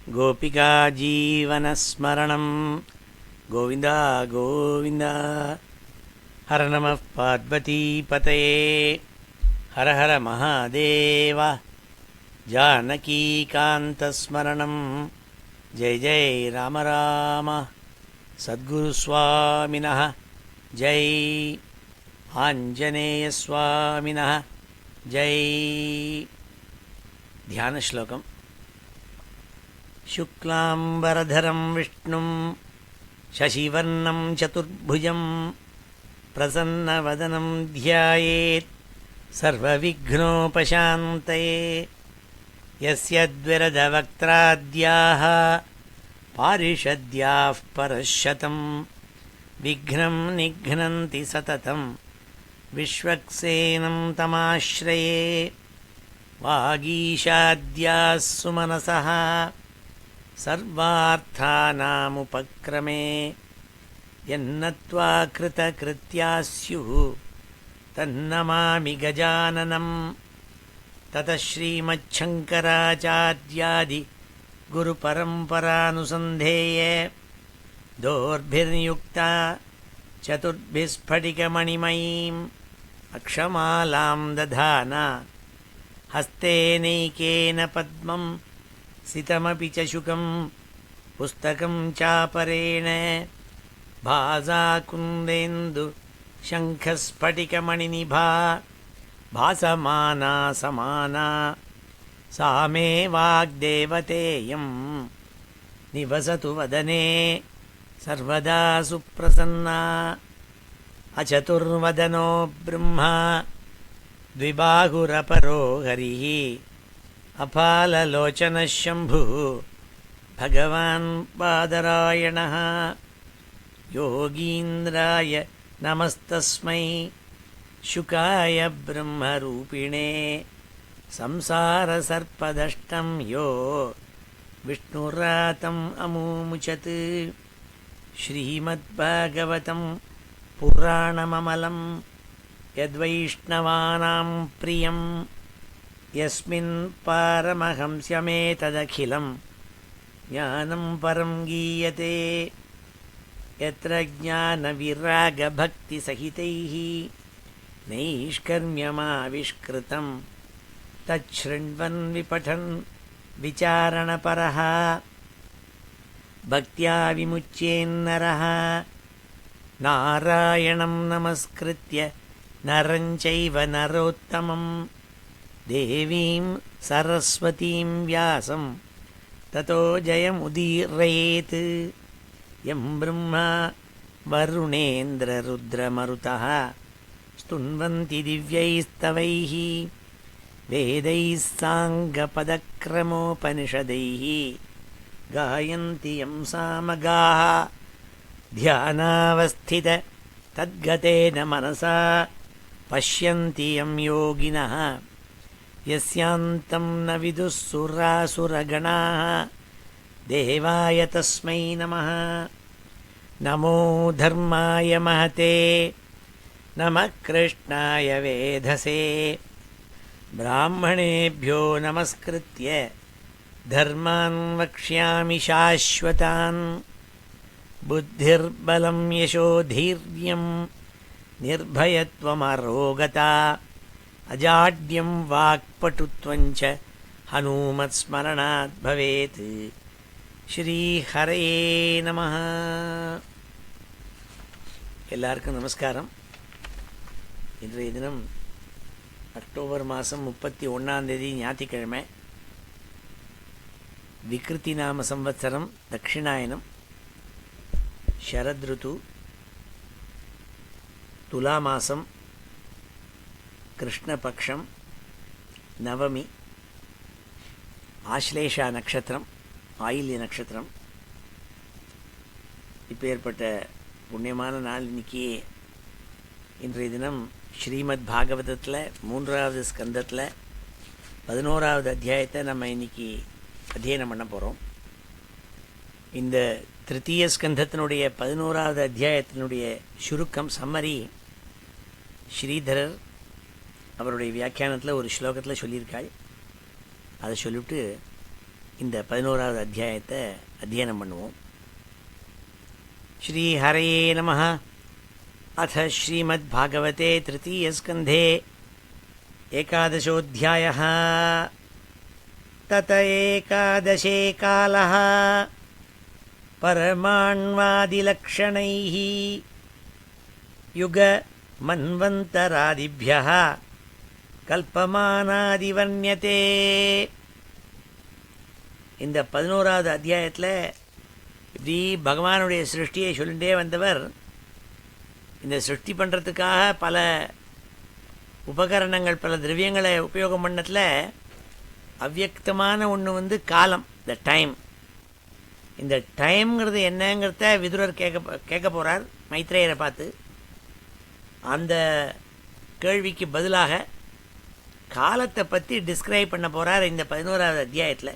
गोपिका जीवनस्मरणं गोविन्द गोविन्द। हर नमः पार्वतीपतये हर हर महादेव। जानकीकान्तस्मरणं जय जय राम राम। सद्गुरुस्वामिनः जय, आञ्जनेयस्वामिनः जय। ध्यानश्लोकम्। शुक्लाम्बरधरं विष्णुं शशिवर्णं चतुर्भुजं प्रसन्नवदनं ध्यायेत् सर्वविघ्नोपशान्तये। यस्य द्विरदवक्त्राद्याः पारिषद्याः परशतं विघ्नं निघ्नन्ति सततं विश्वक्सेनं तमाश्रये। वागीशाद्याः सुमनसः सर्वार्थानामुपक्रमे यन्नत्वा कृतकृत्याः स्युः तन्नमामि गजाननं। ततः श्रीमच्छङ्कराचार्यादि गुरुपरम्परानुसन्धेय दोर्भिर्युक्ता चतुर्भिस्फटिकमणिमयीम् अक्षमालां दधाना हस्तेनैकेन पद्मं सितमपि च शुकं पुस्तकं चापरेण भासाकुन्देन्दु शङ्खस्फटिकमणिनिभा भासमाना समाना सा मे वाग्देवतेयं निवसतु वदने सर्वदा सुप्रसन्ना। अचतुर्वदनो ब्रह्मा द्विबाहुरपरो हरिः अफाललोचनः शम्भुः भगवान् बादरायणः। योगीन्द्राय नमस्तस्मै शुकाय ब्रह्मरूपिणे संसारसर्पदष्टं यो विष्णुरातम् अमूमुचत्। श्रीमद्भागवतं पुराणममलं यद्वैष्णवानां प्रियं यस्मिन् पारमहंस्यमेतदखिलं ज्ञानं परं गीयते। यत्र ज्ञानविरागभक्तिसहितैः नैष्कर्म्यमाविष्कृतं तच्छृण्वन् विपठन् विचारणपरः भक्त्या विमुच्येन्नरः। नारायणं नमस्कृत्य नरं चैव नरोत्तमं देवीं सरस्वतीं व्यासं ततो जयमुदीरयेत्। यं ब्रह्मा वरुणेन्द्ररुद्रमरुतः स्तुन्वन्ति दिव्यैस्तवैः वेदैः साङ्गपदक्रमोपनिषदैः गायन्ति यं सामगाः। ध्यानावस्थित तद्गतेन मनसा पश्यन्ति यं योगिनः यस्यान्तं न विदुः सुरासुरगणाः। देवाय तस्मै नमः। नमो धर्माय महते नमः कृष्णाय वेधसे। ब्राह्मणेभ्यो नमस्कृत्य धर्मान् वक्ष्यामि शाश्वतान्। बुद्धिर्बलं यशोधीर्यं निर्भयत्वमरोगता अजाड्यं वाक्पटुत्वं च हनूमत्स्मरणात् भवेत्। ஸ்ரீஹரயே நமः. எல்லாருக்கும் நமஸ்காரம். இன்றைய தினம் அக்டோபர் மாதம் 31 ஞாயிற்றுக்கிழமை. விக்ருதி நாம சம்வத்சரம் தட்சிணாயனம். ஷரத்ருது. துலா மாதம். கிருஷ்ணபக்ஷம். நவமி. ஆஸ்லேஷா நட்சத்திரம், ஆயில்ய நட்சத்திரம். இப்போ ஏற்பட்ட புண்ணியமான நாள் இன்னைக்கு. இன்றைய தினம் ஸ்ரீமத் பாகவதத்தில் 3வது ஸ்கந்தத்தில் 11வது அத்தியாயத்தை நம்ம இன்னைக்கு அத்தியனம் பண்ண போகிறோம். இந்த திருத்தீய ஸ்கந்தத்தினுடைய 11வது அத்தியாயத்தினுடைய சுருக்கம், சம்மரி ஸ்ரீதரர் அவருடைய வியாக்கியானத்தில் ஒரு ஸ்லோகத்தில் சொல்லியிருக்காள். அதை சொல்லிவிட்டு இந்த 11வது அத்தியாயத்தை அத்தியனம் பண்ணுவோம். ஸ்ரீ ஹரயே நமः. அத ஸ்ரீமத் பாகவதே திருத்தீயஸ்கந்தே ஏகாதசோऽध्यायः. தத ஏகாதசே காலः பரமாண்வாதிலக்ஷணைः யுக மன்வந்தராதிभ्यः கல்பமானாதிவர்ணியதே. இந்த 11வது அத்தியாயத்தில் இப்படி பகவானுடைய சிருஷ்டியை சொல்லிகிட்டே வந்தவர் இந்த சிருஷ்டி பண்ணுறதுக்காக பல உபகரணங்கள், பல திரவியங்களை உபயோகம் பண்ணத்தில் அவ்யக்தமான ஒன்று காலம், த டைம். இந்த டைம்ங்கிறது என்னங்கிறத விதுரர் கேட்க போகிறார் மைத்ரேயரை பார்த்து. அந்த கேள்விக்கு பதிலாக காலத்தை பற்றி டிஸ்கிரைப் பண்ண போகிறார் இந்த 11வது அத்தியாயத்தில்.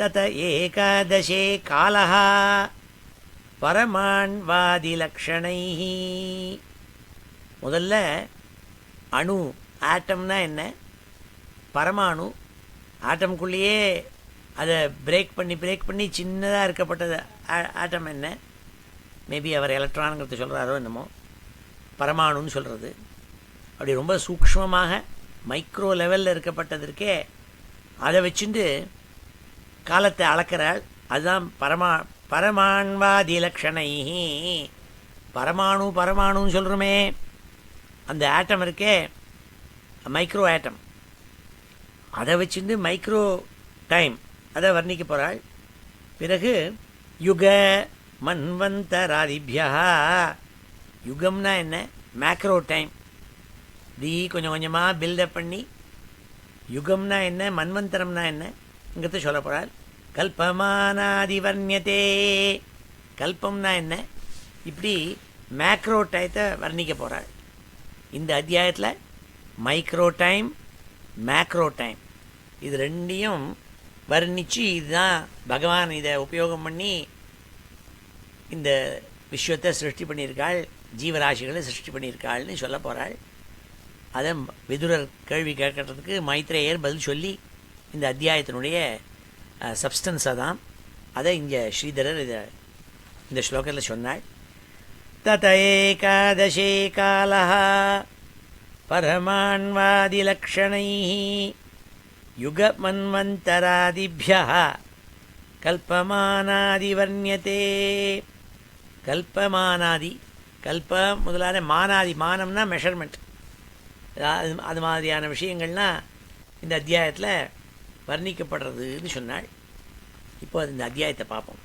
தத ஏகாதசே காலः பரமாண்வாதிலக்ஷணைः. முதல்ல அணு, ஆட்டம்னா என்ன, பரமாணு, ஆட்டம்குள்ளேயே அதை பிரேக் பண்ணி சின்னதாக இருக்கப்பட்டது ஆட்டம் என்ன, மேபி அவர் எலக்ட்ரானுங்கிறது சொல்கிறாரோ என்னமோ, பரமாணுன்னு சொல்கிறது. அப்படி ரொம்ப சூக்ஷ்மமாக மைக்ரோ லெவலில் இருக்கப்பட்டதற்கே அதை வச்சுட்டு காலத்தை அளக்கிறாள். அதுதான் பரமாண்வாதிலக்ஷணை. பரமாணுன்னு சொல்கிறோமே, அந்த ஆட்டம் இருக்கே, மைக்ரோ ஆட்டம், அதை வச்சுட்டு மைக்ரோ டைம் அதை வர்ணிக்க போகிறாள். பிறகு யுக மன்வந்தராதிभ्यः. யுகம்னா என்ன, மேக்ரோ டைம். இப்படி கொஞ்சம் கொஞ்சமாக பில்டப் பண்ணி யுகம்னா என்ன, மன்வந்தரம்னா என்னங்கிறத சொல்ல போகிறாள். கல்பமானாதிவர்ணியதே. கல்பம்னா என்ன, இப்படி மேக்ரோ டயத்தை வர்ணிக்க போகிறாள். இந்த அத்தியாயத்தில் மைக்ரோ டைம், மேக்ரோ டைம், இது ரெண்டையும் வர்ணித்து இதுதான் பகவான் இதை உபயோகம் பண்ணி இந்த விஸ்வத்தை சிருஷ்டி பண்ணியிருக்காள், ஜீவராசிகளை சிருஷ்டி பண்ணியிருக்காள்னு சொல்ல போகிறாள். அதை விதுரர் கேள்வி கேட்கறதுக்கு மைத்ரேயர் பதில் சொல்லி இந்த அத்தியாயத்தினுடைய சப்ஸ்டன்ஸை தான் அதை இங்கே ஸ்ரீதரர் இந்த ஸ்லோகத்தில் சொன்னாள். தத ஏகாதசே காலः பரமாண்வாதிலக்ஷணைः யுக மன்வந்தராதிभ्यः கல்பமானாதிவர்ணியதே. கல்பமானாதி, கல்ப முதலான மானாதி, மானம்னா மெஷர்மெண்ட், அது மாதிரியான விஷயங்கள்லாம் இந்த அத்தியாயத்தில் வர்ணிக்கப்படுறதுன்னு சொன்னாள். இப்போ இந்த அத்தியாயத்தை பார்ப்போம்.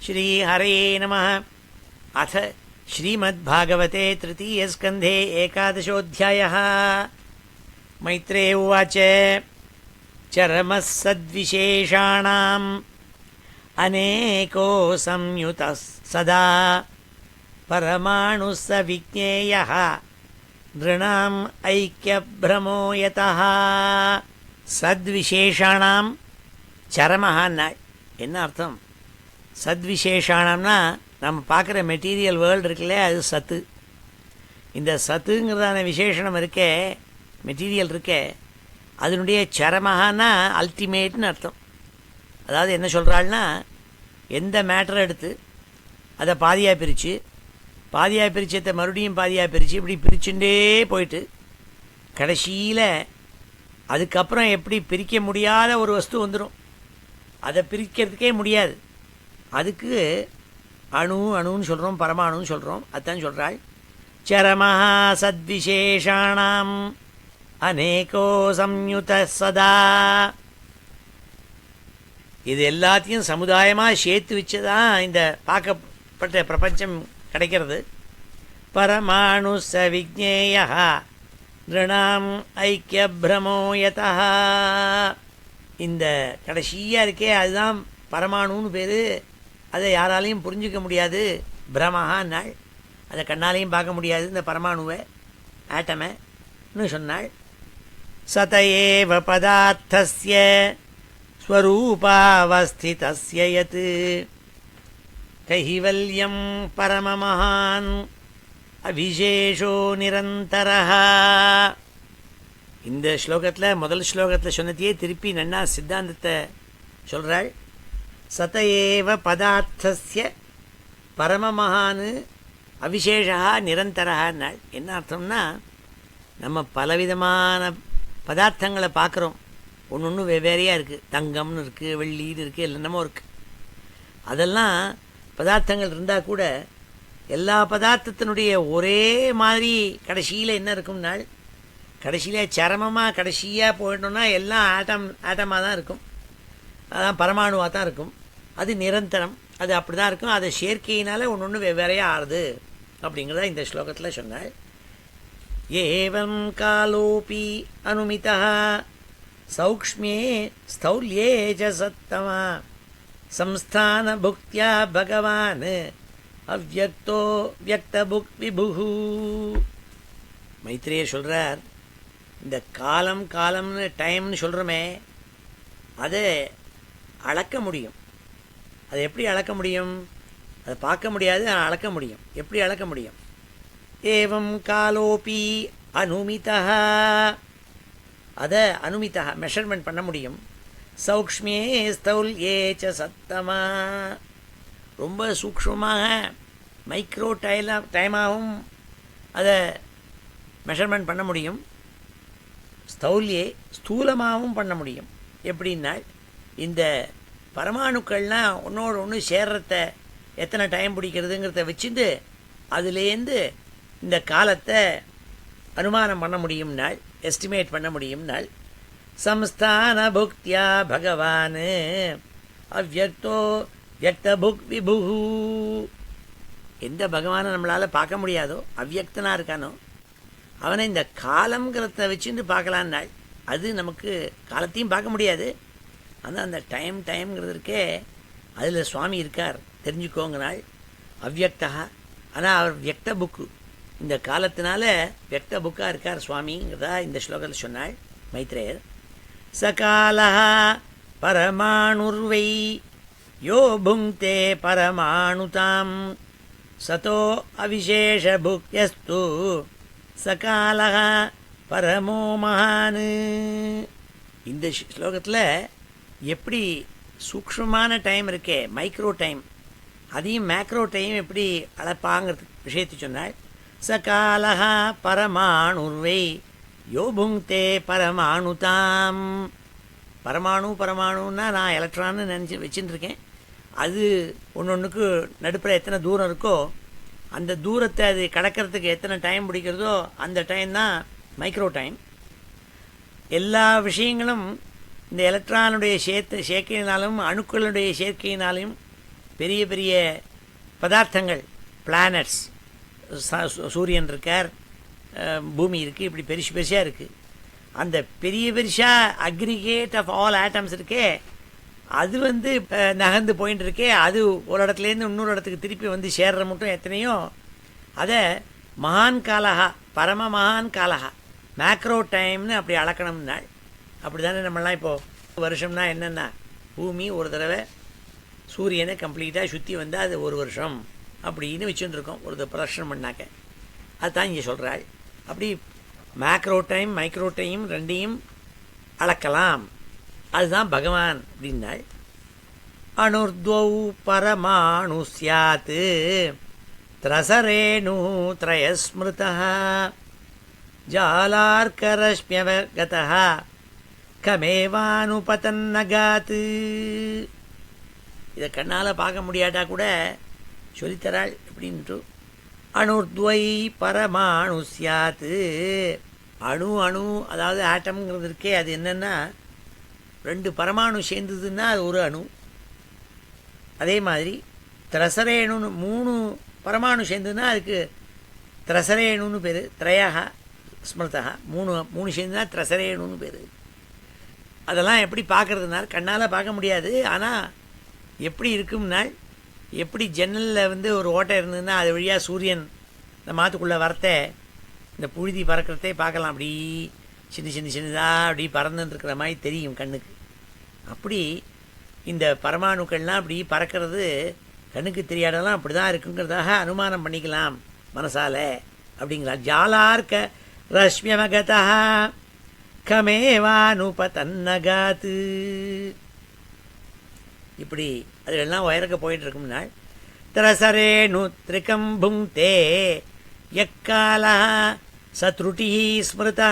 ஸ்ரீ ஹரயே நமः. அத ஸ்ரீமத் பாகவதே திருத்தீயஸ்கந்தே ஏகாதசோऽध्यायः. மைத்ரே உவாச்ச. சரமः சத்விசேஷாணாம் அநேகோ சம்யுதः சதா பரமாணுः ச விஜ்ஞேயः நிருணாம் ஐக்கியப்ரமோ யதः. சத்விசேஷாணாம் சரமஹான்னா என்ன அர்த்தம்? சத்விசேஷாணம்னா நம்ம பார்க்குற மெட்டீரியல் வேர்ல்டு இருக்குல்ல, அது சத்து. இந்த சத்துங்கிறதான விசேஷணம் இருக்கே, மெட்டீரியல் இருக்கே, அதனுடைய சரமஹான்னா அல்டிமேட்னு அர்த்தம். அதாவது என்ன சொல்கிறாள்னா, எந்த மேட்டரை எடுத்து அதை பாதியாக பிரிச்சதை மறுபடியும் பாதியாக பிரித்து இப்படி பிரிச்சுட்டே போயிட்டு கடைசியில் அதுக்கப்புறம் எப்படி பிரிக்க முடியாத ஒரு வஸ்து வந்துடும், அதை பிரிக்கிறதுக்கே முடியாது, அதுக்கு அணுன்னு சொல்கிறோம், பரமாணுன்னு சொல்கிறோம். அதுதான் சொல்கிறாள். சரமஹா சத்விசேஷாணாம் அநேகோ சம்யுத சதா. இது எல்லாத்தையும் சமுதாயமாக சேர்த்து வச்சுதான் இந்த பார்க்கப்பட்ட பிரபஞ்சம் கிடைக்கிறது. பரமாணு ச விஜ்ஞேய நிருணாம் ஐக்கியப்ரமோ யதः. இந்த கடைசியாக இருக்கே அதுதான் பரமாணுன்னு பேர். அதை யாராலையும் புரிஞ்சிக்க முடியாது, பிரமஹான்னாள். அதை கண்ணாலையும் பார்க்க முடியாது இந்த பரமாணுவை, ஆட்டமைன்னு சொன்னாள். சத ஏவ பதார்த்தஸ்ய ஸ்வரூபாவஸ்திதஸ்ய யத் கைவல்யம் பரமமஹான் அவிசேஷோ நிரந்தரஹ. இந்த ஸ்லோகத்தில் முதல் ஸ்லோகத்தில் சொன்னதையே திருப்பி நன்னா சித்தாந்தத்தை சொல்கிறாள். சதஏவ பதார்த்தஸ்ய பரமமகான் அவிசேஷா நிரந்தரஹான்னாள். என்ன அர்த்தம்னா, நம்ம பலவிதமான பதார்த்தங்களை பார்க்குறோம். ஒன்று ஒன்று வெவ்வேறையாக இருக்குது. தங்கம்னு இருக்குது, வெள்ளின்னு இருக்குது, என்னென்னமோ இருக்குது. அதெல்லாம் பதார்த்தங்கள் இருந்தால் கூட எல்லா பதார்த்தத்தினுடைய ஒரே மாதிரி கடைசியில் என்ன இருக்கும்னால், கடைசியில் சரமமாக கடைசியாக போயிட்டோம்னா எல்லாம் ஆட்டமாக தான் இருக்கும். அதான் பரமாணுவாக தான் இருக்கும். அது நிரந்தரம், அது அப்படி தான் இருக்கும். அதை சேர்க்கையினால் ஒன்று ஒன்று வெவ்வேறையாக ஆறுது அப்படிங்கிறத இந்த ஸ்லோகத்தில் சொன்னாள். ஏவம் காலோபி அனுமிதா சௌக்ஷ்மியே ஸ்தௌல்யே ச சத்தமா சம்ஸ்தான புக்தியா பகவான் அவ்யக்தோ வியக்த புக் விபுஹு. மைத்ரேயர் சொல்கிறார், இந்த காலம்னு டைம்னு சொல்கிறோமே, அதை அளக்க முடியும். அதை எப்படி அளக்க முடியும்? அதை பார்க்க முடியாது, அளக்க முடியும். எப்படி அளக்க முடியும்? ஏவம் காலோபி அனுமிதா, அதை அனுமிதா மெஷர்மெண்ட் பண்ண முடியும். சௌக்ஷ்மியே ஸ்தௌல்யே ச சத்தமா, ரொம்ப சூக்ஷ்மமாக மைக்ரோ டைமாகவும் அதை மெஷர்மெண்ட் பண்ண முடியும். ஸ்தௌல்யே ஸ்தூலமாகவும் பண்ண முடியும். எப்படின்னா, இந்த பரமாணுக்கள்லாம் ஒன்றோடு ஒன்று சேர்றத எத்தனை டைம் பிடிக்கிறதுங்கிறத வச்சுட்டு அதுலேருந்து இந்த காலத்தை அனுமானம் பண்ண முடியும்னாள், எஸ்டிமேட் பண்ண முடியும்னாள். சம்ஸ்தான புக்தியா பகவான் அவ்யக்தோ வியக்த புக் விபுஹு. எந்த பகவானை நம்மளால் பார்க்க முடியாதோ, அவ்யக்தனாக இருக்கானோ, அவனை இந்த காலங்கிறத வச்சுட்டு பார்க்கலான்னாள். அது நமக்கு காலத்தையும் பார்க்க முடியாது, ஆனால் அந்த டைம்ங்கிறது இருக்கே, அதில் சுவாமி இருக்கார் தெரிஞ்சுக்கோங்கனாள். அவ்யக்தா, ஆனால் அவர் வியக்த புக்கு, இந்த காலத்தினால வியக்த புக்காக இருக்கார் சுவாமிங்கிறதா இந்த ஸ்லோகத்தில் சொன்னாள் மைத்ரேயர். சகாலா பரமாணுர்வை யோ புங்க்தே பரமாணுதாம் சதோ அவிசேஷ புக்யஸ்து சகாலா பரமோ மகான். இந்த ஸ்லோகத்தில் எப்படி சூக்ஷ்மமான டைம் இருக்கே, மைக்ரோ டைம், அதையும் மேக்ரோ டைம் எப்படி அளப்பாங்கிறது விஷயத்தை சொன்னாள். சகாலா பரமாணுர்வை யோ புங்க்தே பரமாணுதாம். பரமாணுன்னா நான் எலக்ட்ரான்னு நினச்சி வச்சுட்டு இருக்கேன். அது ஒன்று ஒன்றுக்கு நடுப்புற எத்தனை தூரம் இருக்கோ அந்த தூரத்தை அது கடக்கிறதுக்கு எத்தனை டைம் பிடிக்கிறதோ அந்த டைம் தான் மைக்ரோ டைம். எல்லா விஷயங்களும் இந்த எலக்ட்ரானுடைய சேர்க்கையினாலும் அணுக்களுடைய சேர்க்கையினாலும் பெரிய பெரிய பதார்த்தங்கள், பிளானட்ஸ், சூரியன் இருக்கார், பூமி இருக்குது, இப்படி பெருசாக இருக்குது. அந்த பெருசாக அக்ரிகேட் ஆஃப் ஆல் ஆட்டம்ஸ் இருக்கே, அது நகர்ந்து போயின்னு இருக்கே, அது ஒரு இடத்துலேருந்து இன்னொரு இடத்துக்கு திருப்பி சேர்ற மட்டும் எத்தனையோ, அதை மகான் காலகா, பரம மகான் காலகா, மேக்ரோ டைம்னு அப்படி அளக்கணும்னாள். அப்படி தானே நம்மளாம் இப்போது வருஷம்னா என்னென்னா, பூமி ஒரு தடவை சூரியனை கம்ப்ளீட்டாக சுற்றி வந்தால் அது ஒரு வருஷம் அப்படின்னு வச்சுட்டுருக்கோம் ஒரு பிரதர்ஷனம் பண்ணாக்க. அதுதான் இங்கே சொல்கிறாள். அப்படி மேக்ரோ டைம் மைக்ரோ டைம் ரெண்டையும் அளக்கலாம். அதுதான் பகவான் அப்படின்னாள். அணுர்த்வௌ பரமாணு ஸ்யாத் திரசரேணு த்ரயஸ்மிருதः ஜாலார்கரஷ்ம்யவகதः கமேவானுபதன்னகாத். இதை கண்ணால் பார்க்க முடியாட்டா கூட சொல்லித்தராள் எப்படின்ட்டு. அணுர்த்வை பரமாணு ஸ்யாத், அணு அதாவது ஆட்டம்ங்கிறது இருக்கே, அது என்னென்னா ரெண்டு பரமாணு சேர்ந்ததுன்னா அது ஒரு அணு. அதே மாதிரி திரசரேணுன்னு 3 பரமாணு சேர்ந்ததுன்னா அதுக்கு திரசரேணுன்னு பேர். திரையாக ஸ்மிருதா, 3 சேர்ந்துன்னா திரசரேணுன்னு பேர். அதெல்லாம் எப்படி பார்க்குறதுனால கண்ணால் பார்க்க முடியாது. ஆனால் எப்படி இருக்கும்னால், எப்படி ஜன்னலில் ஒரு ஓட்டை இருந்ததுன்னா அது வழியாக சூரியன் இந்த மாத்துக்குள்ளே வரத்த இந்த புழுதி பறக்கிறதே பார்க்கலாம். அப்படி சின்னதாக அப்படி பறந்துட்டுருக்கிற மாதிரி தெரியும் கண்ணுக்கு. அப்படி இந்த பரமாணுக்கள்லாம் அப்படி பறக்கிறது கண்ணுக்கு தெரியாதெல்லாம் அப்படி தான் இருக்குங்கிறதாக அனுமானம் பண்ணிக்கலாம் மனசால அப்படிங்கிறார். ஜாலார்க்க ரஷ்மியமகதா கமேவானுபதன்னகாத். இப்படி அதெல்லாம் உயரக்க போயிட்டு இருக்கும்னாள். திரசரேணு திரிகம் புங்க்தே யக்காலா சத்ருட்டி ஸ்மிருதா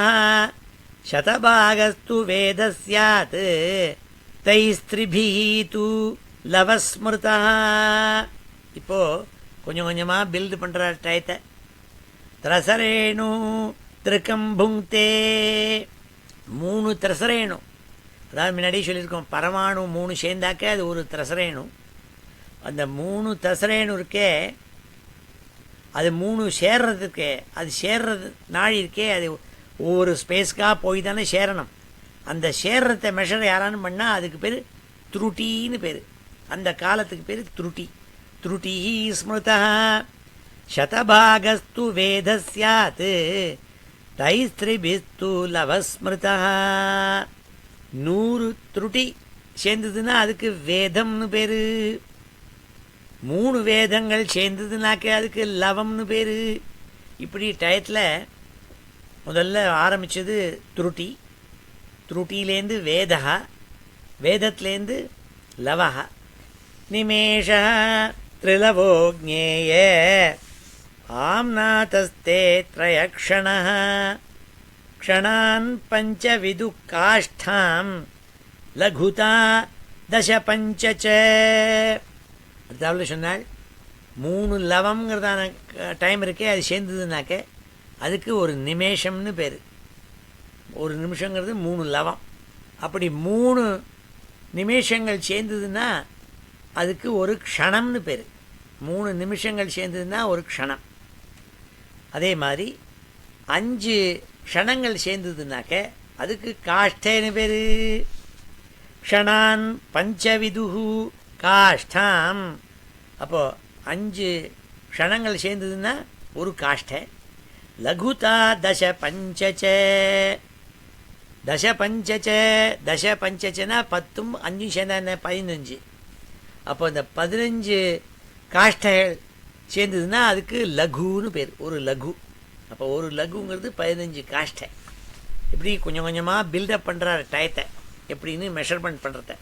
சதபாகஸ்து வேதஸ்யாத் தைஸ்திரிபிஹி தூ லவஸ்மிருதா. இப்போது கொஞ்சம் கொஞ்சமாக பில்டு பண்ணுற டயத்தை. திரசரேணு திரிகம் புங்க்தே, 3 திரசரேணு, அதாவது முன்னாடியே சொல்லியிருக்கோம் பரமாணு 3 சேர்ந்தாக்க அது ஒரு திரசரேணு. அந்த 3 திரசரேணு இருக்கே அது 3 சேர்றதுக்கே, அது சேர்றது நாள் இருக்கே, அது ஒவ்வொரு ஸ்பேஸ்க்காக போய் தானே சேரணும். அந்த சேர்றத மெஷர் யாரான்னு பண்ணால் அதுக்கு பேர் த்ருட்டின்னு பேர். அந்த காலத்துக்கு பேர் த்ருட்டி. த்ருட்டி ஸ்மிருதா சதபாகஸ்து வேதஸ்யாத் தைஸ்திரிபிஸ்து லவஸ்மிருதா. 100 த்ருட்டி சேர்ந்ததுன்னா அதுக்கு வேதம்னு பேர். 3 வேதங்கள் சேர்ந்ததுனாக்க அதுக்கு லவம்னு பேர். இப்படி டயத்தில் முதல்ல ஆரம்பித்தது த்ருட்டி, த்ருட்டிலேருந்து வேதா, வேதத்துலேருந்து லவஹா. நிமேஷ த்ரிலவோ ஜ்ஞேய ஆம்நாதஸ்தே த்ரயக்ஷண க்ஷணான் பஞ்சவிது காஷ்டாம் லகுதா தச பஞ்சச்ச. அடுத்தாப்புல சொன்னாள் 3 லவம்ங்கிறதான டைம் இருக்கே அது சேர்ந்ததுனாக்க அதுக்கு ஒரு நிமேஷம்னு பேர். ஒரு நிமிஷங்கிறது 3 லவம். அப்படி 3 நிமிஷங்கள் சேர்ந்ததுன்னா அதுக்கு ஒரு க்ஷணம்னு பேர். 3 நிமிஷங்கள் சேர்ந்ததுன்னா ஒரு க்ஷணம். அதே மாதிரி 5 க்ஷணங்கள் சேர்ந்ததுனாக்க அதுக்கு காஷ்டேன்னு பேர். க்ஷணான் பஞ்சவிதுஹு காஷ்டாம். அப்போது 5 க்ஷணங்கள் சேர்ந்ததுன்னா ஒரு காஷ்டை. லகுதா தச பஞ்சச்ச. தச பஞ்சச்ச, தச பஞ்சச்சனா 10ம் 5ம் சேர்ந்தா என்ன 15. அப்போ இந்த 15 காஷ்டைகள் சேர்ந்ததுன்னா அதுக்கு லகுன்னு பேர், ஒரு லகு. அப்போ ஒரு லகுங்கிறது 15 காஷ்டை. இப்படி கொஞ்சம் கொஞ்சமாக பில்டப் பண்ணுற டயத்தை எப்படின்னு மெஷர்மெண்ட் பண்ணுறத.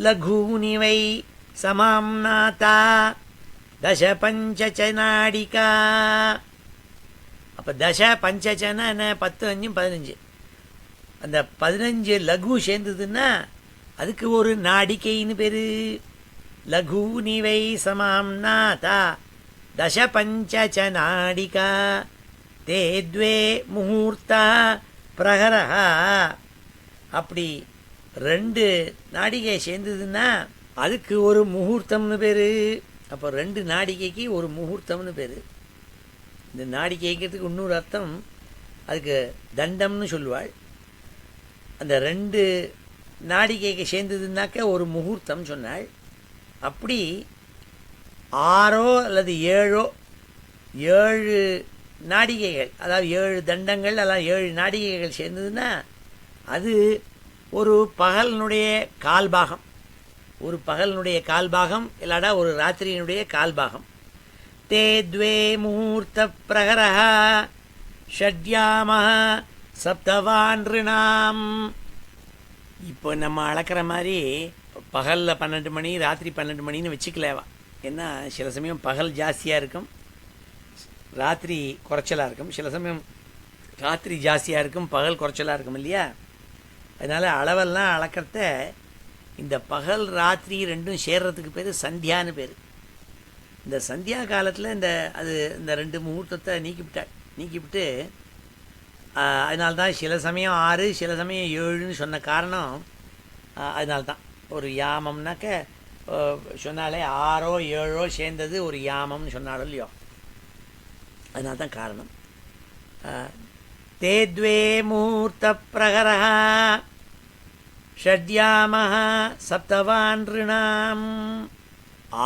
லகுனிவை சமாம்நாதா தச பஞ்சச்ச நாடிகா. அப்போ தச பஞ்சச்சனா என்ன 10 5 15. அந்த 15 லகு சேர்ந்ததுன்னா அதுக்கு ஒரு நாடிக்கைன்னு பேர். லகுனிவை சமாம்நாதா தச பஞ்சச்ச நாடிகா தே த்வே முகூர்த்தா பிரஹரஹா. அப்படி 2 நாடிகை சேர்ந்ததுன்னா அதுக்கு ஒரு முகூர்த்தம்னு பேர். அப்போ 2 நாடிகைக்கு ஒரு முகூர்த்தம்னு பேர். இந்த நாடிகைங்கிறதுக்கு இன்னொரு அர்த்தம் அதுக்கு தண்டம்னு சொல்லுவாள். அந்த 2 நாடிகைக்கு சேர்ந்ததுனாக்க ஒரு முகூர்த்தம் சொன்னாள். அப்படி 6 அல்லது 7 நாடிகைகள், அதாவது 7 தண்டங்கள் அதாவது 7 நாடிகைகள் சேர்ந்ததுன்னா அது ஒரு பகலினுடைய கால்பாகம். ஒரு பகலினுடைய கால்பாகம் இல்லாடா ஒரு ராத்திரியினுடைய கால்பாகம். தே த்வே முகூர்த்த பிரஹரஹா ஷட்யாமஹ சப்தவான்றினாம். இப்போ நம்ம அளக்கிற மாதிரி பகலில் 12 மணி ராத்திரி 12 மணின்னு வச்சுக்கலேவா. ஏன்னா சில சமயம் பகல் ஜாஸ்தியாக இருக்கும், ராத்திரி குறைச்சலாக இருக்கும். சில சமயம் ராத்திரி ஜாஸ்தியாக இருக்கும், பகல் குறைச்சலாக இருக்கும் இல்லையா. அதனால் அளவெல்லாம் அளக்கிறத இந்த பகல் ராத்திரி ரெண்டும் சேர்றதுக்கு பேர் சந்தியான்னு பேர். இந்த சந்தியா காலத்தில் இந்த 2 முகூர்த்தத்தை நீக்கிவிட்டு அதனால்தான் சில சமயம் 6 சில சமயம் 7ன்னு சொன்ன காரணம் அதனால்தான். ஒரு யாமம்னாக்க சொன்னாலே 6 7 சேர்ந்தது ஒரு யாமம்னு சொன்னாலும் இல்லையோ, அதனால்தான் காரணம். தே த்வே முகூர்த்த பிரஹரஹா ஷட்யாமஹ சப்தவான்றினாம்.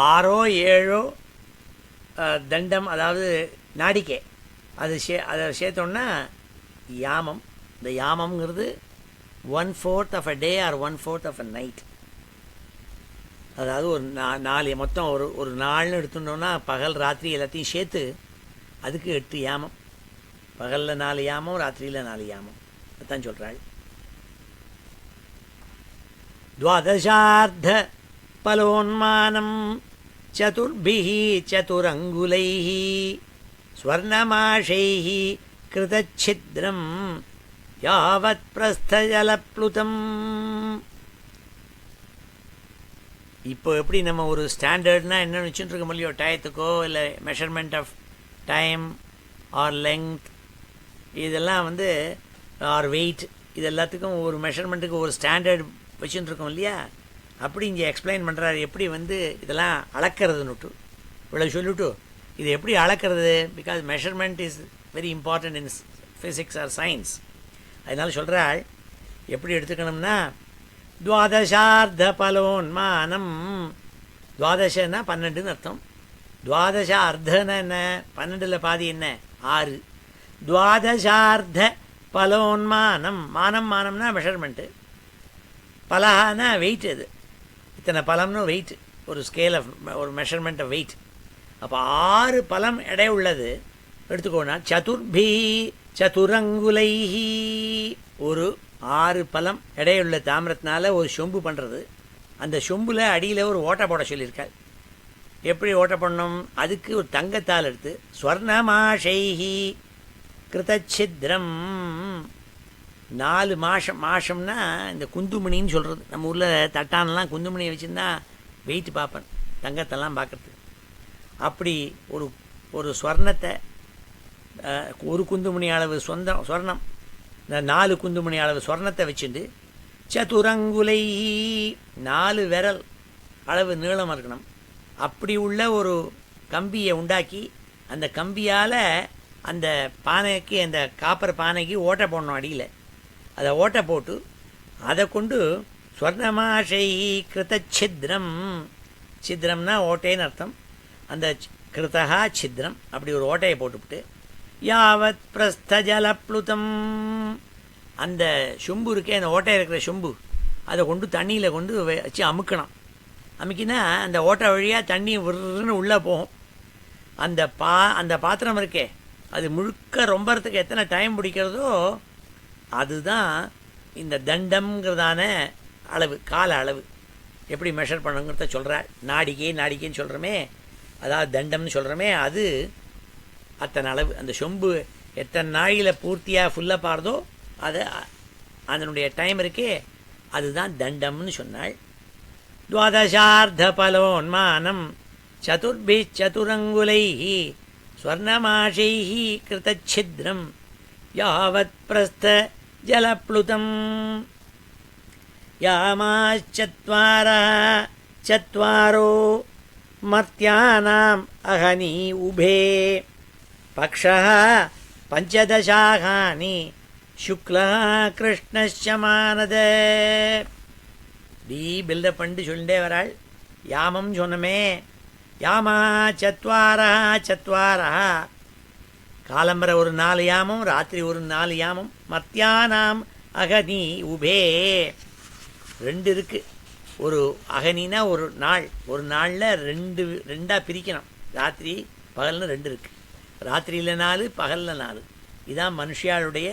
6 7 தண்டம், அதாவது நாடிக்கை, அதை சேர்த்தோன்னா யாமம். இந்த யாமம்ங்கிறது 1/4 of a day or 1/4 of a night. அதாவது ஒரு 4 மொத்தம் ஒரு நாள்னு எடுத்துட்டோம்னா பகல் ராத்திரி எல்லாத்தையும் சேர்த்து அதுக்கு 8 யாமம். பகலில் 4 யாமம், ராத்திரியில் 4 யாமம். அதுதான் சொல்கிறாள். துவாதசார்த்த பலோன்மானம் சதுர்பிஹி சதுரங்குலைஹி ஸ்வர்ணமாஷைஹி கிருதச்சித்ரம் யாவத் பிரஸ்தஜலப்ளுதம். இப்போ எப்படி நம்ம ஒரு ஸ்டாண்டர்ட்னா என்னென்னு வச்சுட்டு இருக்க முடியும், டயத்துக்கோ இல்லை measurement of time or length, இதெல்லாம் வந்து ஆர் வெயிட், இது எல்லாத்துக்கும் ஒரு மெஷர்மெண்ட்டுக்கு ஒரு ஸ்டாண்டர்ட் வச்சுட்டு இருக்கோம் இல்லையா. அப்படி இங்கே எக்ஸ்பிளைன் பண்ணுறாரு எப்படி வந்து இதெல்லாம் அளக்கிறதுன்னுட்டு. இவ்வளோ சொல்லிவிட்டு இது எப்படி அளக்கிறது, because measurement is very important in physics or science. அதனால சொல்கிறாள் எப்படி எடுத்துக்கணும்னா, துவாதசார்த்த பலோன்மானம், துவாதசன்னா 12ன்னு அர்த்தம். துவாதச அர்த்தன்னா என்ன, 12ல் பாதி என்ன, 6. துவாதசார்த்த பலோன்மானம், மானம் மானம்னா மெஷர்மெண்ட்டு, பலஹானா வெயிட். அது இத்தனை பழம்னு வெயிட், ஒரு ஸ்கேல் ஆஃப் ஒரு மெஷர்மெண்ட் ஆஃப் வெயிட். அப்போ 6 பழம் எடை உள்ளது எடுத்துக்கோனா, சதுர்பி சதுரங்குலைஹி, ஒரு 6 பழம் எடையுள்ள தாமிரத்தினால ஒரு சொம்பு பண்ணுறது. அந்த சொம்பில் அடியில் ஒரு ஓட்டை போட சொல்லியிருக்காள். எப்படி ஓட்டை பண்ணணும், அதுக்கு ஒரு தங்கத்தால் எடுத்து ஸ்வர்ணமாஷைஹி கிருதச்சித்ரம், 4 மாஷம்னா இந்த குந்துமணின்னு சொல்கிறது. நம்ம ஊரில் தட்டானெலாம் குந்துமணியை வச்சுருந்தா வெயிட் பார்ப்பேன், தங்கத்தெல்லாம் பார்க்குறதுக்கு. அப்படி ஒரு ஸ்வர்ணத்தை, ஒரு குந்துமணி அளவு ஸ்வர்ணம், இந்த 4 குந்துமணி அளவு ஸ்வர்ணத்தை வச்சுட்டு சதுரங்குலை, 4 விரல் அளவு நீளம் இருக்கணும். அப்படி உள்ள ஒரு கம்பியை உண்டாக்கி அந்த கம்பியால் அந்த பானைக்கு, அந்த காப்பர் பானைக்கு ஓட்டை போடணும் அடியில். அதை ஓட்டை போட்டு அதை கொண்டு ஸ்வர்ணமாஷை கிருதச்சித்ரம், சித்ரம்னா ஓட்டைன்னு அர்த்தம், அந்த கிருதா சித்ரம், அப்படி ஒரு ஓட்டையை போட்டுவிட்டு யாவத் பிரஸ்தஜலப்ளுதம், அந்த சொம்பு இருக்கே, அந்த ஓட்டை இருக்கிற சொம்பு, அதை கொண்டு தண்ணியில் கொண்டு வச்சு அமுக்கணும். அமுக்கினா அந்த ஓட்டை வழியாக தண்ணி விருன்னு உள்ளே போகும். அந்த பாத்திரம் இருக்கே, அது முழுக்க ரொம்பறதுக்கு எத்தனை டைம் பிடிக்கிறதோ அதுதான் இந்த தண்டம்ங்கிறதான அளவு, கால அளவு. எப்படி மெஷர் பண்ணுங்கிறத சொல்கிறார். நாடிக்கைன்னு சொல்கிறோமே, அதாவது தண்டம்னு சொல்கிறோமே, அது அத்தனை அளவு. அந்த சொம்பு எத்தனை நாழியில் பூர்த்தியாக ஃபுல்லாக பாருதோ அதை, அதனுடைய டைம் இருக்கே, அதுதான் தண்டம்னு சொன்னாள். துவாதசார்த்த பலோன்மானம் சதுர்பி சதுரங்குலைஹி ஸ்வர்ணமாஷைஹி கிருதச்சித்ரம் யாவத் பிரஸ்த ஜலப்ளுதம் யாமாச்சத்வாரோ மர்த்தியானாம் அஹனி உபே பக்ஷः பஞ்சதசாகானி சுக்லः கிருஷ்ணஸ்ச மானத. டி பில்டப் பண்ணிட்டு சொல்லிட்டே வராள். யாமம் சொன்னமே, யாமா சத்வாரா, காலம்பரை ஒரு 4 யாமம், ராத்திரி ஒரு 4 யாமம். மத்தியானாம் அகனி உபே, 2 இருக்குது. ஒரு அகனினா ஒரு நாள், ஒரு நாளில் 2 பிரிக்கணும். ராத்திரி பகல்னு 2 இருக்குது. ராத்திரியில் 4, பகலில் 4. இதுதான் மனுஷியாளுடைய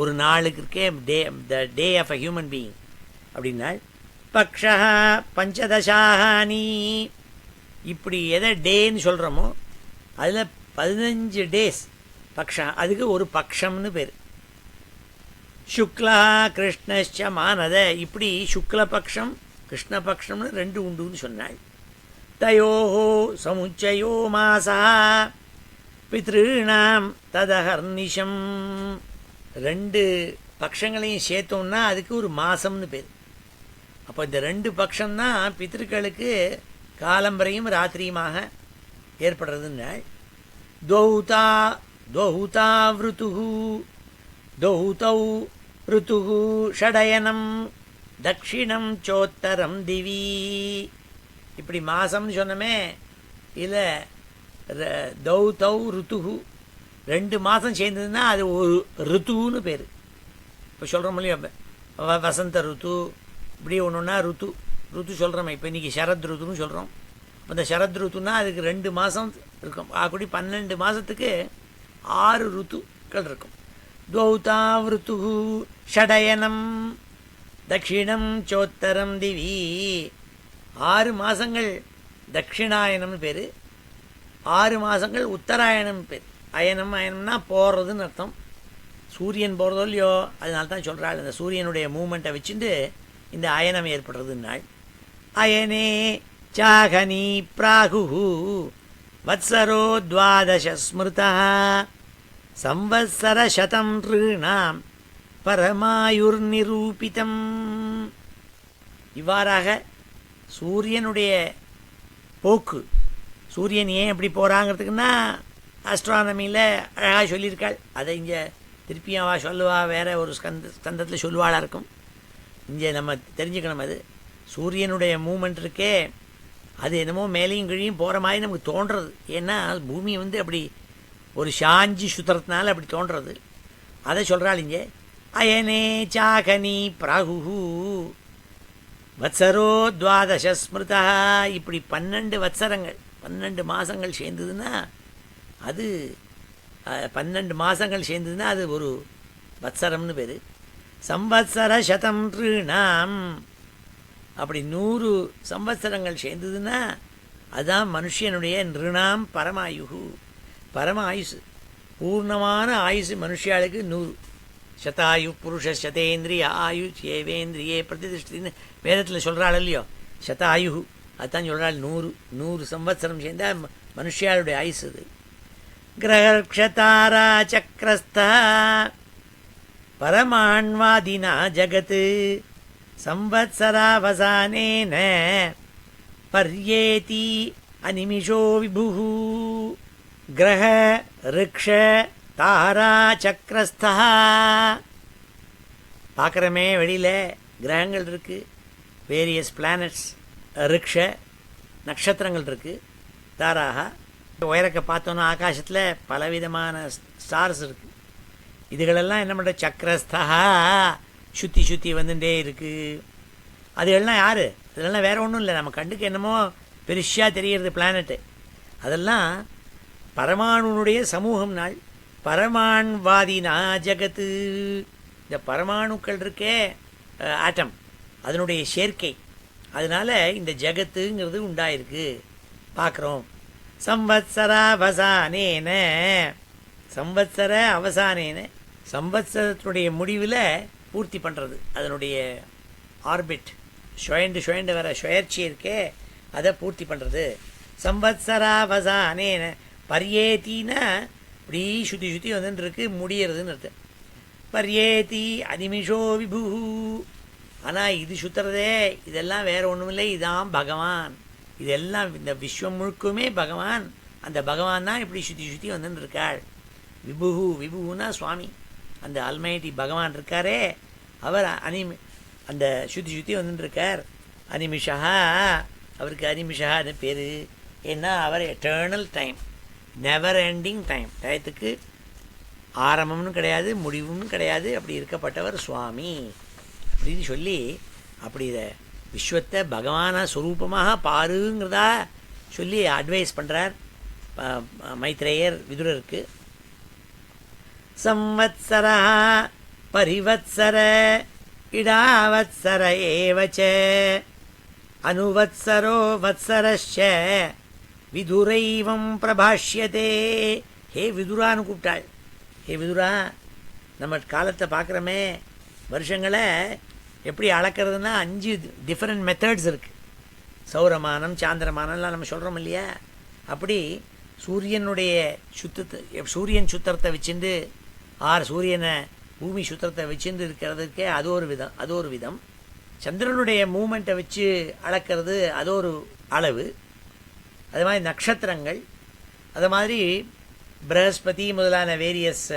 ஒரு நாளுக்கு இருக்கே day, the day of a human being அப்படின்னா. பக்ஷா பஞ்சதசாகானி, இப்படி எதை டேன்னு சொல்கிறோமோ அதில் 15 டேஸ் பக்ஷா, அதுக்கு ஒரு பக்ஷம்னு பேர். சுக்லா கிருஷ்ணஸ்ச மானத, இப்படி சுக்லபக்ஷம் கிருஷ்ணபக்ஷம்னு 2 உண்டுன்னு சொன்னாள். தயோஹோ சமுச்சயோ மாசா பித்ருணாம் ததஹர்நிஷம், 2 பக்ஷங்களையும் சேர்த்தோம்னா அதுக்கு ஒரு மாசம்னு பேர். அப்போ இந்த 2 பக்ஷம்தான் பித்ருக்களுக்கு காலம்பரையும் ராத்திரியுமாக ஏற்படுறதுன்னு. துவௌதா ருத்துஹு ஷடயனம் தக்ஷிணம் சோத்தரம் திவி, இப்படி மாசம்னு சொன்னமே. இல்லை தௌ ருத்துஹு, 2 மாதம் சேர்ந்ததுன்னா அது ஒரு ருத்துன்னு பேர். இப்போ சொல்கிறோம் இல்லையா, வசந்த ருத்து, இப்படி ஒன்றுன்னா ருத்து சொல்கிறோமே. இப்போ இன்றைக்கி சரத் ருத்துன்னு சொல்கிறோம். இப்போ இந்த சரத் ருத்துன்னா அதுக்கு 2 மாதம் இருக்கும். அப்படி 12 மாதத்துக்கு 6 ருத்துக்கள் இருக்கும். துவௌதா ருத்துஹு ஷடயனம் தக்ஷிணம் சோத்தரம் திவி 6 மாதங்கள் தட்சிணாயனம்னு பேர், 6 மாதங்கள் உத்தராயணம்னு பேர். அயனம்னா போகிறதுன்னு அர்த்தம். சூரியன் போகிறதோ இல்லையோ, அதனால தான் சொல்கிறாள் இந்த சூரியனுடைய மூமெண்ட்டை வச்சுட்டு இந்த அயனம் ஏற்படுறதுன்னாள். அயனே சாகனி பிராகு வத்சரோ துவாதச ஸ்மிருதா சம்வத்சர சதம் ரிணாம் பரமாயுர் நிரூபிதம். இவ்வாறாக சூரியனுடைய போக்கு, சூரியன் ஏன் எப்படி போகிறாங்கிறதுக்குன்னா ஆஸ்ட்ரானமியில் அழகாக சொல்லியிருக்காள். அதை இங்கே திருப்பியும் அவள் சொல்லுவா, வேறு ஒரு ஸ்கந்தத்தில் சொல்லுவாளாக இருக்கும். இங்கே நம்ம தெரிஞ்சுக்கணும், அது சூரியனுடைய மூமெண்ட் இருக்கே, அது என்னமோ மேலேயும் கீழையும் போகிற மாதிரி நமக்கு தோன்றுறது. ஏன்னா பூமி அப்படி ஒரு சாஞ்சி சுத்துறதுனால அப்படி தோன்றுறது. அதை சொல்கிறாள் இங்கே. அயனே சாகனி பிராகு வத்சரோ துவாதச ஸ்மிருதா. இப்படி 12 வத்சரங்கள் 12 மாதங்கள் சேர்ந்ததுன்னா அது 12 மாதங்கள் சேர்ந்ததுன்னா அது ஒரு வத்சரம்னு பேர். சம்வத்சர சதம் ரிணாம், அப்படி 100 சம்வத்சரங்கள் சேர்ந்ததுன்னா அதுதான் மனுஷனுடைய நிருணாம் பரமாயுகு, பரம ஆயுசு, பூர்ணமான ஆயுசு மனுஷாளுக்கு 100. சதாயு புருஷ சதேந்திரிய ஆயு ஏவேந்திரியே பிரதிஷ்டின்னு வேதத்தில் சொல்கிறாள் இல்லையோ, சதாயு அதுதான் சொல்கிறாள். 100 சம்வத்சரம் சேர்ந்தால் மனுஷாளுடைய ஆயுசு அது. கிரகக்ஷதாரா சக்கரஸ்தா பரமான்வாதினா ஜகத் சம்வத்சராவசானேன பர்யேதி அனிமிஷோ விபுஹு. கிரக ரிக்ஷ தாரா சக்கரஸ்தா. பார்க்குறமே வெளியில் கிரகங்கள் இருக்குது, வேரியஸ் பிளானட்ஸ், ரிக்ஷ நட்சத்திரங்கள் இருக்குது, தாராக உயரக்க பார்த்தோன்னா ஆகாசத்தில் பலவிதமான ஸ்டார்ஸ் இருக்குது. இதுகளெல்லாம் என்ன பண்ணுற, சக்கரஸ்தா சுற்றி வந்துட்டே இருக்குது. அதுகள்லாம் யார்? இதெல்லாம் வேறு ஒன்றும் இல்லை, நம்ம கண்டுக்கு என்னமோ பெருசாக தெரிகிறது பிளானட்டு. அதெல்லாம் பரமாணுனுடைய சமூகம் நாள். பரமான்வாதினா ஜகத்து. இந்த பரமாணுக்கள் இருக்கே, ஆட்டம், அதனுடைய சேர்க்கை, அதனால் இந்த ஜகத்துங்கிறது உண்டாயிருக்கு பார்க்குறோம். சம்வத்சராவசானேன, சம்வத்சர அவசானேன, சம்வத்சரத்தினுடைய முடிவில் பூர்த்தி பண்ணுறது. அதனுடைய ஆர்பிட் சுழண்டு வர சுழற்சி இருக்கே, அதை பூர்த்தி பண்ணுறது. சம்வத்சராவசானேன பர்யேத்தின்னா இப்படி சுற்றி வந்துருக்கு, முடியறதுன்னு அர்த்தம். பர்யேதி அனிமிஷோ விபு. ஆனால் இது சுற்றுறதே இதெல்லாம் வேறு ஒன்றுமில்லை, இதான் பகவான். இதெல்லாம் இந்த விஸ்வம் முழுக்குமே பகவான். அந்த பகவான் தான் இப்படி சுற்றி வந்துருக்காள். விபுஹு, விபுனா சுவாமி, அந்த அல்மைட்டி பகவான் இருக்காரே அவர் அந்த சுற்றி வந்துருக்கார். அனிமிஷா, அவருக்கு அனிமிஷான்னு பேர். ஏன்னா அவர் eternal time, never ending time, டயத்துக்கு ஆரம்பம்னு கிடையாது முடிவும் கிடையாது, அப்படி இருக்கப்பட்டவர் சுவாமி அப்படின்னு சொல்லி அப்படி இதை விஸ்வத்தை பகவான ஸ்வரூபமாக பாருங்கிறதா சொல்லி அட்வைஸ் பண்ணுறார் மைத்ரேயர் விதுரருக்கு. சம்வத்சரா பரிவத்சர இடாவத்சர ஏவச்ச அனுவத்சரோ வத்சரஸ்ச விதுரைவம் பிரபாஷ்யதே. ஹே விதுரான்னு கூப்பிட்டாள். ஹே விதுரா, நம்ம காலத்தை பார்க்குறோமே, வருஷங்களை எப்படி அளக்கிறதுனா 5 டிஃப்ரெண்ட் மெத்தட்ஸ் இருக்குது. சௌரமானம், சாந்திரமானம்லாம் நம்ம சொல்கிறோம் இல்லையா, அப்படி சூரியனுடைய சூரியன் சுத்திரத்தை வச்சுருந்து சூரியனை பூமி சுத்திரத்தை வச்சுருந்து இருக்கிறதுக்கே அது ஒரு விதம். சந்திரனுடைய மூமெண்ட்டை வச்சு அளக்கிறது அது ஒரு அளவு. அது மாதிரி நட்சத்திரங்கள், அது மாதிரி பிரகஸ்பதி முதலான வேரியஸ்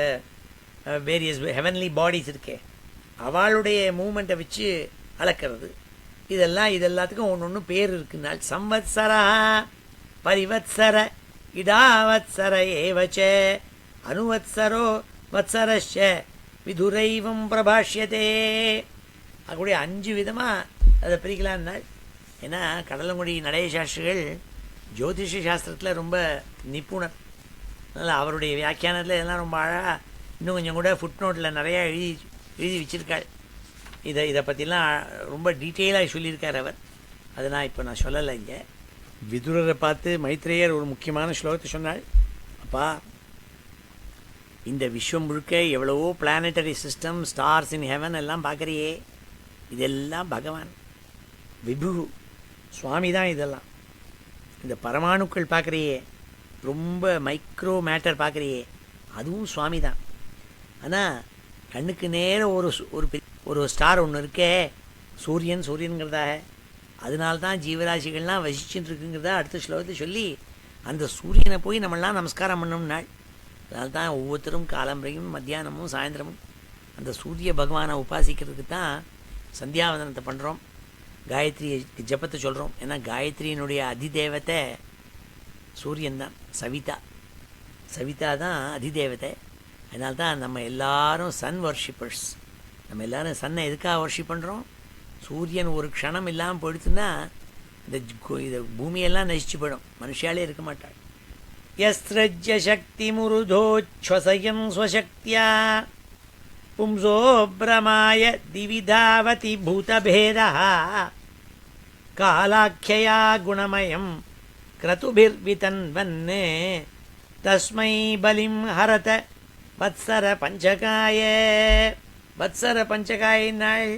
ஹெவன்லி பாடிஸ் இருக்கே, அவளுடைய மூமெண்ட்டை வச்சு அளக்கிறது. இது எல்லாத்துக்கும் ஒன்று பேர் இருக்குனால். சம்வத்சரா பரிவத்சர இடாவத்சர ஏவச்ச அனுவத்சரோ வத்சரஸ்ச விதுரைவம் பிரபாஷ்யதே. அப்படி 5 விதமாக அதை பிரிக்கலான்னாள். ஏன்னா கடலங்குடி நடேச சாஸ்திரிகள் ஜோதிஷ சாஸ்திரத்தில் ரொம்ப நிபுணர். அதனால் அவருடைய வியாக்கியானத்தில் இதெல்லாம் ரொம்ப அழகாக இன்னும் கொஞ்சம் கூட ஃபுட் நோட்டில் நிறையா எழுதி வச்சுருக்காள். இதை பற்றிலாம் ரொம்ப டீட்டெயிலாக சொல்லியிருக்கார் அவர். அதை நான் சொல்லலை இங்கே. விதுரரை பார்த்து மைத்ரேயர் ஒரு முக்கியமான ஸ்லோகத்தை சொன்னாள். அப்பா, இந்த விஸ்வம் முழுக்க எவ்வளவோ planetary system, stars in heaven எல்லாம் பார்க்குறியே, இதெல்லாம் பகவான் விபு சுவாமி தான். இதெல்லாம் இந்த பரமாணுக்கள் பார்க்குறியே, ரொம்ப மைக்ரோ மேட்டர் பார்க்குறியே, அதுவும் சுவாமி தான். ஆனால் கண்ணுக்கு நேரம் ஒரு ஸ்டார் ஒன்று இருக்கே, சூரியனுங்கிறதாக, அதனால்தான் ஜீவராசிகள்லாம் வசிச்சுட்டு இருக்குங்கிறதா அடுத்த ஸ்லோகத்தை சொல்லி அந்த சூரியனை போய் நம்மளாம் நமஸ்காரம் பண்ணோம்னாள். அதனால்தான் ஒவ்வொருத்தரும் காலம்பரையும் மத்தியானமும் சாயந்தரமும் அந்த சூரிய பகவானை உபாசிக்கிறதுக்கு தான் சந்தியாவந்தனத்தை பண்ணுறோம், காயத்ரி ஜபத்தை சொல்கிறோம். ஏன்னா காயத்ரியினுடைய அதிதேவத்தை சூரியன் தான், சவிதா தான் அதிதேவத்தை. அதனால்தான் நம்ம எல்லாரும் சன் வர்ஷிப்பர்ஸ். நம்ம எல்லோரும் சன்னை எதுக்காக வர்ஷிப் பண்ணுறோம்? சூரியன் ஒரு க்ஷணம் இல்லாமல் போயிடுச்சுன்னா இந்த பூமியெல்லாம் நசிச்சு போயிடும், மனுஷாலே இருக்க மாட்டாள். யஸ்ரஜ்ய சக்தி முருதோச்வசயம் ஸ்வசக்தியா பும்சோ பிரமாய திவிதாவதி பூதபேதா காலாக்கியா குணமயம் கிரதுபிர்விதன்வன்னே தஸ்மை பலிம் ஹரத வத்சர பஞ்சகாய. வத்சர பஞ்சகாயினாள்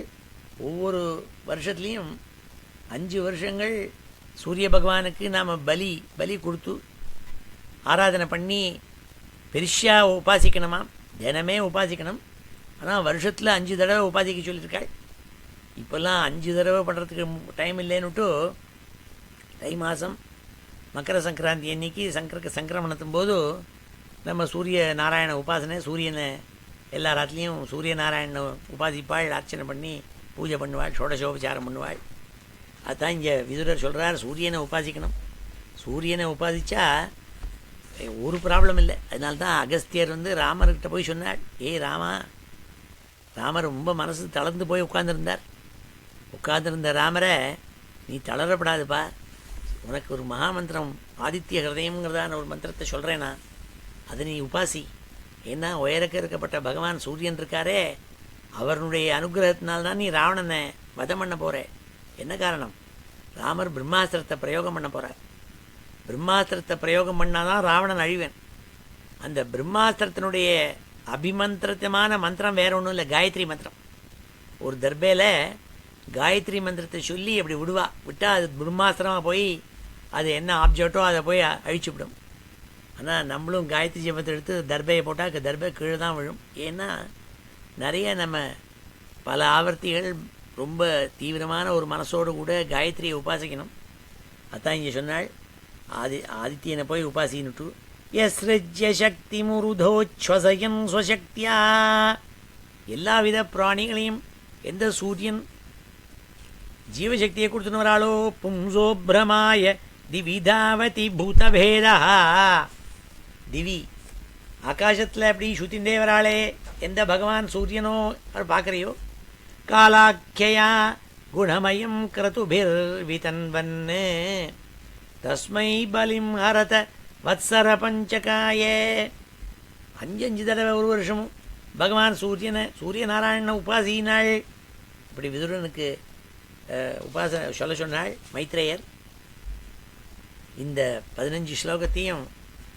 ஒவ்வொரு வருஷத்துலேயும் 5 வருஷங்கள் சூரிய பகவானுக்கு நாம் பலி கொடுத்து ஆராதனை பண்ணி பெருசாக உபாசிக்கணுமா, தினமே உபாசிக்கணும். ஆனால் வருஷத்தில் 5 தடவை உபாசிக்க சொல்லியிருக்காள். இப்போல்லாம் 5 தடவை பண்ணுறதுக்கு டைம் இல்லைன்னுட்டு தை மாதம் மக்கர சங்கராந்தி அன்னைக்கு சங்கிரமணத்தும் போது நம்ம சூரிய நாராயண உபாசனை, சூரியனை எல்லா ராத்திலையும் சூரிய நாராயணனை உபாசிப்பாள், அர்ச்சனை பண்ணி பூஜை பண்ணுவாள், ஷோடசோபச்சாரம் பண்ணுவாள். அதுதான் இங்கே விதுரர் சொல்கிறார், சூரியனை உபாசிக்கணும். சூரியனை உபாசித்தா ஒரு ப்ராப்ளம் இல்லை. அதனால்தான் அகஸ்தியர் ராமர்கிட்ட போய் சொன்னாள், ஏய் ராமர் ரொம்ப மனசு தளர்ந்து போய் உட்கார்ந்துருந்த ராமரை நீ தளரப்படாதுப்பா, உனக்கு ஒரு மகாமந்திரம் ஆதித்ய ஹிருதயம்ங்கிறதான ஒரு மந்திரத்தை சொல்கிறேன்னா அதை நீ உபாசி. ஏன்னா உயரக்க இருக்கப்பட்ட பகவான் சூரியன் இருக்காரே, அவருடைய அனுகிரகத்தினால்தான் நீ ராவணனை வதம் பண்ண போகிற. என்ன காரணம்? ராமர் பிரம்மாஸ்திரத்தை பிரயோகம் பண்ண போகிறார். பிரம்மாஸ்திரத்தை பிரயோகம் பண்ணாதான் ராவணன் அழிவன். அந்த பிரம்மாஸ்திரத்தினுடைய அபிமந்திரமான மந்திரம் வேற ஒன்றும் இல்லை, காயத்ரி மந்திரம். ஒரு தர்பையில் காயத்ரி மந்திரத்தை சொல்லி அப்படி விட்டால் அது பிரம்மாஸ்திரமாக போய் அது என்ன ஆப்ஜெக்டோ அதை போய் அழிச்சுவிடும். ஆனால் நம்மளும் காயத்ரி ஜபத்தை எடுத்து தர்பையை போட்டால் தர்பை கீழே தான் விழும். ஏன்னா நிறைய நம்ம பல ஆவர்த்திகள் ரொம்ப தீவிரமான ஒரு மனசோடு கூட காயத்ரியை உபாசிக்கணும். அதான் இங்கே சொன்னாள், ஆதித்யனை போய் உபாசின்னுட்டு யஸ்ரஜ்ய சக்தி முருதோச்வசயம் ஸ்வசக்தியா. எல்லாவித பிராணிகளையும் எந்த சூரியன் ஜீவசக்தியை கொடுத்துன்னு வராளோ, பும்சோ பிரமாய திவிதாவதி பூதபேதா. திவி ஆகாசத்தில் அப்படி சுத்தின்றே வராளே எந்த பகவான் சூரியனோ பார்க்குறியோ, காலாக்கியா குணமயம் கிரதுபிர் விதன்வன்னு தஸ்மை பலிம் ஹரத வத்சர பஞ்சகாயே. 5 தடவை ஒரு வருஷமும் பகவான் சூரிய நாராயணனை உபாசினாள். இப்படி விதுரனுக்கு சொல்ல சொன்னாள் மைத்ரேயர். இந்த 15 ஸ்லோகத்தையும்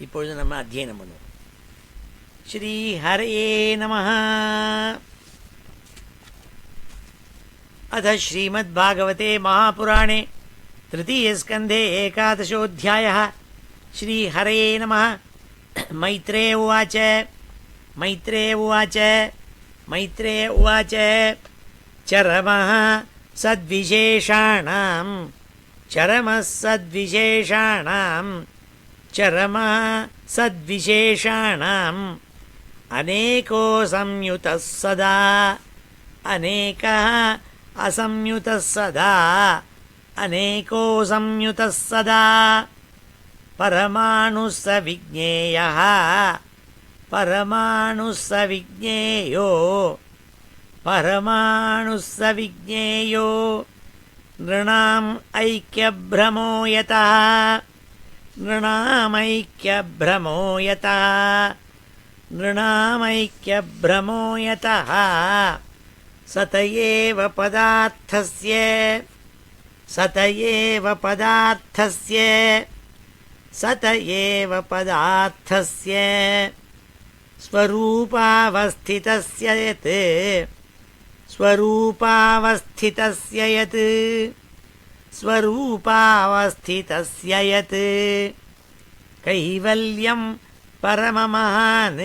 இப்பொழுது நம்ம அத்தியனம் பண்ணுவோம். ஸ்ரீ ஹரயே நமஹ. अथ श्रीमद्भागवते महापुराणे तृतीयस्कन्धे 11 श्रीहरये नमः. मैत्रेय उवाच चरमः सद्विशेषाणाम् अनेको संयुतः सदा अनेकः असंयुतः सदा अनेको संयुतः सदा परमाणुः स विज्ञेयः परमाणुः स विज्ञेयो नृणाम् ऐक्यभ्रमो यतः सत एव पदार्थस्य सत एव पदार्थस्य स्वरूपावस्थितस्य यत् कैवल्यं परममहान्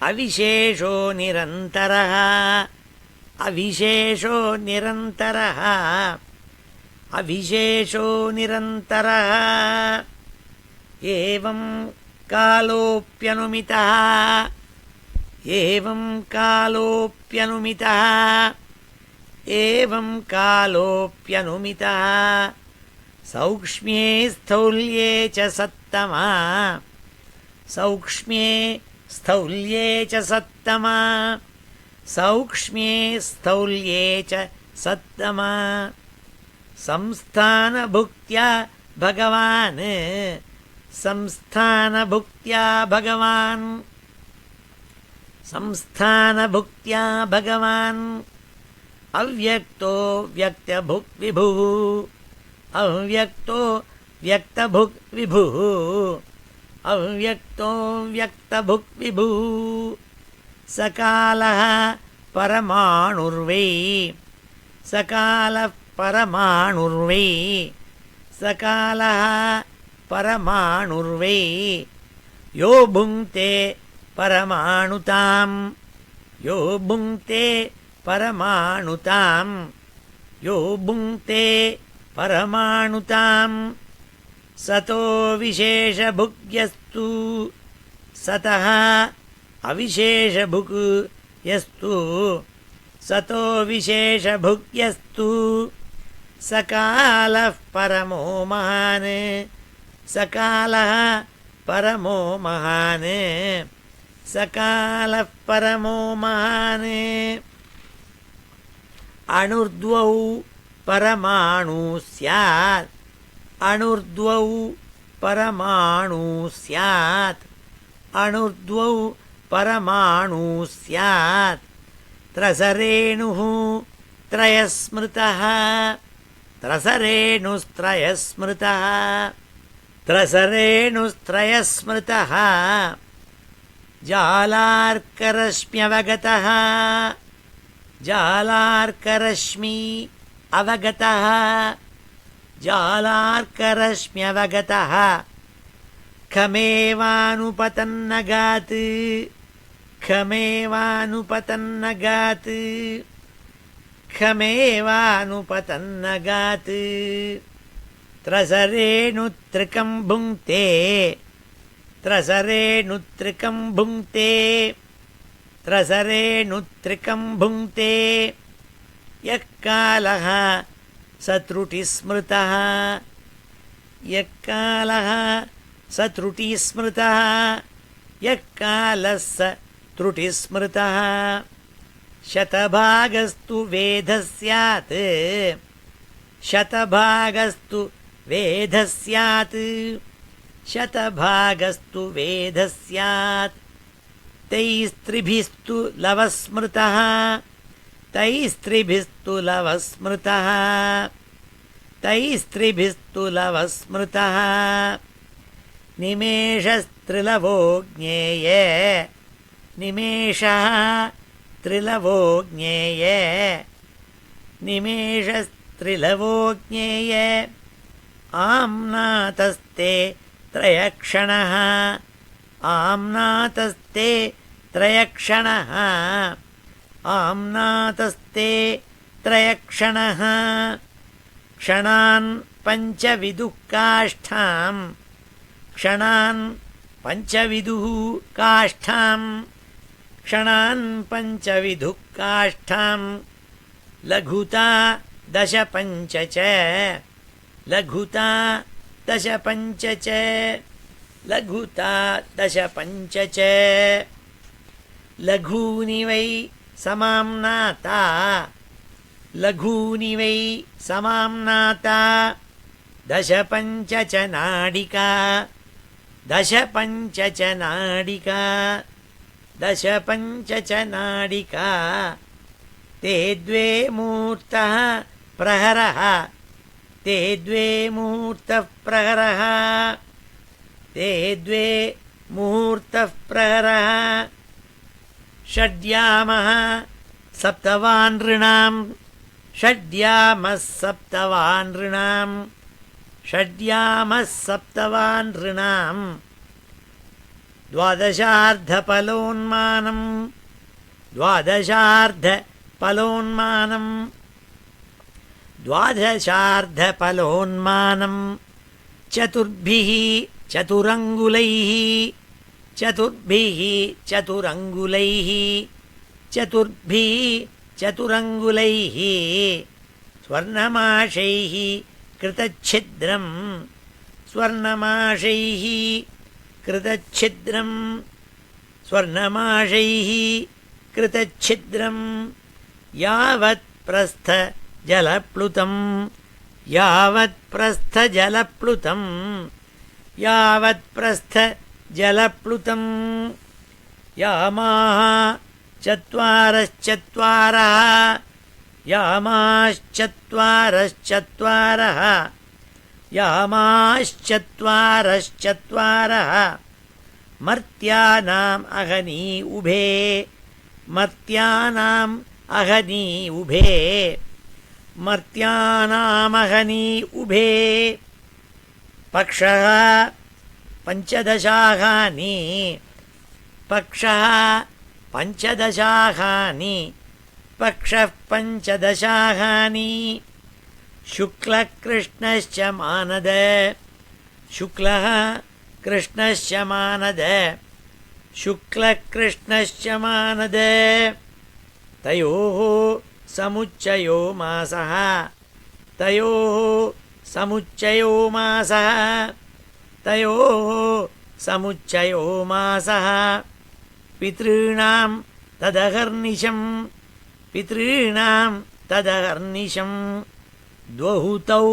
अविशेषो निरन्तरः एवं कालोऽप्यनुमितः सौक्ष्म्ये स्थौल्ये च सत्तमा संस्थानभुक्त्या भगवान् अव्यक्तो व्यक्तभुग्विभुः सकालः परमाणुर्वै यो भुङ्क्ते परमाणुताम् सतो विशेषभुग्यस्तु सतः अविशेषभुक् यस्तु सकालः परमो महान् अणुर्द्वौ परमाणु स्यात् त्रसरेणुः त्रयस्मृतः जालार्करश्म्यवगतः खमेवानुपतन्नगात् त्रसरेणुत्रिकं भुङ्क्ते यः कालः स त्रुटिस्मृतः शतभागस्तु वेधः स्यात् तैस्त्रिभिस्तु लवस्मृतः निमेषस्त्रिलवो ज्ञेय आम्नातस्ते त्रयक्षणः क्षणान् पञ्चविदुः काष्ठाम् लघुता दशपञ्च च लघूनि वै समाम्नाता दशपञ्च च नाडिका दश पञ्च च नाडिका ते द्वे मूर्तः प्रहरः ते द्वे मूर्तः प्रहरः ते द्वे मुहूर्तः प्रहरः षड्यामः सप्तवानृणां षड्यामः सप्तवानृणां षड्यामः सप्तवानृणां द्वादशार्धफलोन्मानं द्वादशार्धफलोन्मानं द्वादशार्धफलोन्मानं चतुर्भिः चतुरङ्गुलैः चतुर्भिः चतुरङ्गुलैः चतुर्भिः चतुरङ्गुलैः स्वर्णमाशैः कृतच्छिद्रं स्वर्णमाशैः कृतच्छिद्रं स्वर्णमाशैः कृतच्छिद्रं यावत् प्रस्थजलप्लुतं यावत् प्रस्थजलप्लुतं यावत् प्रस्थजलप्लुतं यामाः चत्वारश्चत्वारः यामाश्चत्वारश्चत्वारः यामाश्चत्वारश्चत्वारः मर्त्यानाम् अहनी उभे मर्त्यानाम् अहनी उभे मर्त्यानामहनी उभे पक्षः पञ्चदशाहानि पक्षः पञ्चदशाहानि पक्षः पञ्चदशाहानि शुक्लकृष्णश्च मानद शुक्लः कृष्णश्च मानद शुक्लकृष्णश्च मानद तयोः समुच्चयो मासः तयोः समुच्चयो मासः तयोः समुच्चयो मासः पितॄणां तदहर्निशं पितॄणां तदहर्निशं द्वहुतौ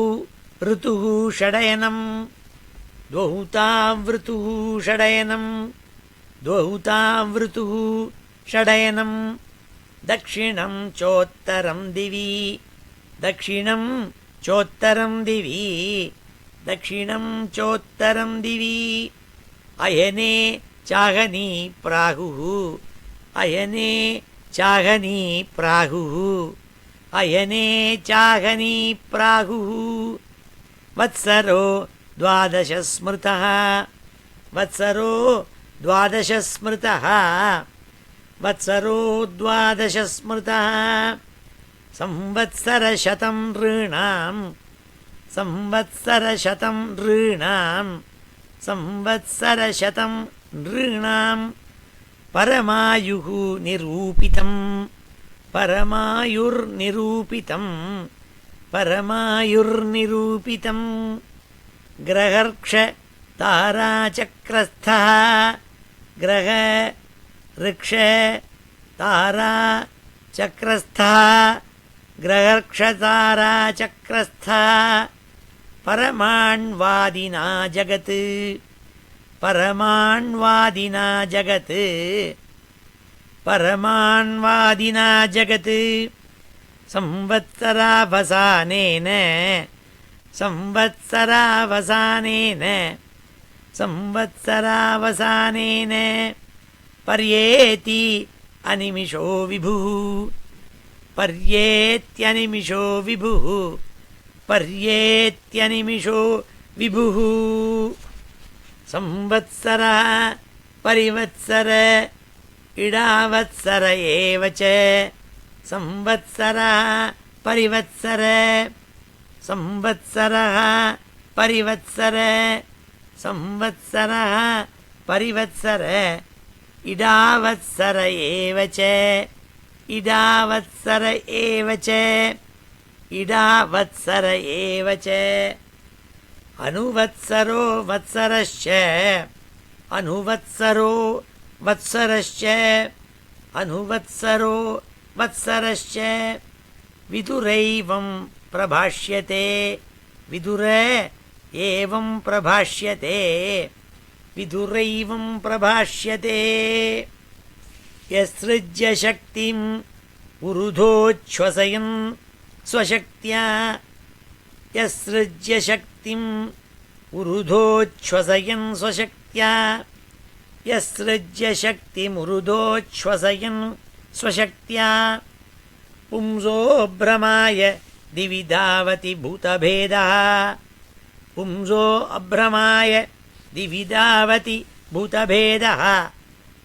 ऋतुः षडयनं द्वहुतां ऋतुः षडयनं द्वहुतां ऋतुः षडयनं दक्षिणं चोत्तरं दिवि दक्षिणं चोत्तरं दिवि दक्षिणं चोत्तरं दिवि अयने चाहनी प्राहुः अयने चाहनी प्राहुः अयने चाहनी प्राहुः वत्सरो द्वादश स्मृतः वत्सरो द्वादश स्मृतः वत्सरो द्वादश स्मृतः संवत्सरशतं नृणां संवत्सरशतं नृणां संवत्सरशतं नृणां परमायुः निरूपितं परमायुर्निरूपितं परमायुर्निरूपितं ग्रहर्क्ष ताराचक्रस्थः ग्रह ऋक्ष तारा चक्रस्थः ग्रहर्क्ष ताराचक्रस्थः परमाण्वादिना जगत् परमाण्वादिना जगत् परमाण्वादिना जगत् संवत्सरावसानेन संवत्सरावसानेन संवत्सरावसानेन पर्येति अनिमिषो विभुः पर्येत्यनिमिषो विभुः पर्येत्यनिमिषो विभुः संवत्सरः परिवत्सर इडावत्सर एव च संवत्सरः परिवत्सर संवत्सरः परिवत्सर संवत्सरः परिवत्सर इडावत्सर एव च इडावत्सर एव च इडावत्सर एव च अनुवत्सरो वत्सरश्च अनुवत्सरो वत्सरश्च अनुवत्सरो वत्सरश्च विदुरैवं प्रभाष्यते विदुर एवं प्रभाष्यते विदुरैवं प्रभाष्यते யஸ்ருஜ்ய சக்திம் உருதோச்வசயன் ஸ்வசக்தியா யஸ்ருஜ்ய சக்திம் உருதோச்வசயன் ஸ்வசக்தியா யஸ்ருஜ்ய சக்திமுருதோச்வசயன் ஸ்வசக்தியா பும்சோ பிரமாய திவிதாவதி பூதபேதः பும்சோ அப்ரமாய திவிதாவதி பூதபேதः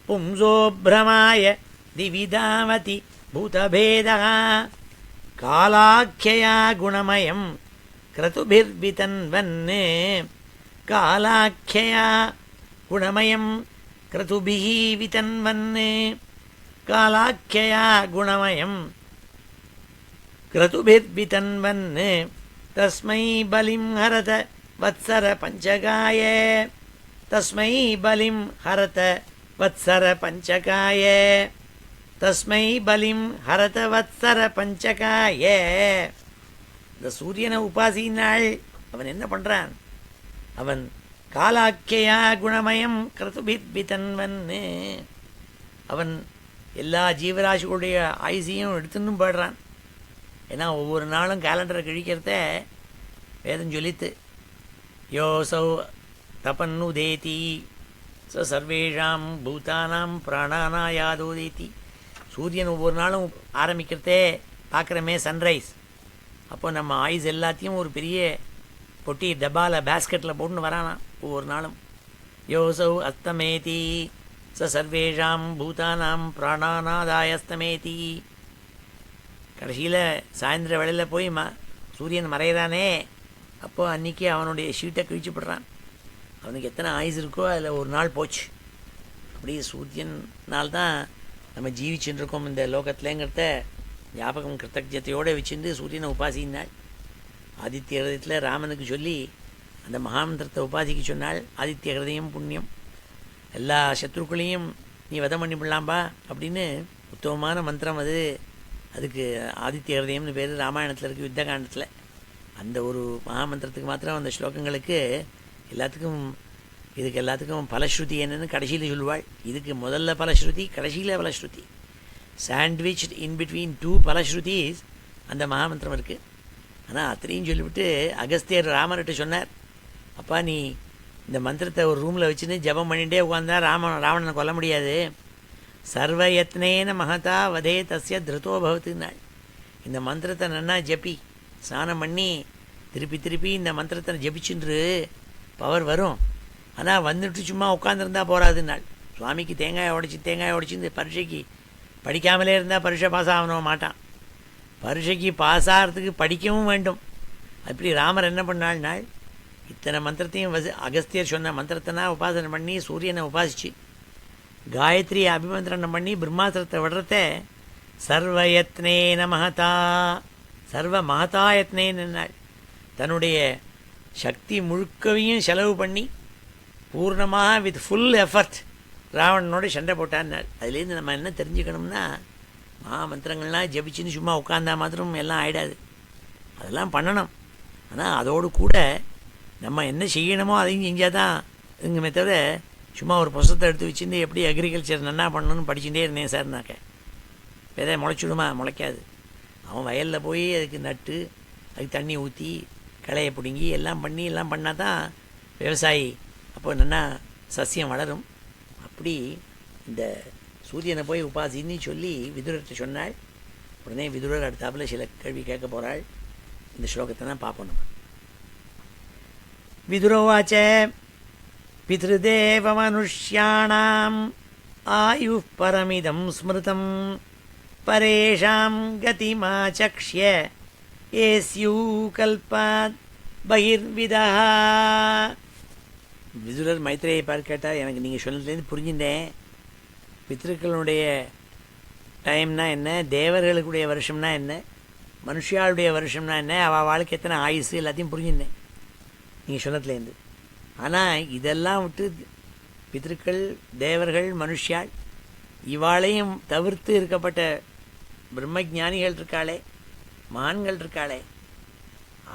பும்சோ பிரமாய திவிதாவதி பூதபேதः காலாख्यया குணமயம் क्रतुभिर्वितन्वन् कालाख्यया गुणमयं क्रतुभिः वितन्वन् कालाख्यया गुणमयं क्रतुभिर्वितन्वन् तस्मै बलिं हरत वत्सर पञ्चकाय तस्मै बलिं हरत वत्सर पञ्चकाय तस्मै बलिं हरत वत्सर पञ्चकाय இந்த சூரியனை உபாசினாள் அவன் என்ன பண்ணுறான்? அவன் காலாக்கியா குணமயம் கிருதுபித்பிதன்வன் அவன் எல்லா ஜீவராசிகளுடைய ஆயுசையும் எடுத்துன்னு போடுறான். ஏன்னா ஒவ்வொரு நாளும் கேலண்டரை கிழிக்கிறத வேதம் சொல்லித்து யோசௌ தபன்னுதேதி ச சர்வேஷாம் பூதானாம் பிராணானா யாதோதேதி. சூரியன் ஒவ்வொரு நாளும் ஆரம்பிக்கிறதே பார்க்குறமே சன்ரைஸ். அப்போ நம்ம ஆயுஸ் எல்லாத்தையும் ஒரு பெரிய பொட்டி டப்பாவில் பேஸ்கெட்டில் போட்டுன்னு வரானா ஒவ்வொரு நாளும். யோசௌ அஸ்தமேதி ச சர்வேஷாம் பூதானாம் பிராணானாதாயஸ்தமேதி. கடைசியில் சாயந்தர வேளையில் போய் சூரியன் மறையிறானே, அப்போது அன்றைக்கி அவனுடைய ஷீட்டை கிழிச்சுப்படுறான். அவனுக்கு எத்தனை ஆயுஸ் இருக்கோ அதில் ஒரு நாள் போச்சு. அப்படி சூரியனால் தான் நம்ம ஜீவிச்சுட்டு இருக்கோம் இந்த லோகத்துலேங்கிறத ஞாபகம் கிருத்தஜத்தையோடு வச்சுட்டு சூரியனை உபாசினாள். ஆதித்ய ஹிருதயத்தில் ராமனுக்கு சொல்லி அந்த மகாமந்திரத்தை உபாசிக்க சொன்னாள். ஆதித்ய ஹிருதயம் புண்ணியம், எல்லா சத்ருக்களையும் நீ வதம் பண்ணிவிடலாம்பா அப்படின்னு உத்தமமான மந்திரம் அது. அதுக்கு ஆதித்ய ஹிருதயம்னு பேர் ராமாயணத்தில் இருக்குது, யுத்த காண்டத்தில். அந்த ஒரு மகாமந்திரத்துக்கு மாத்திரம் அந்த ஸ்லோகங்களுக்கு இதுக்கு எல்லாத்துக்கும் பலஸ்ருதி என்னன்னு கடைசியில் சொல்லுவாள். இதுக்கு முதல்ல பலஸ்ருதி, கடைசியில் பலஸ்ருதி. சாண்ட்விச் இன் பிட்வீன் டூ பலஸ்ருதிஸ் அந்த மகாமந்திரம் இருக்குது. ஆனால் அத்தனையும் சொல்லிவிட்டு அகஸ்தியர் ராமர்கிட்ட சொன்னார், அப்பா நீ இந்த மந்திரத்தை ஒரு ரூமில் வச்சுன்னு ஜபம் பண்ணிகிட்டே உட்காந்தா ராவணனை கொல்ல முடியாது. சர்வயத்னேன மகதா வதே தஸ்ய திருத்தோ பவத்துனாள். இந்த மந்திரத்தை நன்னா ஜப்பி ஸ்நானம் பண்ணி திருப்பி திருப்பி இந்த மந்திரத்தை ஜபிச்சுன்று பவர் வரும். ஆனால் வந்துட்டு சும்மா உட்காந்துருந்தா போகாதுன்னாள். சுவாமிக்கு தேங்காய் உடைச்சி இந்த பரீட்சைக்கு படிக்காமலே இருந்தால் பரீட்சை பாஸ் ஆகணும் மாட்டான். பரீட்சைக்கு பாஸ் ஆகிறதுக்கு படிக்கவும் வேண்டும். அப்படி ராமர் என்ன பண்ணாள்னாள், இத்தனை மந்திரத்தையும் அகஸ்தியர் சொன்ன மந்திரத்தினா உபாசனை பண்ணி சூரியனை உபாசிச்சு காயத்ரி அபிமந்திரணம் பண்ணி பிரம்மாஸ்திரத்தை விடுறத சர்வயத்னேன மகதா சர்வ மகதா யத்னேன்னாள். தன்னுடைய சக்தி முழுக்கவையும் செலவு பண்ணி பூர்ணமாக வித் ஃபுல் எஃபர்ட் ராவணனோட சண்டை போட்டான்னாள். அதுலேருந்து நம்ம என்ன தெரிஞ்சுக்கணும்னா, மந்திரங்கள்லாம் ஜபிச்சுன்னு சும்மா உட்காந்தா மாத்திரம் எல்லாம் ஆகிடாது, அதெல்லாம் பண்ணணும். ஆனால் அதோடு கூட நம்ம என்ன செய்யணுமோ அதையும் செஞ்சால் தான் இதுங்குமே தவிர சும்மா ஒரு புஸ்தத்தை எடுத்து வச்சுருந்து எப்படி அக்ரிகல்ச்சர் நன்னா பண்ணணும்னு படிச்சுட்டே இருந்தேன் சார்னாக்க விதை முளைச்சிடுமா? முளைக்காது. அவன் வயலில் போய் அதுக்கு நட்டு அதுக்கு தண்ணி ஊற்றி களையை பிடுங்கி எல்லாம் பண்ணால் தான் விவசாயி அப்போ நன்னா சசியம் வளரும். அப்படி இந்த சூரியனை போய் உபாசின்னு சொல்லி விதுரர்கிட்ட சொன்னாள். உடனே விதுரர் அடுத்தாப்புல சில கேள்வி கேட்க போகிறாள். இந்த ஸ்லோகத்தை தான் பார்ப்போம் நம்ம. விதுரோவாச்ச பித்ருதேவ மனுஷ்யாணாம் ஆயுः பரமிதம் ஸ்மிருதம் பரேஷாம் கதிமாச்சக்ஷ்ய ஏஸ்யூ கல்பாத் பகிர்விதः. விதுரர் மைத்ரேயை பார்த்து கேட்டார், எனக்கு நீங்கள் சொன்னதுலேருந்து புரிஞ்சுட்டேன். பித்ருக்களுடைய டைம்னா என்ன, தேவர்களுடைய வருஷம்னா என்ன, மனுஷியாளுடைய வருஷம்னா என்ன, அவள் வாழ்க்கை எத்தனை ஆயுசு எல்லாத்தையும் புரிஞ்சுட்டேன் நீங்கள் சொன்னதுலேருந்து. ஆனால் இதெல்லாம் விட்டு பித்ருக்கள், தேவர்கள், மனுஷியாள் இவாளையும் தவிர்த்து இருக்கப்பட்ட பிரம்மஜானிகள் இருக்காளே, மான்கள் இருக்காளே,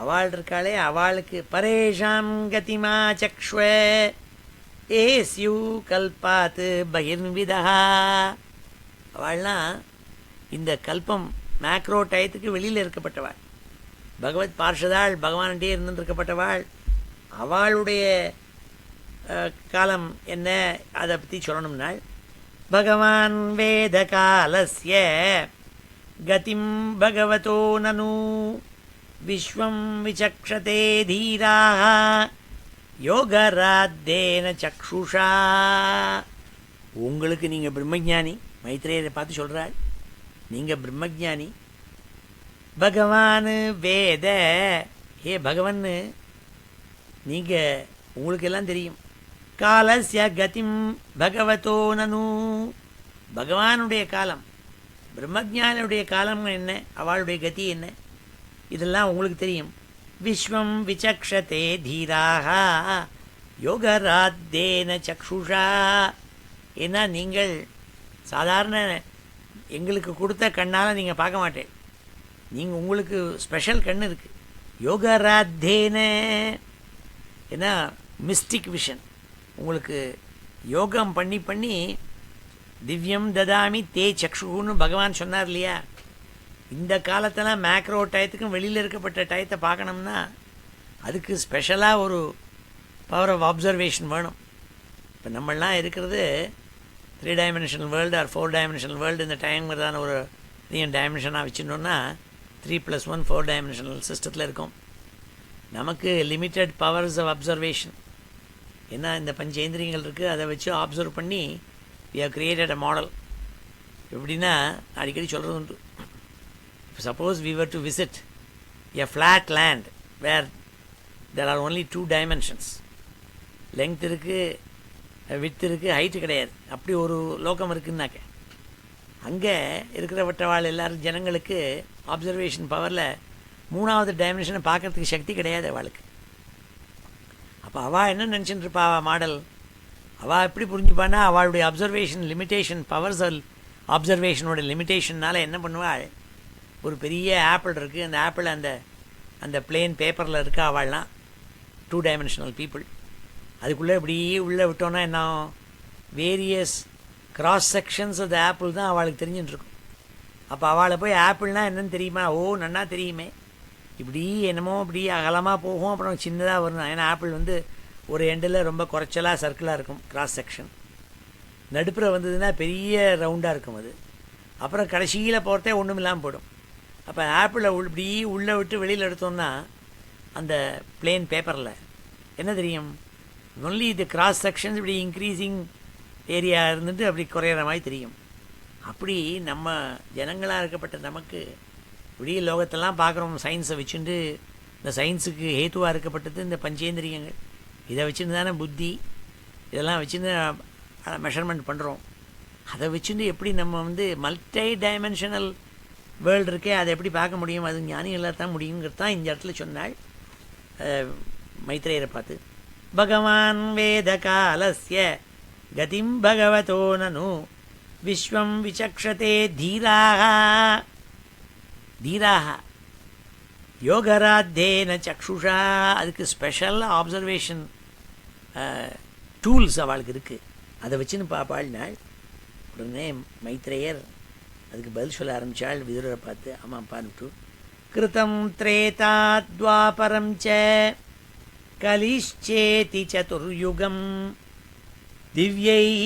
அவள் இருக்காளே, அவளுக்கு பரேஷாம் கதிமா சக்ஷ்வ ஏஸ்யூ கல்பாத் பகிர்விதா. அவள்லாம் இந்த கல்பம் மேக்ரோ டயத்துக்கு வெளியில் இருக்கப்பட்டவாள். பகவத் பார்ஷதாள், பகவான்கிட்டே இருந்துருக்கப்பட்டவாள். அவளுடைய காலம் என்ன அதை பற்றி சொல்லணும்னால், பகவான் வேத காலஸ்ய கதிம் பகவதோ நனு விஸ்வம் விசக்ஷதே தீராः யோகராத்தேன சக்ஷுஷா. உங்களுக்கு நீங்கள் பிரம்மஜானி, மைத்ரேயரை பார்த்து சொல்கிறாள், நீங்கள் பிரம்மஜானி. பகவான் வேத, ஏ பகவன், நீங்கள் உங்களுக்கு எல்லாம் தெரியும். காலஸ்ய கதிம் பகவதோ நனு, பகவானுடைய காலம், பிரம்மஜானியுடைய காலம் என்ன, அவளுடைய கதி என்ன, இதெல்லாம் உங்களுக்கு தெரியும். விஸ்வம் விசக்ஷதே தீராக யோகராத்தேன சக்ஷுஷா. ஏன்னா நீங்கள் சாதாரண எங்களுக்கு கொடுத்த கண்ணால் நீங்கள் பார்க்க மாட்டேன், நீங்கள் உங்களுக்கு ஸ்பெஷல் கண் இருக்குது. யோகராத்தேன ஏன்னா மிஸ்டிக் விஷன், உங்களுக்கு யோகம் பண்ணி பண்ணி திவ்யம் ததாமி தே சக்ஷுன்னு பகவான் சொன்னார் இல்லையா. இந்த காலத்தில் மேக்ரோ டயத்துக்கும் வெளியில் இருக்கப்பட்ட டயத்தை பார்க்கணும்னா அதுக்கு ஸ்பெஷலாக ஒரு பவர் ஆஃப் அப்சர்வேஷன் வேணும். இப்போ நம்மளாம் இருக்கிறது 3 dimensional world or 4 dimensional world. இந்த டைம்ங்கிறதான ஒரு 3 டைமென்ஷனாக வச்சுட்டோன்னா 3+1 4 டைமென்ஷனல் சிஸ்டத்தில் இருக்கும். நமக்கு லிமிட்டட் பவர்ஸ் ஆஃப் அப்சர்வேஷன். ஏன்னா இந்த பஞ்சேந்திரியங்கள் இருக்குது, அதை வச்சு அப்சர்வ் பண்ணி we have created a model. எப்படின்னா அடிக்கடி சொல்கிறது உண்டு, suppose we were to visit a flat land where there are only 2 dimensions, length இருக்குது, width இருக்குது, ஹைட்டு கிடையாது, அப்படி ஒரு லோகம் இருக்குன்னாக்க அங்கே இருக்கிறவற்றவாள் எல்லாரும் ஜனங்களுக்கு அப்சர்வேஷன் பவரில் 3வது டைமென்ஷனை பார்க்குறதுக்கு சக்தி கிடையாது அவளுக்கு. அப்போ அவள் என்ன நினச்சிட்டு இருப்பா, மாடல் அவள் எப்படி புரிஞ்சுப்பான்னா, அவளுடைய அப்சர்வேஷன் லிமிட்டேஷன், பவர்ஸ் அப்சர்வேஷனோட லிமிட்டேஷன்னால் என்ன பண்ணுவாள், ஒரு பெரிய ஆப்பிள் இருக்குது, அந்த ஆப்பிள் அந்த அந்த பிளெயின் பேப்பரில் இருக்கா, அவள்லாம் 2 டைமென்ஷனல் பீப்புள். அதுக்குள்ளே இப்படி உள்ளே விட்டோன்னா என்ன, various cross sections of the apple தான் அவளுக்கு தெரிஞ்சுட்டுருக்கும். அப்போ அவளை போய் ஆப்பிள்னால் என்னன்னு தெரியுமா, ஓ நன்னா தெரியுமே, இப்படி என்னமோ இப்படி அகலமாக போகும், அப்புறம் சின்னதாக வரும். ஏன்னா ஆப்பிள் வந்து ஒரு எண்டில் ரொம்ப குறைச்சலாக சர்க்கிளாக இருக்கும் கிராஸ் செக்ஷன், நடுப்புற வந்ததுன்னா பெரிய ரவுண்டாக இருக்கும் அது, அப்புறம் கடைசியில் போகிறதே ஒன்றும் இல்லாமல் போயிடும். அப்போ ஆப்பிளை இப்படி உள்ளே விட்டு வெளியில் எடுத்தோம்னா அந்த பிளெயின் பேப்பரில் என்ன தெரியும், ஒன்லி இது கிராஸ் செக்ஷன்ஸ் இப்படி இன்க்ரீஸிங் ஏரியா இருந்துட்டு அப்படி குறையிற மாதிரி தெரியும். அப்படி நம்ம ஜனங்களாக இருக்கப்பட்ட நமக்கு இப்படி லோகத்தெல்லாம் பார்க்குறோம், சயின்ஸை வச்சுட்டு. இந்த சயின்ஸுக்கு ஹேத்துவாக இருக்கப்பட்டது இந்த பஞ்சேந்திரியங்கள், இதை வச்சுட்டு தானே புத்தி, இதெல்லாம் வச்சுட்டு மெஷர்மெண்ட் பண்ணுறோம். அதை வச்சுட்டு எப்படி நம்ம வந்து மல்டி டைமென்ஷனல் வேர்ல்டு இருக்கே அதை எப்படி பார்க்க முடியும், அது ஞானிகளாக தான் முடியுங்கிறது தான் இந்த இடத்துல சொன்னாள் மைத்ரேயரை பார்த்து. பகவான் வேத காலஸ்ய கதிம் பகவதோ நனு விஸ்வம் விசக்ஷதே தீராக தீராக யோகராத்தேன சக்ஷுஷா. அதுக்கு ஸ்பெஷல் ஆப்சர்வேஷன் டூல்ஸ் அவளுக்கு இருக்குது, அதை வச்சுன்னு பார்ப்பாள்னாள். உடனே மைத்ரேயர் அதுக்கு பதில் சொல்ல ஆரம்பித்தாள் விதுரரை பார்த்து. ஆமாப்பான்ட்டு, கிருதம் திரேதா துவாபரம் ச கலிஷ்சேதி சதுர்யுகம் திவ்யைः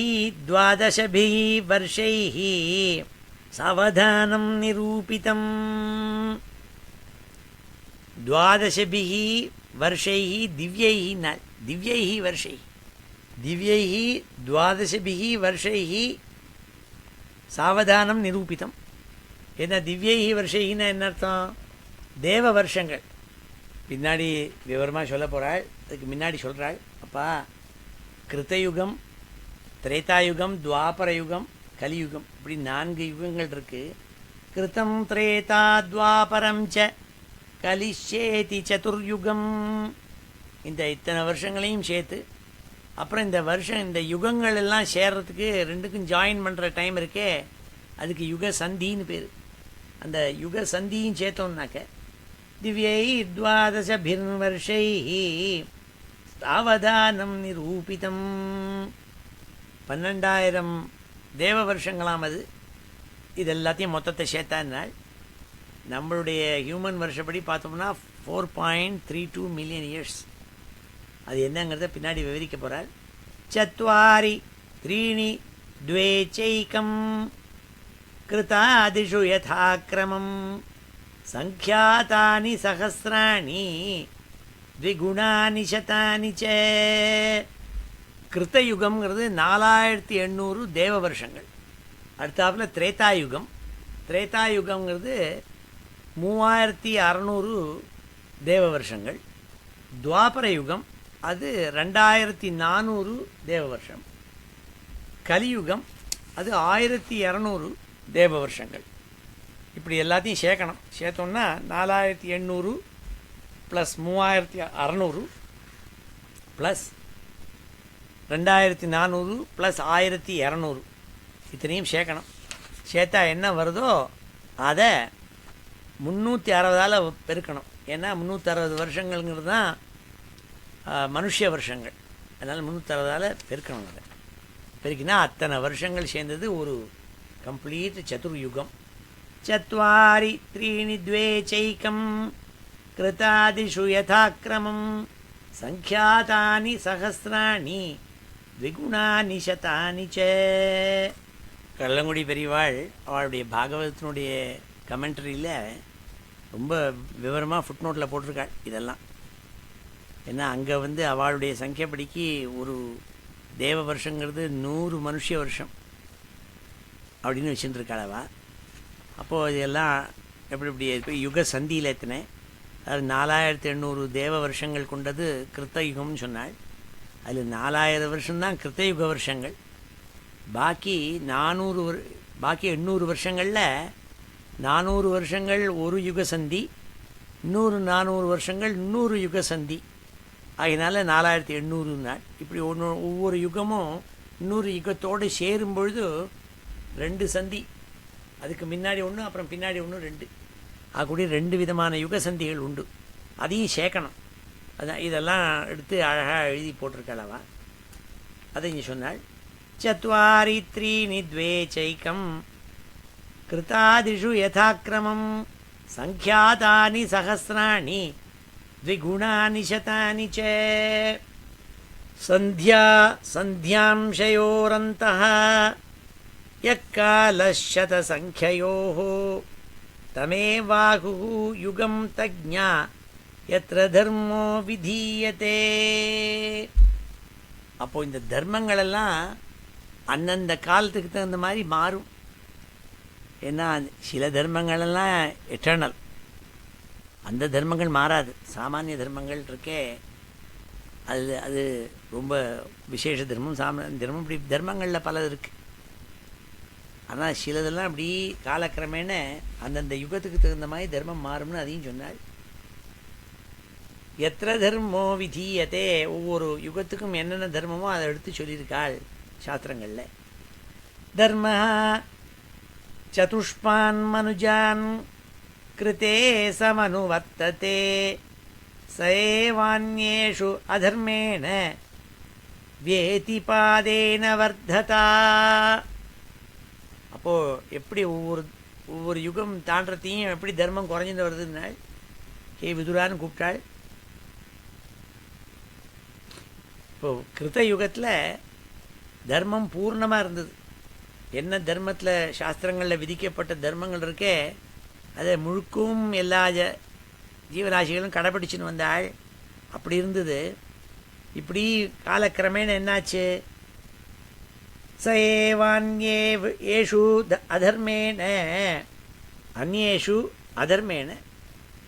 द्वादशभिः वर्षैः सावधानं निरूपितम्. द्वादशभिः वर्षैः दिव्यैः न दिव्यैः वर्षैः दिव्यैः द्वादशभिः वर्षैः सावधानं निरूपितम्. ஏன்னா திவ்யைஹி வருஷைன்னு என்ன அர்த்தம், தேவ வருஷங்கள். பின்னாடி விவரமாக சொல்ல போகிறாள், அதுக்கு முன்னாடி சொல்கிறாள், அப்பா கிருத்தயுகம், திரேதாயுகம், துவாபர யுகம், கலியுகம், இப்படி 4 யுகங்கள் இருக்குது. கிருத்தம் திரேதா துவாபரம் ச கலிஷேதி சதுர்யுகம். இந்த இத்தனை வருஷங்களையும் சேர்த்து அப்புறம் இந்த வருஷம் இந்த யுகங்கள் எல்லாம் சேர்றதுக்கு ரெண்டுக்கும் ஜாயின் பண்ணுற டைம் இருக்கே, அதுக்கு யுக சந்தின்னு பேர். அந்த யுக சந்தியும் சேர்த்தோம்னாக்க திவ்யை துவாதசபிர்வர்ஷை சாவதானம் நிரூபிதம். 12,000 தேவ வருஷங்களாம் அது. இது எல்லாத்தையும் மொத்தத்தை சேர்த்தானால் நம்மளுடைய ஹியூமன் வருஷப்படி பார்த்தோம்னா 4.32 மில்லியன் இயர்ஸ். அது என்னங்கிறத பின்னாடி விவரிக்க போகிறார். சத்வாரி த்ரீணி த்வே சைகம் கிருதாதிஷு யதாக்ரமம் சங்க்யாதானி சஹஸ்ராணி த்விகுணானி சதானி ச. கிருத்தயுகம்ங்கிறது 4800 தேவ வருஷங்கள். அடுத்தாப்புல திரேதாயுகம். திரேதாயுகம்ங்கிறது 3600 தேவ வருஷங்கள். துவாபர யுகம் அது 2400 தேவ வருஷம். கலியுகம் அது 1200 தேவ வருஷங்கள். இப்படி எல்லாத்தையும் சேர்க்கணும். சேர்த்தோம்னா 4800 ப்ளஸ் 3600 ப்ளஸ் 2400 ப்ளஸ் 1200 இத்தனையும் சேர்க்கணும். சேர்த்தா என்ன வருதோ அதை 360ஆல் பெருக்கணும். ஏன்னா 360 வருஷங்கள்ங்கிறது தான் மனுஷ வருஷங்கள். அதனால் 360ஆல் பெருக்கணும். அதை பெருக்கினா அத்தனை வருஷங்கள் சேர்ந்தது ஒரு கம்ப்ளீட் சதுர்யுகம். சத்வாரி த்ரீணி த்வே சைகம் கிருதாதிஷு யதாக்ரமம் சங்க்யாதானி சஹஸ்ராணி த்விகுணானி சதானி ச. கள்ளங்குடி பெரியவாள் அவளுடைய பாகவதத்தினுடைய கமெண்ட்ரியில் ரொம்ப விவரமாக ஃபுட்நோட்டில் போட்டிருக்காள் இதெல்லாம். ஏன்னா அங்கே அவளுடைய சங்கியப்படிக்கு ஒரு தேவ வருஷங்கிறது 100 மனுஷ வருஷம் அப்படின்னு வச்சுட்டுருக்காளவா. அப்போது இதெல்லாம் எப்படி இப்படி யுக சந்தியில் எத்தனை, அதாவது 4800 தேவ வருஷங்கள் கொண்டது கிருத்தயுகம்னு சொன்னாள். அதில் 4000 வருஷம்தான் கிருத்தயுக வருஷங்கள். பாக்கி 800 வருஷங்களில் 400 வருஷங்கள் ஒரு யுக சந்தி, 400 வருஷங்கள் இன்னொரு யுக சந்தி. அதனால் 4800 நாள். இப்படி ஒவ்வொரு யுகமும் இன்னொரு யுகத்தோடு சேரும் பொழுது 2 சந்தி, அதுக்கு முன்னாடி ஒன்று அப்புறம் பின்னாடி ஒன்று 2, ஆகக்கூடிய 2 விதமான யுக சந்திகள் உண்டு. அதையும் சேர்க்கணும். அதான் இதெல்லாம் எடுத்து அழகாக எழுதி போட்டிருக்கலவா. அதை இங்கே சொன்னாள். சத்வாரி த்ரீணி த்வே சைகம் கிருதாதிஷு யதாக்ரமம் சங்க்யாதானி சஹஸ்ராணி த்விகுணானி சதானி ச. சந்தியாம்சயோரந்தः யக்காலசதசங்க்யயோः தமேவாகுः யுகம் தஜ்ஞா யத்ர தர்மோ விதீயதே. அப்போது இந்த தர்மங்களெல்லாம் அந்தந்த காலத்துக்கு தகுந்த மாதிரி மாறும். ஏன்னா சில தர்மங்களெல்லாம் எட்டர்னல், அந்த தர்மங்கள் மாறாது. சாமானிய தர்மங்கள் இருக்கே அது ரொம்ப விசேஷ தர்மம், சாமானிய தர்மம், இப்படி தர்மங்களில் பலது இருக்குது. ஆனால் சிலதெல்லாம் அப்படி காலக்கிரமேண அந்தந்த யுகத்துக்கு தகுந்த மாதிரி தர்மம் மாறும்னு அதையும் சொன்னாள். எத்திர தர்மோ விதீயதே, ஒவ்வொரு யுகத்துக்கும் என்னென்ன தர்மமோ அதை எடுத்து சொல்லியிருக்காள் சாஸ்திரங்களில். தர்ம சதுஷ்பான் மனுஜான் கிருதே சமனுவர்த்ததே சஏவான்யேஷு அதர்மேண வேதிபாதேன வர்த்ததா. அப்போது எப்படி ஒவ்வொரு யுகம் தாண்டத்தையும் எப்படி தர்மம் குறைஞ்சிட்டு வருதுன்னாள். ஹே விதுரான்னு கூப்பிட்டாள். இப்போது கிருத்த யுகத்தில் தர்மம் பூர்ணமாக இருந்தது. என்ன தர்மத்தில் சாஸ்திரங்களில் விதிக்கப்பட்ட தர்மங்கள் இருக்கே அதை முழுக்கும் எல்லா ஜீவராசிகளும் கடைப்பிடிச்சின்னு வந்தாள். அப்படி இருந்தது. இப்படி காலக்கிரமேண என்னாச்சு, ஏஷு அதர்மேன அந்நேஷு அதர்மேன,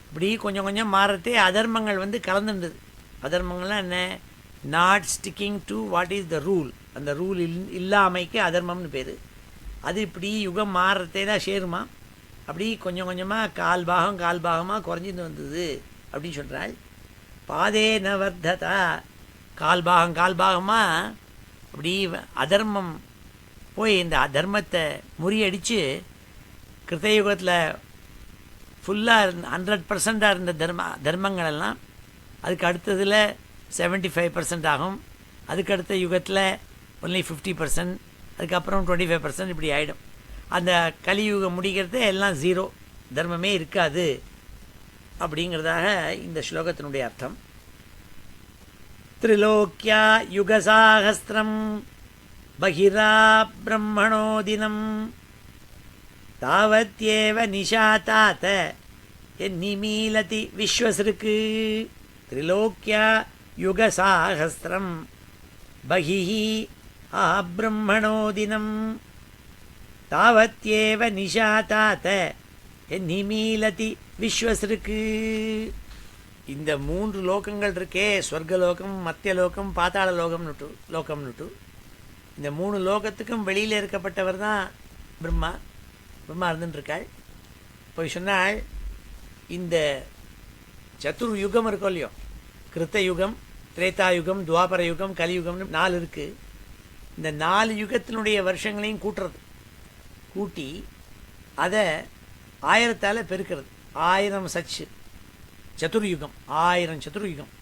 இப்படி கொஞ்சம் கொஞ்சம் மாறத்தே அதர்மங்கள் கலந்துருந்தது. அதர்மங்கள்லாம் என்ன, not sticking to what is the rule, அந்த ரூல் இல்லாமைக்கு அதர்மம்னு பேர். அது இப்படி யுகம் மாறுறதே தான் சேருமா. அப்படி கொஞ்சம் கொஞ்சமாக கால் பாகமாக குறைஞ்சிட்டு வந்தது அப்படின்னு சொல்கிறாள். பாதேன வர்த்ததா, கால் பாகமாக அப்படி அதர்மம் போய் இந்த அதர்மத்தை முறியடித்து கிருத்தயுகத்தில் ஃபுல்லாக 100% இருந்த தர்மங்களெல்லாம் அதுக்கு அடுத்ததில் 75% ஆகும். அதுக்கு அடுத்த யுகத்தில் ஒன்லி 50%, அதுக்கப்புறம் 25% இப்படி ஆகிடும். அந்த கலியுகம் முடிக்கிறது எல்லாம் ஜீரோ, தர்மமே இருக்காது அப்படிங்கிறதாக இந்த ஸ்லோகத்தினுடைய அர்த்தம். திரிலோக்கியா யுகசாகஸ்திரம் பகிரா பிரம்மணோ தினம் தாவத்யேவ நிஷாதாத நிமீலதி விஸ்வஸ்ருக்கு. திரிலோக்கியா யுகசாகஸ்திரம் பகிஹி ஆப்ரம்மணோ தினம் தாவத்யேவ நிஷாதாத நிமீலதி விஸ்வஸ்ருக்கு. இந்த 3 லோகங்கள் இருக்கே, ஸ்வர்கலோகம், மத்தியலோகம், பாதாள லோகம்னுட்டு இந்த 3 லோகத்துக்கும் வெளியில் இருக்கப்பட்டவர் தான் பிரம்மா. பிரம்மா இருந்துருக்காள். போய் சொன்னால் இந்த சதுர் யுகம் இருக்கோ இல்லையோ, கிருத்த யுகம், திரேதாயுகம், துவாபர யுகம், கலியுகம்னு 4 இருக்குது. இந்த 4 யுகத்தினுடைய வருஷங்களையும் கூட்டி அதை 1000ஆல் பெருக்கிறது. 1000 சச்சு சதுர்யுகம், 1000 சதுர்யுகம்.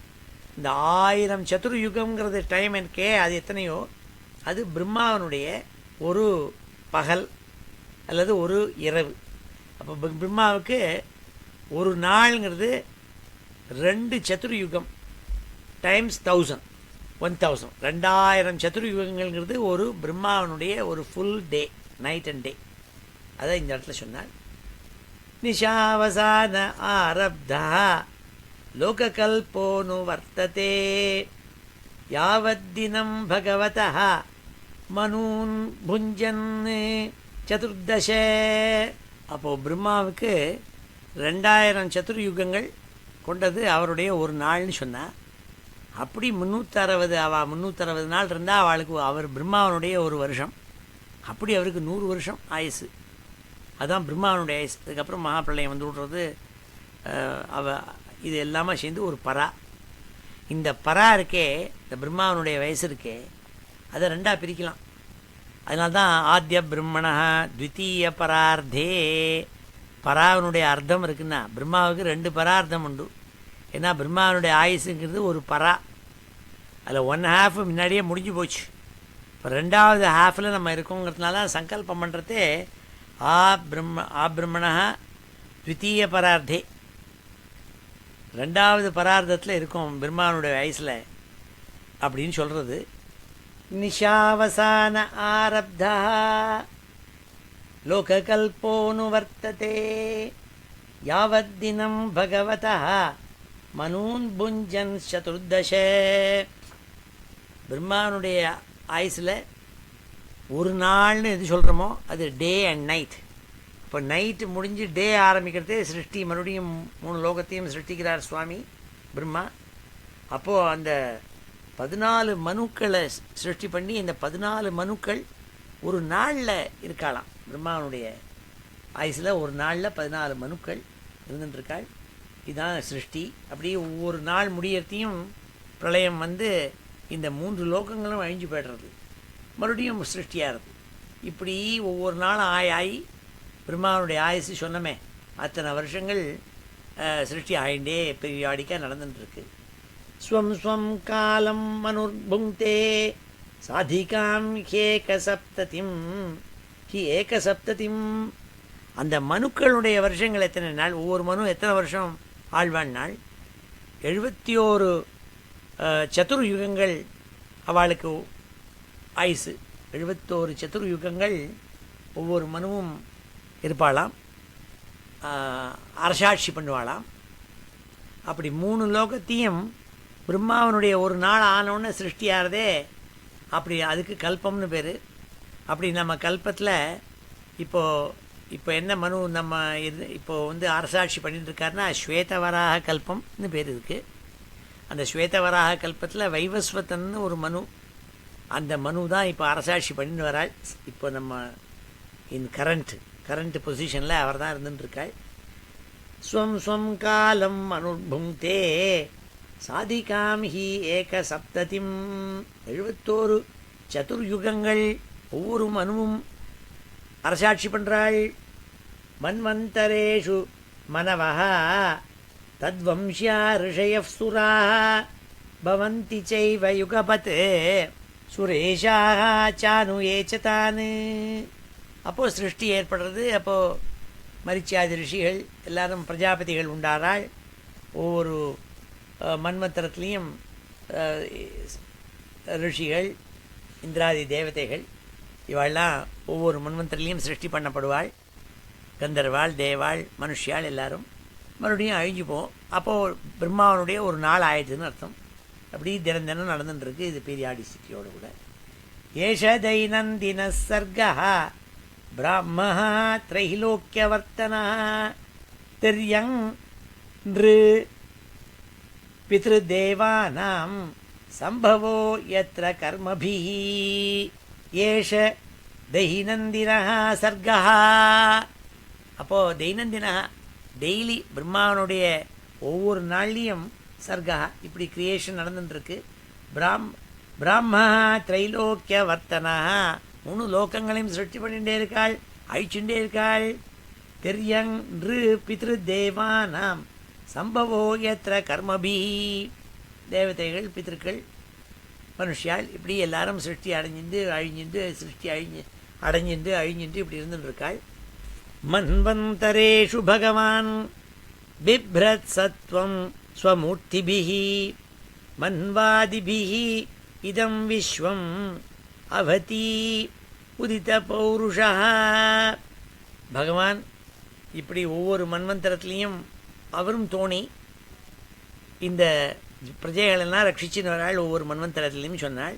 இந்த 1000 சதுர்யுகம்ங்கிறது டைம் இருக்கே, அது எத்தனையோ, அது பிரம்மாவனுடைய ஒரு பகல் அல்லது ஒரு இரவு. அப்போ பிரம்மாவுக்கு ஒரு நாளுங்கிறது 2 சதுர்யுகம் டைம்ஸ் 1000, 2000 சதுர்யுகங்கள்ங்கிறது ஒரு பிரம்மாவனுடைய ஒரு ஃபுல் டே, நைட் அண்ட் டே. அதை இந்த இடத்துல சொன்னார். நிஷாவசான ஆரப்தா லோககல்போனு வர்த்ததே யாவத்தினம் பகவதः மனூன் புஞ்சன் சதுர்தச. அப்போது பிரம்மாவுக்கு 2000 சதுர்யுகங்கள் கொண்டது அவருடைய ஒரு நாள்னு சொன்னார். அப்படி 360 நாள் இருந்தால் அவளுக்கு அவர் பிரம்மாவனுடைய ஒரு வருஷம். அப்படி அவருக்கு 100 வருஷம் ஆயுசு. அதுதான் பிரம்மாவனுடைய ஆயுசு. அதுக்கப்புறம் மகாபிரளயம் வந்து விடுறது, இது எல்லாமே சேர்ந்து ஒரு பரா. இந்த பரா இருக்கே, இந்த பிரம்மாவனுடைய வயசு இருக்கே, அதை 2ஆக பிரிக்கலாம். அதனால தான் ஆத்ய பிரம்மண த்விதீய பரார்த்தே. பராவனுடைய அர்த்தம் இருக்குன்னா பிரம்மாவுக்கு 2 பரார்த்தம் உண்டு. ஏன்னா பிரம்மாவனுடைய ஆயுசுங்கிறது ஒரு பரா. அதில் 1/2 முன்னாடியே முடிஞ்சு போச்சு. இப்போ 2வது ஹாஃபில் நம்ம இருக்கோங்கிறதுனால சங்கல்பம் பண்ணுறதே பிரம்மண த்விதீய பரார்த்தே, 2வது பரார்த்தத்தில் இருக்கும் பிரம்மாவனுடைய வயசில் அப்படின்னு சொல்கிறது. நிஷாவசான ஆரப்தா லோககல்போனு வர்த்ததே யாவத்தினம் பகவதः மனூன் புஞ்சன் சதுர்தச. பிரம்மாவனுடைய ஆயுசில் ஒரு நாள்னு எது சொல்கிறோமோ அது டே அண்ட் நைட். இப்போ நைட்டு முடிஞ்சு டே ஆரம்பிக்கிறதே சிருஷ்டி, மறுபடியும் 3 லோகத்தையும் சிருஷ்டிக்கிறார் சுவாமி பிரம்மா. அப்போது அந்த 14 மனுக்களை சிருஷ்டி பண்ணி இந்த 14 மனுக்கள் ஒரு நாளில் இருக்காளாம். பிரம்மாவனுடைய ஆயுசில் ஒரு நாளில் 14 மனுக்கள் இருந்துட்டுருக்காள். இதுதான் சிருஷ்டி. அப்படியே ஒவ்வொரு நாள் முடியறதையும் பிரளயம் வந்து இந்த 3 லோகங்களும் அழிஞ்சு போய்டுறது, மறுபடியும் சிருஷ்டியாகிறது. இப்படி ஒவ்வொரு நாளும் ஆகி பிரம்மாவனுடைய ஆயுசு சொன்னமே அத்தனை வருஷங்கள் சிருஷ்டி ஆகிண்டே பெரியாடிக்காக நடந்துட்டுருக்கு. ஸ்வம் ஸ்வம் காலம் மனுர்புங்கே சாதிகாம் ஏகசப்ததிம். அந்த மனுக்களுடைய வருஷங்கள் எத்தனை நாள், ஒவ்வொரு மனு எத்தனை வருஷம் ஆழ்வான் நாள். 71 சதுர்யுகங்கள் அவளுக்கு ஆயுசு. 71 சதுர்யுகங்கள் ஒவ்வொரு மனுவும் இருப்பாளாம், அரசாட்சி பண்ணுவாளாம். அப்படி 3 லோகத்தையும் பிரம்மாவனுடைய ஒரு நாள் ஆனோன்னு சிருஷ்டியாகிறதே. அப்படி அதுக்கு கல்பம்னு பேர். அப்படி நம்ம கல்பத்தில் இப்போ என்ன மனு நம்ம இப்போது வந்து அரசாட்சி பண்ணிட்டுருக்காருன்னா ஸ்வேதவராக கல்பம்னு பேர் இருக்குது. அந்த ஸ்வேதவராக கல்பத்தில் வைவஸ்வதன்னு ஒரு மனு, அந்த மனு தான் இப்போ அரசாட்சி பண்ணிட்டு வராள். இப்போ நம்ம கரண்ட் பொசிஷனில் அவர் தான் இருந்துட்டுருக்காள். ஸ்வம் ஸ்வம் காலம் அனுபுங்கே சாதிகாம் ஹி ஏகசப்ததிம். 71 சதுர்யுகங்கள் ஒவ்வொரு மனுவும் அரசாட்சி பண்ணுறாள். மன்வந்தரேஷு மனவஹ தத்வம்ஸ்யா ரிஷயः சுராः பவந்தி சைவ யுகபத் சுரேஷாः சானுயே ச தான். அப்போது சிருஷ்டி ஏற்படுறது. அப்போது மரிச்சியாதி ரிஷிகள் எல்லாரும் பிரஜாபதிகள் உண்டாராள். ஒவ்வொரு மன்வந்தரத்துலேயும் ரிஷிகள், இந்திராதி தேவதைகள் இவாள்லாம் ஒவ்வொரு மன்வந்தரிலையும் சிருஷ்டி பண்ணப்படுவாள். கந்தர்வாள், தேவாள், மனுஷியாள் எல்லாரும் மறுபடியும் அழிஞ்சுப்போம். அப்போது பிரம்மாவனுடைய ஒரு நாள் ஆயிடுச்சுன்னு அர்த்தம். அப்படி தினம் தினம் நடந்துட்டுருக்கு. இது பீரியாடிசிட்டியோடு கூட. ஏஷ தைனந்தின சர்கா பிராம திரைலோக்கியவர்த்தனா திரியங் பித்ருதேவானாம் சம்பவோ யத்ர கர்மபிஹ ஏஷ தைனந்தின சர்கா. அப்போது தைனந்தின டெய்லி பிரம்மாவனுடைய ஒவ்வொரு நாள்லேயும் சர்கா இப்படி கிரியேஷன் நடந்துட்டுருக்கு. பிராம திரைலோக்கிய வர்த்தனா 3 லோகங்களையும் சிருஷ்டி பண்ணிகிட்டே இருக்காள், அழிச்சுட்டே இருக்காள். திரியங் பித்ரு தேவானாம் சம்பவோ யத்ர கர்மபி. தேவதைகள், பித்திருக்கள், மனுஷியாள் இப்படி எல்லாரும் சிருஷ்டி அடைஞ்சிட்டு அழிஞ்சிட்டு சிருஷ்டி அடைஞ்சிட்டு அழிஞ்சிட்டு இப்படி இருந்துட்டுருக்காள். மன்வந்தரேஷு பகவான் பிப்ரத் சத்வம் ஸ்வமூர்த்திபிஹி மன்வாதிபிஹி இதம் விஸ்வம் அவதி உதித பௌருஷா. பகவான் இப்படி ஒவ்வொரு மன்வந்தரத்துலேயும் அவரும் தோணி இந்த பிரஜைகளெல்லாம் ரட்சிச்சுன்னு வராள். ஒவ்வொரு மன்வந்தரத்துலேயும் சொன்னாள்.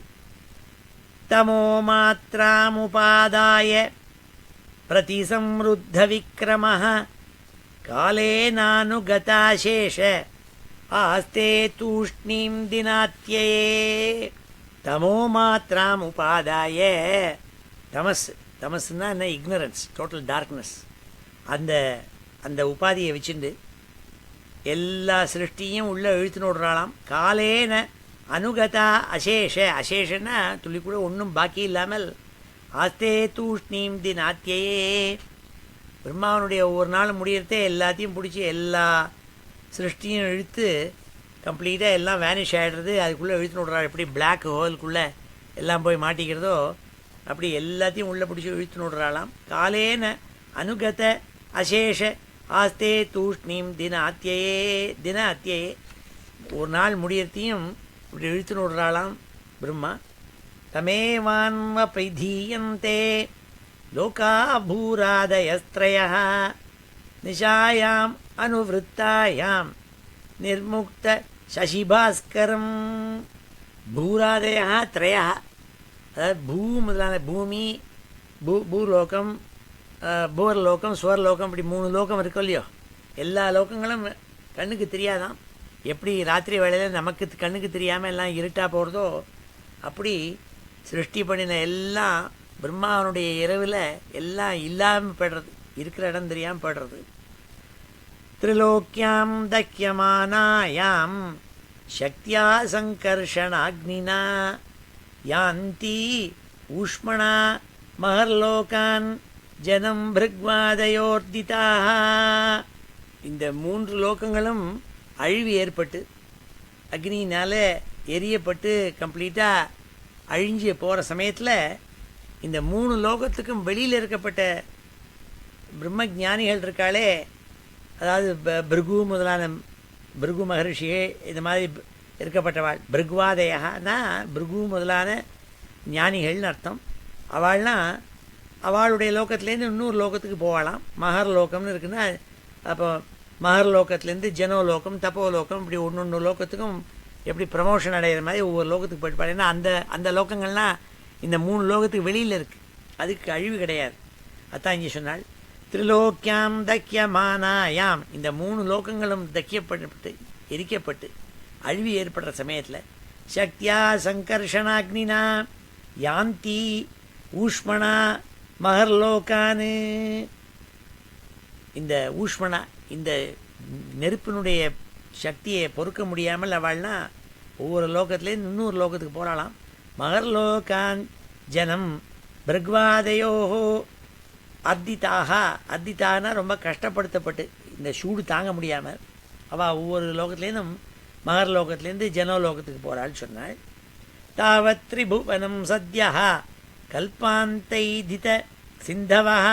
தமோ மாத்ராமுபாதாய பிரதிசம்ருத்த விக்ரமः காலேனானுகதாசேஷ ஆஸ்தே தூஷ்ணீம் தினாத்யே. தமோ மாத்திராம் உபாதாய. தமஸ்னா என்ன? Ignorance, total darkness. அந்த உபாதியை வச்சுண்டு எல்லா சிருஷ்டியும் உள்ளே இழுத்துன்னு விடுறாளாம். காலேன அனுகதா அசேஷ. அசேஷன்னா துளி கூட ஒன்றும் பாக்கி இல்லாமல் ஆஸ்தே தூஷ்ணீம் தினாத்யே. பிரம்மாவனுடைய ஒவ்வொரு நாள் முடியறதே எல்லாத்தையும் பிடிச்சி எல்லா சிருஷ்டியும் இழுத்து கம்ப்ளீட்டாக எல்லாம் வேனிஷ் ஆகிடுறது. அதுக்குள்ளே இழுத்துன்னு விடுறாள். எப்படி பிளாக் ஹோலுக்குள்ளே எல்லாம் போய் மாட்டிக்கிறதோ அப்படி எல்லாத்தையும் உள்ளே பிடிச்சி இழுத்துன்னு விடுறாளாம். காலேன அனுகத அசேஷ ஆஸ்தே தூஷ்ணீம் தினாத்யே. ஒரு நாள் முடியறதையும் இப்படி இழுத்துன்னு விடுறாளாம் பிரம்மா. தமேவான்வ பிரதீயந்தே லோகா பூராதயஸ்த்ரயः நிஷாயாம் அனுவృத்தாயாம் நிர்முக்த சசிபாஸ்கரம். பூராதயா த்ரயா, அதாவது முதலான பூமி, பூலோகம், பூர்லோகம், ஸ்வர்லோகம், இப்படி 3 லோகம் இருக்கும் இல்லையோ. எல்லா லோகங்களும் கண்ணுக்கு தெரியாதான். எப்படி ராத்திரி வேளையில் நமக்கு கண்ணுக்கு தெரியாமல் எல்லாம் இருட்டாக போகிறதோ அப்படி சிருஷ்டி பண்ணின எல்லாம் பிரம்மாவனுடைய இரவில் எல்லாம் இல்லாமல் போய்டுறது, இருக்கிற இடம் தெரியாமல் போய்டுறது. திரிலோக்கியாம் தக்கியமானாயாம் சக்தியா சங்கர்ஷணாக்னினா யாந்தி ஊஷ்மணா மகர்லோகான் ஜனம் பிருக்வாதயோர்திதாக. இந்த 3 லோகங்களும் அழிவு ஏற்பட்டு அக்னியினால் எரியப்பட்டு கம்ப்ளீட்டாக அழிஞ்சு போகிற சமயத்தில் இந்த 3 லோகத்துக்கும் வெளியில் இருக்கப்பட்ட பிரம்ம ஞானிகள் இருக்காளே, அதாவது பிருகு முதலான பிருகு மகர்ஷியே இது மாதிரி இருக்கப்பட்டவாள். பிருக்வாதயனா பிருகு முதலான ஞானிகள்னு அர்த்தம். அவள்னால் அவளுடைய லோகத்துலேருந்து இன்னொரு லோகத்துக்கு போகலாம். மகர் லோகம்னு இருக்குன்னா அப்போ மகர் லோகத்துலேருந்து ஜனோலோகம், தப்போலோகம், இப்படி ஒன்று லோகத்துக்கும் எப்படி ப்ரமோஷன் அடைகிற மாதிரி ஒவ்வொரு லோகத்துக்கு போயிட்டு பாரு. ஏன்னா அந்த லோகங்கள்லாம் இந்த 3 லோகத்துக்கு வெளியில் இருக்குது, அதுக்கு அழிவு கிடையாது. அதான் இங்கே சொன்னாள். திரிலோக்கியாம் தக்கியமானாயாம். இந்த 3 லோகங்களும் தக்கியப்பட்டு எரிக்கப்பட்டு அழிவு ஏற்படுற சமயத்தில் சக்தியா சங்கர்ஷணாக்னினா யாந்தி ஊஷ்மணா மகர்லோகானு. இந்த ஊஷ்மணா, இந்த நெருப்பினுடைய சக்தியை பொறுக்க முடியாமல் அவள்னா ஒவ்வொரு லோகத்துலேருந்து இன்னொரு லோகத்துக்கு போகலாம். மகர்லோகான் ஜனம் பிருக்வாதையோஹோ அர்த்திதாக. அர்த்தித்தானா ரொம்ப கஷ்டப்படுத்தப்பட்டு இந்த சூடு தாங்க முடியாமல் அவள் ஒவ்வொரு லோகத்துலேருந்தும் மகர் லோகத்துலேருந்து ஜனோலோகத்துக்கு போகிறாள் சொன்னாள். தாவத் திரிபுவனம் சத்யா கல்பாந்தைதித சிந்தவः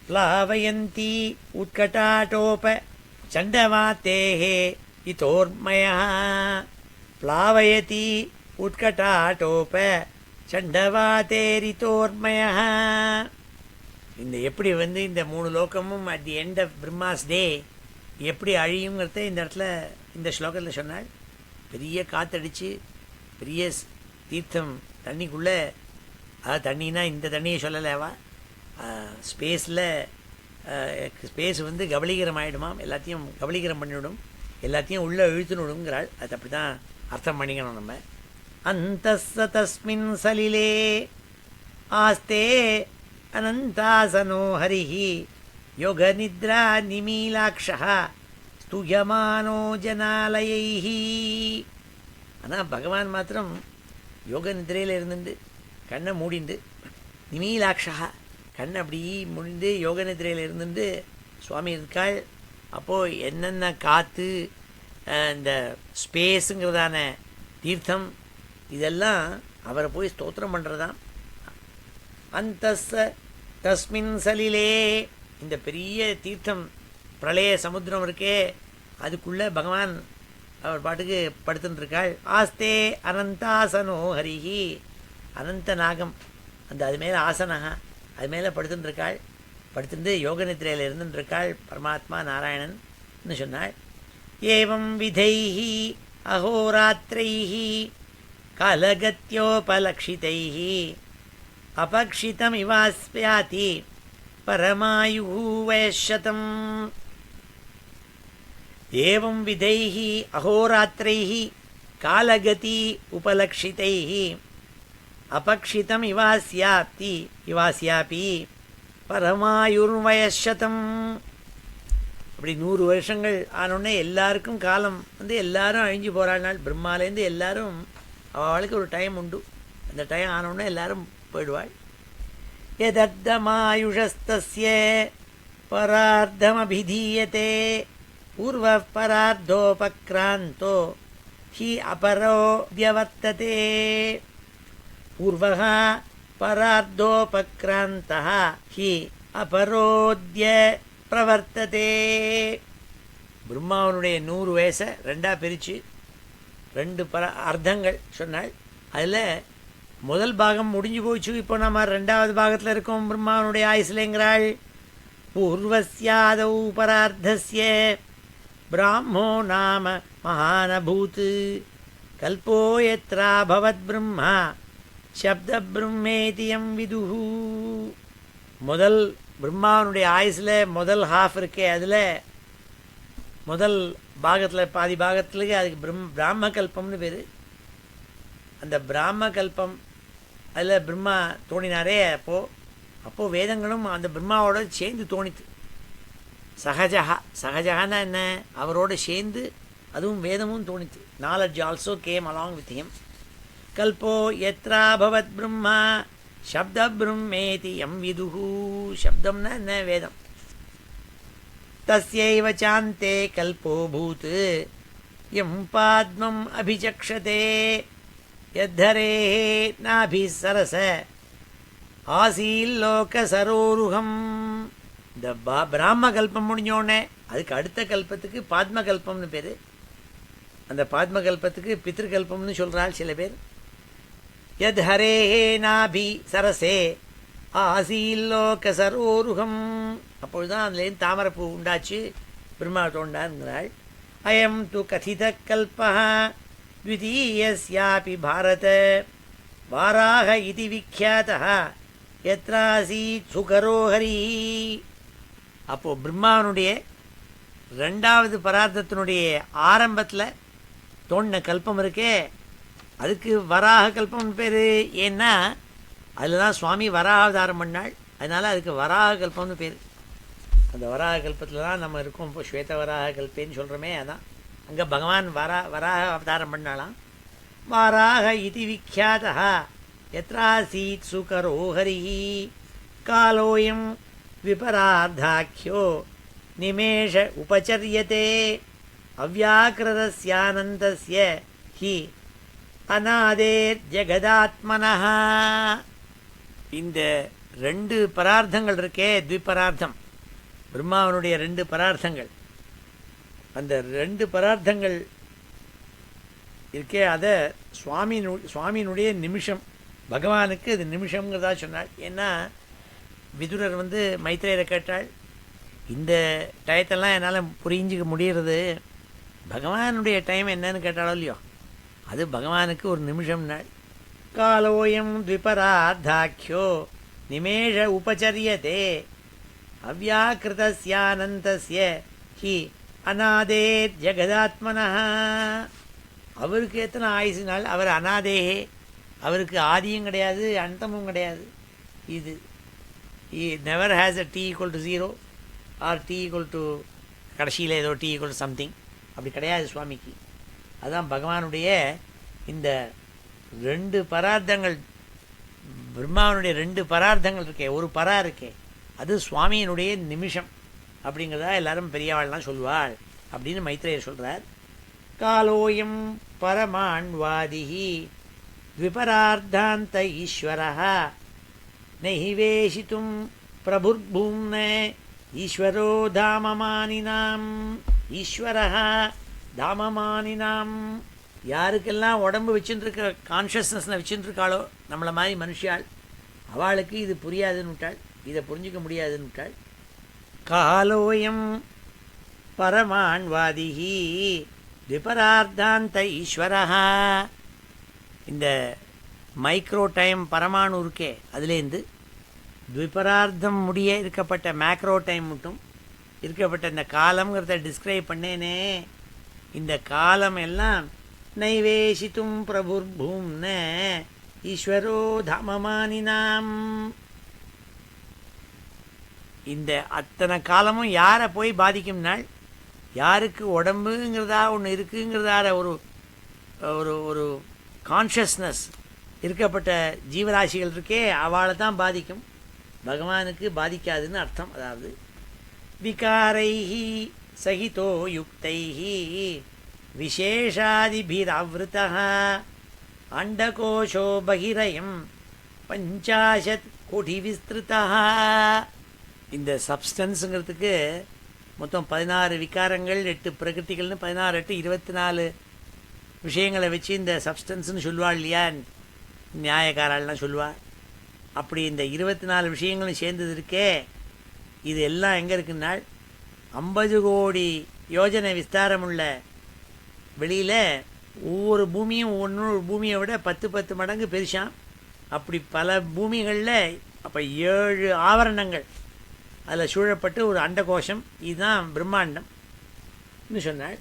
प्लावयन्ती उत्कटाटोप चण्डमातेः इतोर्मयः प्लावयति उत्कटाटोप சண்டவாதேரிதோர்மயः. இந்த எப்படி இந்த 3 லோகமும் at the end of Brahma's day எப்படி அழியுங்கிறத இந்த இடத்துல இந்த ஸ்லோகத்தில் சொன்னாள். பெரிய காற்றடிச்சு பெரிய தீர்த்தம் தண்ணிக்குள்ளே, அதாவது தண்ணினா இந்த தண்ணியை சொல்லலைவா, ஸ்பேஸில் ஸ்பேஸ் கபலீகரம் ஆகிடுமாம், எல்லாத்தையும் கபலீகரம் பண்ணிவிடும், எல்லாத்தையும் உள்ளே இழுத்துன்னு விடுங்கிறாள். அது அப்படி தான் அர்த்தம் பண்ணிக்கணும் நம்ம. அந்தஸ்ஸ தஸ்மின் சலிலே ஆஸ்தே அனந்தாசனோ ஹரிஹி யோக நித்ரா நிமீலாக்ஷः ஸ்துயமானோ ஜனாலயைஹி. ஆனால் பகவான் மாத்திரம் யோக நித்ரையில் இருந்துட்டு கண்ணை மூடிண்டு, நிமீலாக்ஷா கண்ணை அப்படி முடிந்து யோக நித்ரையில் இருந்துட்டு சுவாமி இருக்காள். அப்போது என்னென்ன காற்று, இந்த ஸ்பேஸுங்கிறதான தீர்த்தம், இதெல்லாம் அவரை போய் ஸ்தோத்திரம் பண்ணுறதான். அந்தஸ்ஸ தஸ்மின் சலிலே, இந்த பெரிய தீர்த்தம் பிரளய சமுத்திரம் இருக்கே, அதுக்குள்ளே பகவான் அவர் பாட்டுக்கு படுத்துட்டுருக்காள். ஆஸ்தே அனந்தாசனோ ஹரிஹி, அனந்த நாகம் அந்த அது மேலே ஆசனகா, அது மேலே படுத்துட்டுருக்காள். படுத்துட்டு யோக நித்ரையில் இருந்துருக்காள் பரமாத்மா நாராயணன் சொன்னாள். ஏவம் விதைஹி அஹோராத்ரைஹி காலகத்யோபலக்ஷிதைஹி அபக்ஷிதம் இவாஸ்யாதி பரமாயுः வயசதம். ஏவம் விதைஹி அஹோராத்ரைஹி காலகதி உபலக்ஷிதைஹி அபக்ஷிதம் இவாஸ்யாபி பரமாயுர்வயசதம். அப்படி 100 வருஷங்கள் ஆனோடனே எல்லாருக்கும் காலம் எல்லாரும் அழிஞ்சு போகிறாள். பிரம்மாலேருந்து எல்லாரும் அவளுக்கு ஒரு டைம் உண்டு, அந்த டைம் ஆனோடனே எல்லாரும் போயிடுவாள். யதர்த்தமாயுஷஸ்தஸ்ய பரார்த்தமபிதீயதே பூர்வ பரார்த்தோபக்ராந்தோ ஹி அபரோ வியவர்த்ததே. பூர்வः பரார்த்தோபக்ராந்தः ஹி அபரோத்ய பிரவர்த்ததே. பிரம்மாவனுடைய 100 வயசை 2ஆக பிரித்து 2 அர்த்தங்கள் சொன்னாள். அதில் முதல் பாகம் முடிஞ்சு போச்சு, இப்போ நம்ம 2வது பாகத்தில் இருக்கோம் பிரம்மாவனுடைய ஆயுசிலேங்கிறாள். பூர்வஸ்யாதௌ பரார்த்தஸ்ய பிராமோ நாம மகானபூத் கல்போ யத்ரா பவத் பிரம்மா சப்த பிரம்மேதியம் விதுஹு. முதல் பிரம்மாவனுடைய ஆயுசில் முதல் ஹாஃப் இருக்கே, அதில் முதல் பாகத்தில் பாதி பாகத்துலேயே அதுக்கு பிராம கல்பம்னு பேர். அந்த பிராம கல்பம் அதில் பிரம்மா தோணினாரே, அப்போது வேதங்களும் அந்த பிரம்மாவோட சேர்ந்து தோணித்து. சகஜகான்னா என்ன, அவரோடு சேர்ந்து அதுவும் வேதமும் தோணித்து. Knowledge also came along with him. கல்போ யத்ரா பவத் பிரம்மா சப்த பிரம்மேதி யம் விதுஹு. சப்தம்னா என்ன, வேதம். தஸ்யைவ சாந்தே கல்போ பூத் யம் பாத்மம் அபிசக்ஷதே யத்தரேஹ நாபிசரஸ ஆசீல்லோக சரோருகம். இந்த பிராம கல்பம் முடிஞ்சோடனே அதுக்கு அடுத்த கல்பத்துக்கு பாத்ம கல்பம்னு பேர். அந்த பாத்ம கல்பத்துக்கு பித்ருகல்பம்னு சொல்கிறாள் சில பேர். யத் ஹரேஹே நாபி சரசே ஆசீல்லோக சரோருகம். அப்பொழுதுதான் அதுலேருந்து தாமரப்பூ உண்டாச்சு, பிரம்மா தோண்டாருங்கிறாள். அயம் து கதித கல்பः த்விதீயஸ்யாபி பாரத வாராக இதி விக்யாதः யத்ராசீத் சுகரோ ஹரிஹி. அப்போது பிரம்மாவனுடைய 2வது பரார்த்தத்தினுடைய ஆரம்பத்தில் தோண்டின கல்பம் இருக்கே, அதுக்கு வராக கல்பம்னு பேர். ஏன்னா அதில் தான் சுவாமி வராகாவதாரம் பண்ணாள், அதனால் அதுக்கு வராக கல்பம்னு பேர். அந்த வராக கல்பத்தில் தான் நம்ம இருக்கோம். இப்போ ஸ்வேத வராக கல்பேன்னு சொல்கிறோமே, அதான் அங்கே பகவான் வராக அவதாரம் பண்ணாலாம். வாராக இதி விக்யாதः யத்ராசீத் சுகரோ ஹரிஹி காலோயம் விபரார்த்தாக்கியோ நிமேஷ உபச்சரியதே அவ்யாக்கிருதஸ்யானந்தஸ்ய ஹி அநாதேர் ஜெகதாத்மனஹ. இந்த 2 பரார்த்தங்கள் இருக்கே, த்விபரார்த்தம், பிரம்மாவனுடைய 2 பரார்த்தங்கள், அந்த 2 பரார்த்தங்கள் இருக்கே, அதை சுவாமியினுடைய நிமிஷம், பகவானுக்கு அது நிமிஷங்கிறதா சொன்னாள். ஏன்னா விதுரர் மைத்ரேயரை கேட்டாள், இந்த டயத்தெல்லாம் என்னால் புரிஞ்சிக்க முடிகிறது, பகவானுடைய டைம் என்னன்னு கேட்டாலோ இல்லையோ, அது பகவானுக்கு ஒரு நிமிஷம் நாள். காலோயம் த்விபரார்த்தாக்கியோ நிமேஷ உபச்சரியதே அவ்யாக்கிருதஸ்யானந்தஸ்ய ஹி அநாதே ஜெகதாத்மனः. அவருக்கு எத்தனை ஆயுசு நாள், அவர் அநாதேகே, அவருக்கு ஆதியும் கிடையாது அந்தமும் கிடையாது. இது never has a t = 0 or t = கடைசியில் ஏதோ t = சம்திங், அப்படி கிடையாது சுவாமிக்கு. அதுதான் பகவானுடைய இந்த 2 பரார்த்தங்கள், பிரம்மாவனுடைய 2 பரார்த்தங்கள் இருக்கே, ஒரு பரா இருக்கே, அது சுவாமியினுடைய நிமிஷம் அப்படிங்கிறதா எல்லாரும் பெரியவாள்லாம் சொல்வாள் அப்படின்னு மைத்ரேயர் சொல்கிறார். காலோயம் பரமான்வாதிஹி த்விபரார்த்தாந்த ஈஸ்வரः நைவேஷித்தும் பிரபுர்பூம்ன ஈஸ்வரோ தாமமானினாம். ஈஸ்வரः தாமமானினாம், யாருக்கெல்லாம் உடம்பு வச்சுருக்க கான்ஷியஸ்னஸில் வச்சுருக்காளோ நம்மளை மாதிரி மனுஷியாள், அவளுக்கு இது புரியாதுன்னு விட்டாள், இதை புரிஞ்சிக்க முடியாதுன்னு விட்டாள். காலோயம் பரமான்வாதிஹி த்விபரார்த்தாந்த ஈஸ்வரः, இந்த மைக்ரோ டைம் பரமாணு இருக்கே, அதுலேருந்து த்விபரார்த்தம் முடிய இருக்கப்பட்ட மேக்ரோ டைம் மட்டும் இருக்கப்பட்ட இந்த காலம்ங்கிறத டிஸ்கிரைப் பண்ணேனே, இந்த காலம் எல்லாம் நைவேஷித்தும் பிரபுர்பூம்ன ஈஸ்வரோ தாமமானினாம். இந்த அத்தனை காலமும் யாரை போய் பாதிக்கும்னாள், யாருக்கு உடம்புங்கிறதா ஒன்று இருக்குங்கிறதார ஒரு ஒரு ஒரு கான்ஷியஸ்னஸ் இருக்கப்பட்ட ஜீவராசிகள் இருக்கே, அவளை தான் பாதிக்கும், பகவானுக்கு பாதிக்காதுன்னு அர்த்தம். அதாவது விகாரைஹி சகிதோ யுக்தைஹி விசேஷாதிபிராவ்ருதः அண்டகோஷோ பகிரயம் 50 கோடி விஸ்திருதः. இந்த சப்ஸ்டன்ஸுங்கிறதுக்கு மொத்தம் 16 விகாரங்கள், 8 பிரகிருதிகள்னு 16 8 24 விஷயங்களை வச்சு இந்த சப்ஸ்டன்ஸ்னு சொல்லுவாள் இல்லையா, நியாயக்காரெல்லாம் சொல்லுவாள். அப்படி இந்த 24 விஷயங்களும் சேர்ந்தது இருக்கே, இது எல்லாம் எங்கே இருக்குன்னா 50 கோடி யோஜனை விஸ்தாரமுள்ள வெளியில் ஒவ்வொரு பூமியும் ஒவ்வொரு பூமியை விட 10 மடங்கு பெருசாம். அப்படி பல பூமிகளில் அப்போ 7 ஆவரணங்கள் அதில் சூழப்பட்டு ஒரு அண்டகோஷம், இதுதான் பிரம்மாண்டம்னு சொன்னாள்.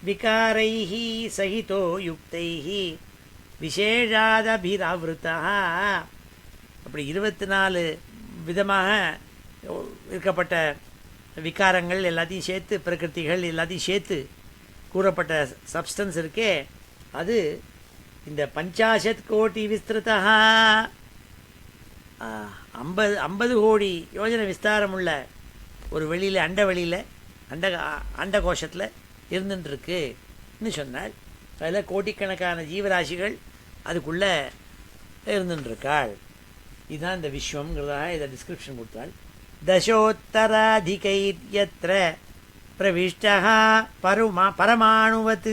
விகாரைஹி சகிதோ யுக்தைஹி விசேஷாதபிராவிருத்தா, அப்படி 24 விதமாக இருக்கப்பட்ட விகாரங்கள் எல்லாத்தையும் சேர்த்து, பிரகிருதிகள் எல்லாத்தையும் சேர்த்து கூறப்பட்ட சப்ஸ்டன்ஸ் இருக்கே, அது இந்த 50 கோடி விஸ்திருதா, 50 கோடி யோஜனை விஸ்தாரமுள்ள ஒரு வெளியில், அண்ட வெளியில், அண்டகோஷத்தில் இருந்துட்டுருக்குன்னு சொன்னாள். அதில் கோடிக்கணக்கான ஜீவராசிகள் அதுக்குள்ளே இருந்துட்டுருக்காள். இதுதான் இந்த விஸ்வங்கிறதாக இதை டிஸ்கிரிப்ஷன் கொடுத்தாள். தசோத்தராதிகைர்யத்ர பிரவிஷ்டः பரமாணுவத்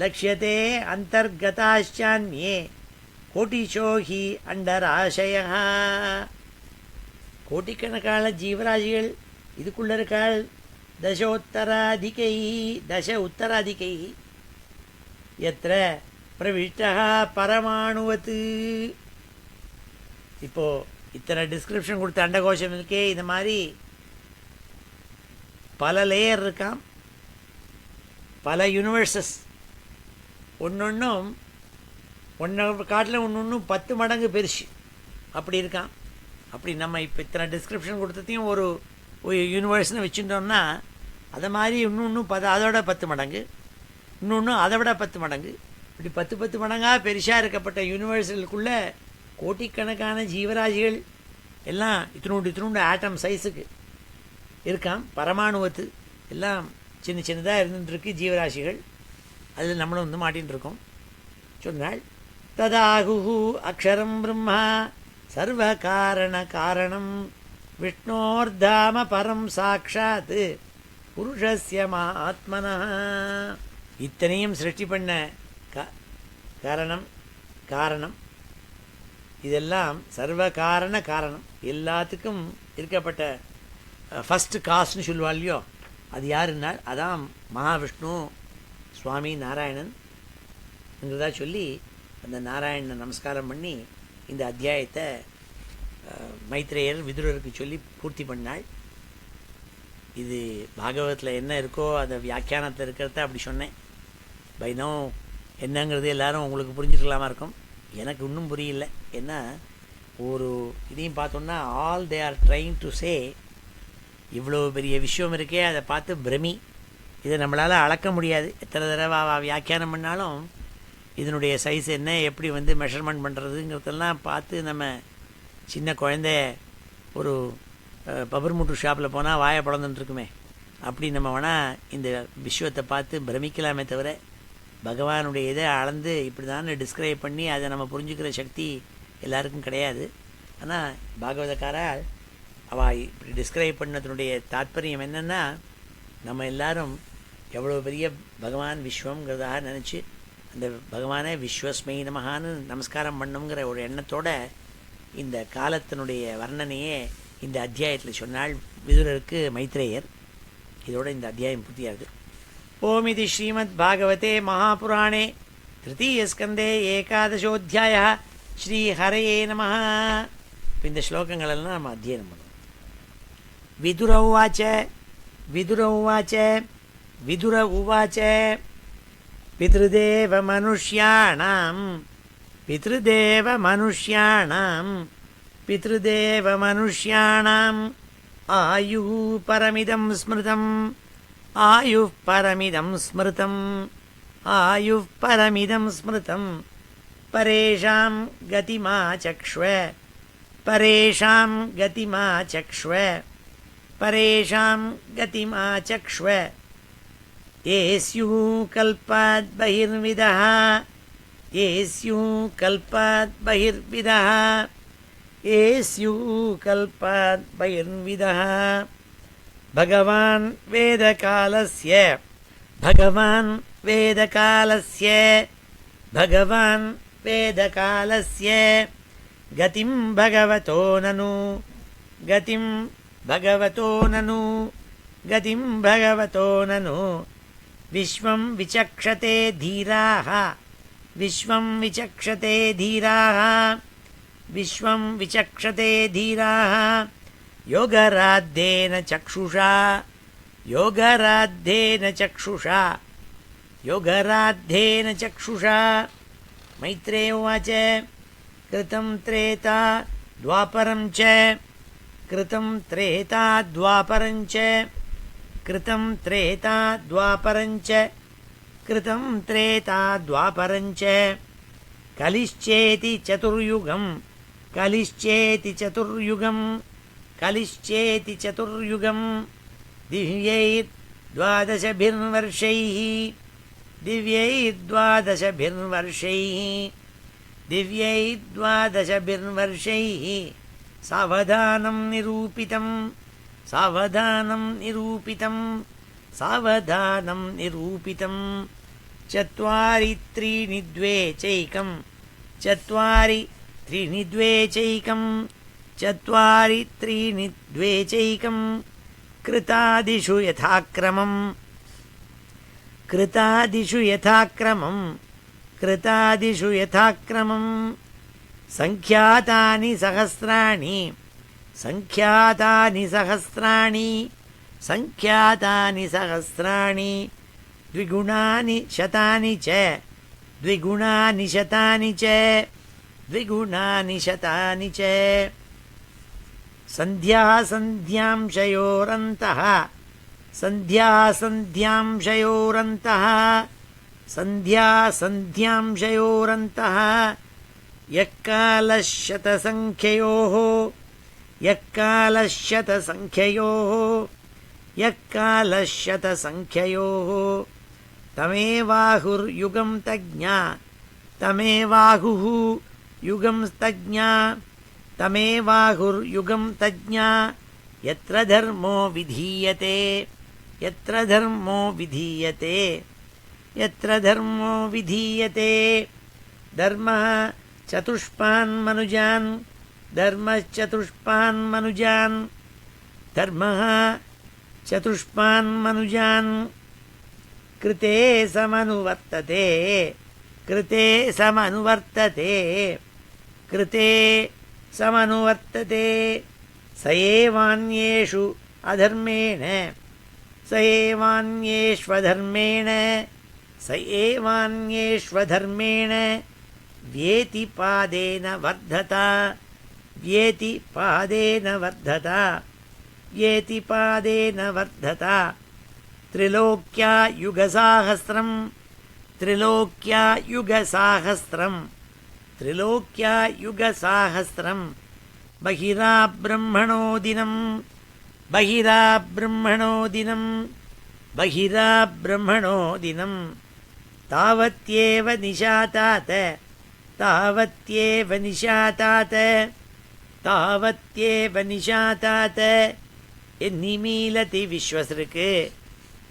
லக்ஷ்யதே அந்தர்கதாச்சான்யே கோட்டிஷோ ஹி அண்டராசயः. கோட்டிக்கணக்கான ஜீவராசிகள் இதுக்குள்ளே இருக்காள். தசோத்தராதிகை, தச உத்தராதிகை, எத்திர பிரவிஷ்டः பரமாணுவத். இப்போது இத்தனை டிஸ்கிரிப்ஷன் கொடுத்த அண்டகோஷம் இருக்கே, இந்த மாதிரி பல லேயர் இருக்காம், பல யூனிவர்சஸ், ஒன்றொன்றும் காட்டில் ஒன்று 10 மடங்கு பெருசு அப்படி இருக்கான். அப்படி நம்ம இப்போ இத்தனை டிஸ்கிரிப்ஷன் கொடுத்ததையும் ஒரு யூனிவர்ஸ்னு வச்சுட்டோம்னா, அதை மாதிரி இன்னொன்று அதோட 10 மடங்கு, இன்னொன்று அதை விட 10 மடங்கு, இப்படி 10 மடங்காக பெருசாக இருக்கப்பட்ட யூனிவர்ஸுக்குள்ளே கோட்டிக்கணக்கான ஜீவராசிகள் எல்லாம் இத்தினூண்டு ஆட்டம் சைஸுக்கு இருக்காம். பரமாணுவத்து எல்லாம் சின்னதாக இருந்துட்டுருக்கு ஜீவராசிகள், அதில் நம்மளும் மாட்டின்னு இருக்கோம் சொன்னாள். ததாகு அக்ஷரம் பிரம்மா சர்வகாரண காரணம் விஷ்ணோர்தாம பரம் சாட்சாத் புருஷஸ்ய மகாத்மனா. இத்தனையும் சிருஷ்டி பண்ண காரணம் இதெல்லாம் சர்வகாரண காரணம், எல்லாத்துக்கும் இருக்கப்பட்ட ஃபஸ்ட்டு காஸ்ட்னு சொல்லுவாள் இல்லையோ, அது யாருன்னால் அதான் மகாவிஷ்ணு சுவாமி நாராயணன்ங்கிறதா சொல்லி அந்த நாராயணனை நமஸ்காரம் பண்ணி இந்த அத்தியாயத்தை மைத்ரேயர் விதுரருக்கு சொல்லி பூர்த்தி பண்ணாள். இது பாகவதத்தில் என்ன இருக்கோ அதை வியாக்கியானத்தில் இருக்கிறத அப்படி சொன்னேன். பைனோ என்னங்கிறது எல்லாரும் உங்களுக்கு புரிஞ்சுக்கலாமா இருக்கும், எனக்கு இன்னும் புரியல. ஏன்னா ஒரு இதையும் பார்த்தோன்னா all they are trying to say இவ்வளோ பெரிய விஷயம் இருக்கே, அதை பார்த்து பிரமி. இதை நம்மளால் அளக்க முடியாது. எத்தனை தடவை வியாக்கியானம் பண்ணாலும் இதனுடைய சைஸ் என்ன, எப்படி மெஷர்மெண்ட் பண்ணுறதுங்கிறதெல்லாம் பார்த்து நம்ம சின்ன குழந்தை ஒரு பபர்முட்டு ஷாப்பில் போனால் வாயை பிளந்துட்டுருக்குமே, அப்படி நம்ம வேணால் இந்த விஸ்வத்தை பார்த்து பிரமிக்கலாமே தவிர பகவானுடைய இதை அளந்து இப்படி தான் டிஸ்கிரைப் பண்ணி அதை நம்ம புரிஞ்சுக்கிற சக்தி எல்லாருக்கும் கிடையாது. ஆனால் பாகவதக்காரால் அவள் இப்படி டிஸ்கிரைப் பண்ணதனுடைய தாற்பயம் என்னென்னா, நம்ம எல்லாரும் எவ்வளோ பெரிய பகவான் விஸ்வங்கிறதாக நினச்சி அந்த பகவானை விஸ்வஸ்மை நமகான்னு நமஸ்காரம் பண்ணுங்கிற ஒரு எண்ணத்தோட இந்த காலத்தினுடைய வர்ணனையே இந்த அத்தியாயத்தில் சொன்னால் விதுரருக்கு மைத்ரேயர். இதோட இந்த அத்தியாயம் பூர்த்தியாகுது. ஓமிதி ஸ்ரீமத் பாகவதே மகாபுராணே திருத்தீயஸ்கந்தே ஏகாதசோத்தியாய ஸ்ரீ ஹரயே நமः. இப்போ இந்த ஸ்லோகங்களெல்லாம் நம்ம அத்தியனம் பண்ணுவோம். விதுர உவாச்ச பித்ருதேவ மனுஷ்யாணாம் ஆயுः பரமிதம் ஸ்மிருதம் பரேஷாம் கதிமாச்சக்ஷ்வ ஏஸ்யுः கல்பாத் பகிர்விதः பகவான் வேதகாலஸ்ய கதிம் பகவதோ நனு விஸ்வம் விசக்ஷதே தீராः யோகராத்தேன சக்ஷுஷா. மைத்ரேய உவாச்ச கிருதம் திரேதா द्वापरञ्च कलिश्चेति चतुर्युगं दिव्यैर्द्वादशभिर्वर्षैः सावधानं निरूपितं चत्वारि त्रीणि द्वे चैकं कृतादिषु यथाक्रमं संख्यातानि सहस्राणि द्विगुणानि शतानि च सन्ध्यासन्ध्यांशयोरन्तः यक्कालशतसङ्ख्ययोः तमेवाहुर्युगं तज्ञा तमेवाहुर्युगं तज्ञा यत्र धर्मो विधीयते यत्र धर्मो विधीयते यत्र धर्मो विधीयते धर्मः चतुष्पान् मनुजान् धर्मश्चतुष्पान् मनुजान् धर्मः चतुष्पान् मनुजान् कृते समनुवर्तते कृते समनुवर्तते कृते समनुवर्तते स एवान्येषु अधर्मेण स एवान्येष्वधर्मेण स एवान्येष्वधर्मेण व्येतिपादेन वर्धता व्येतिपादेन वर्धता व्येतिपादेन वर्धता त्रिलोक्या युगसाहस्रं त्रिलोक्या युगसाहस्रं त्रिलोक्या युगसाहस्रं बहिराब्रह्मणो दिनं बहिराब्रह्मणो दिनं बहिराब्रह्मणो दिनं तावत्येव निशातात तावत्येव निशातात तावत्येव निशातात यन्निमीलति विश्वसृक्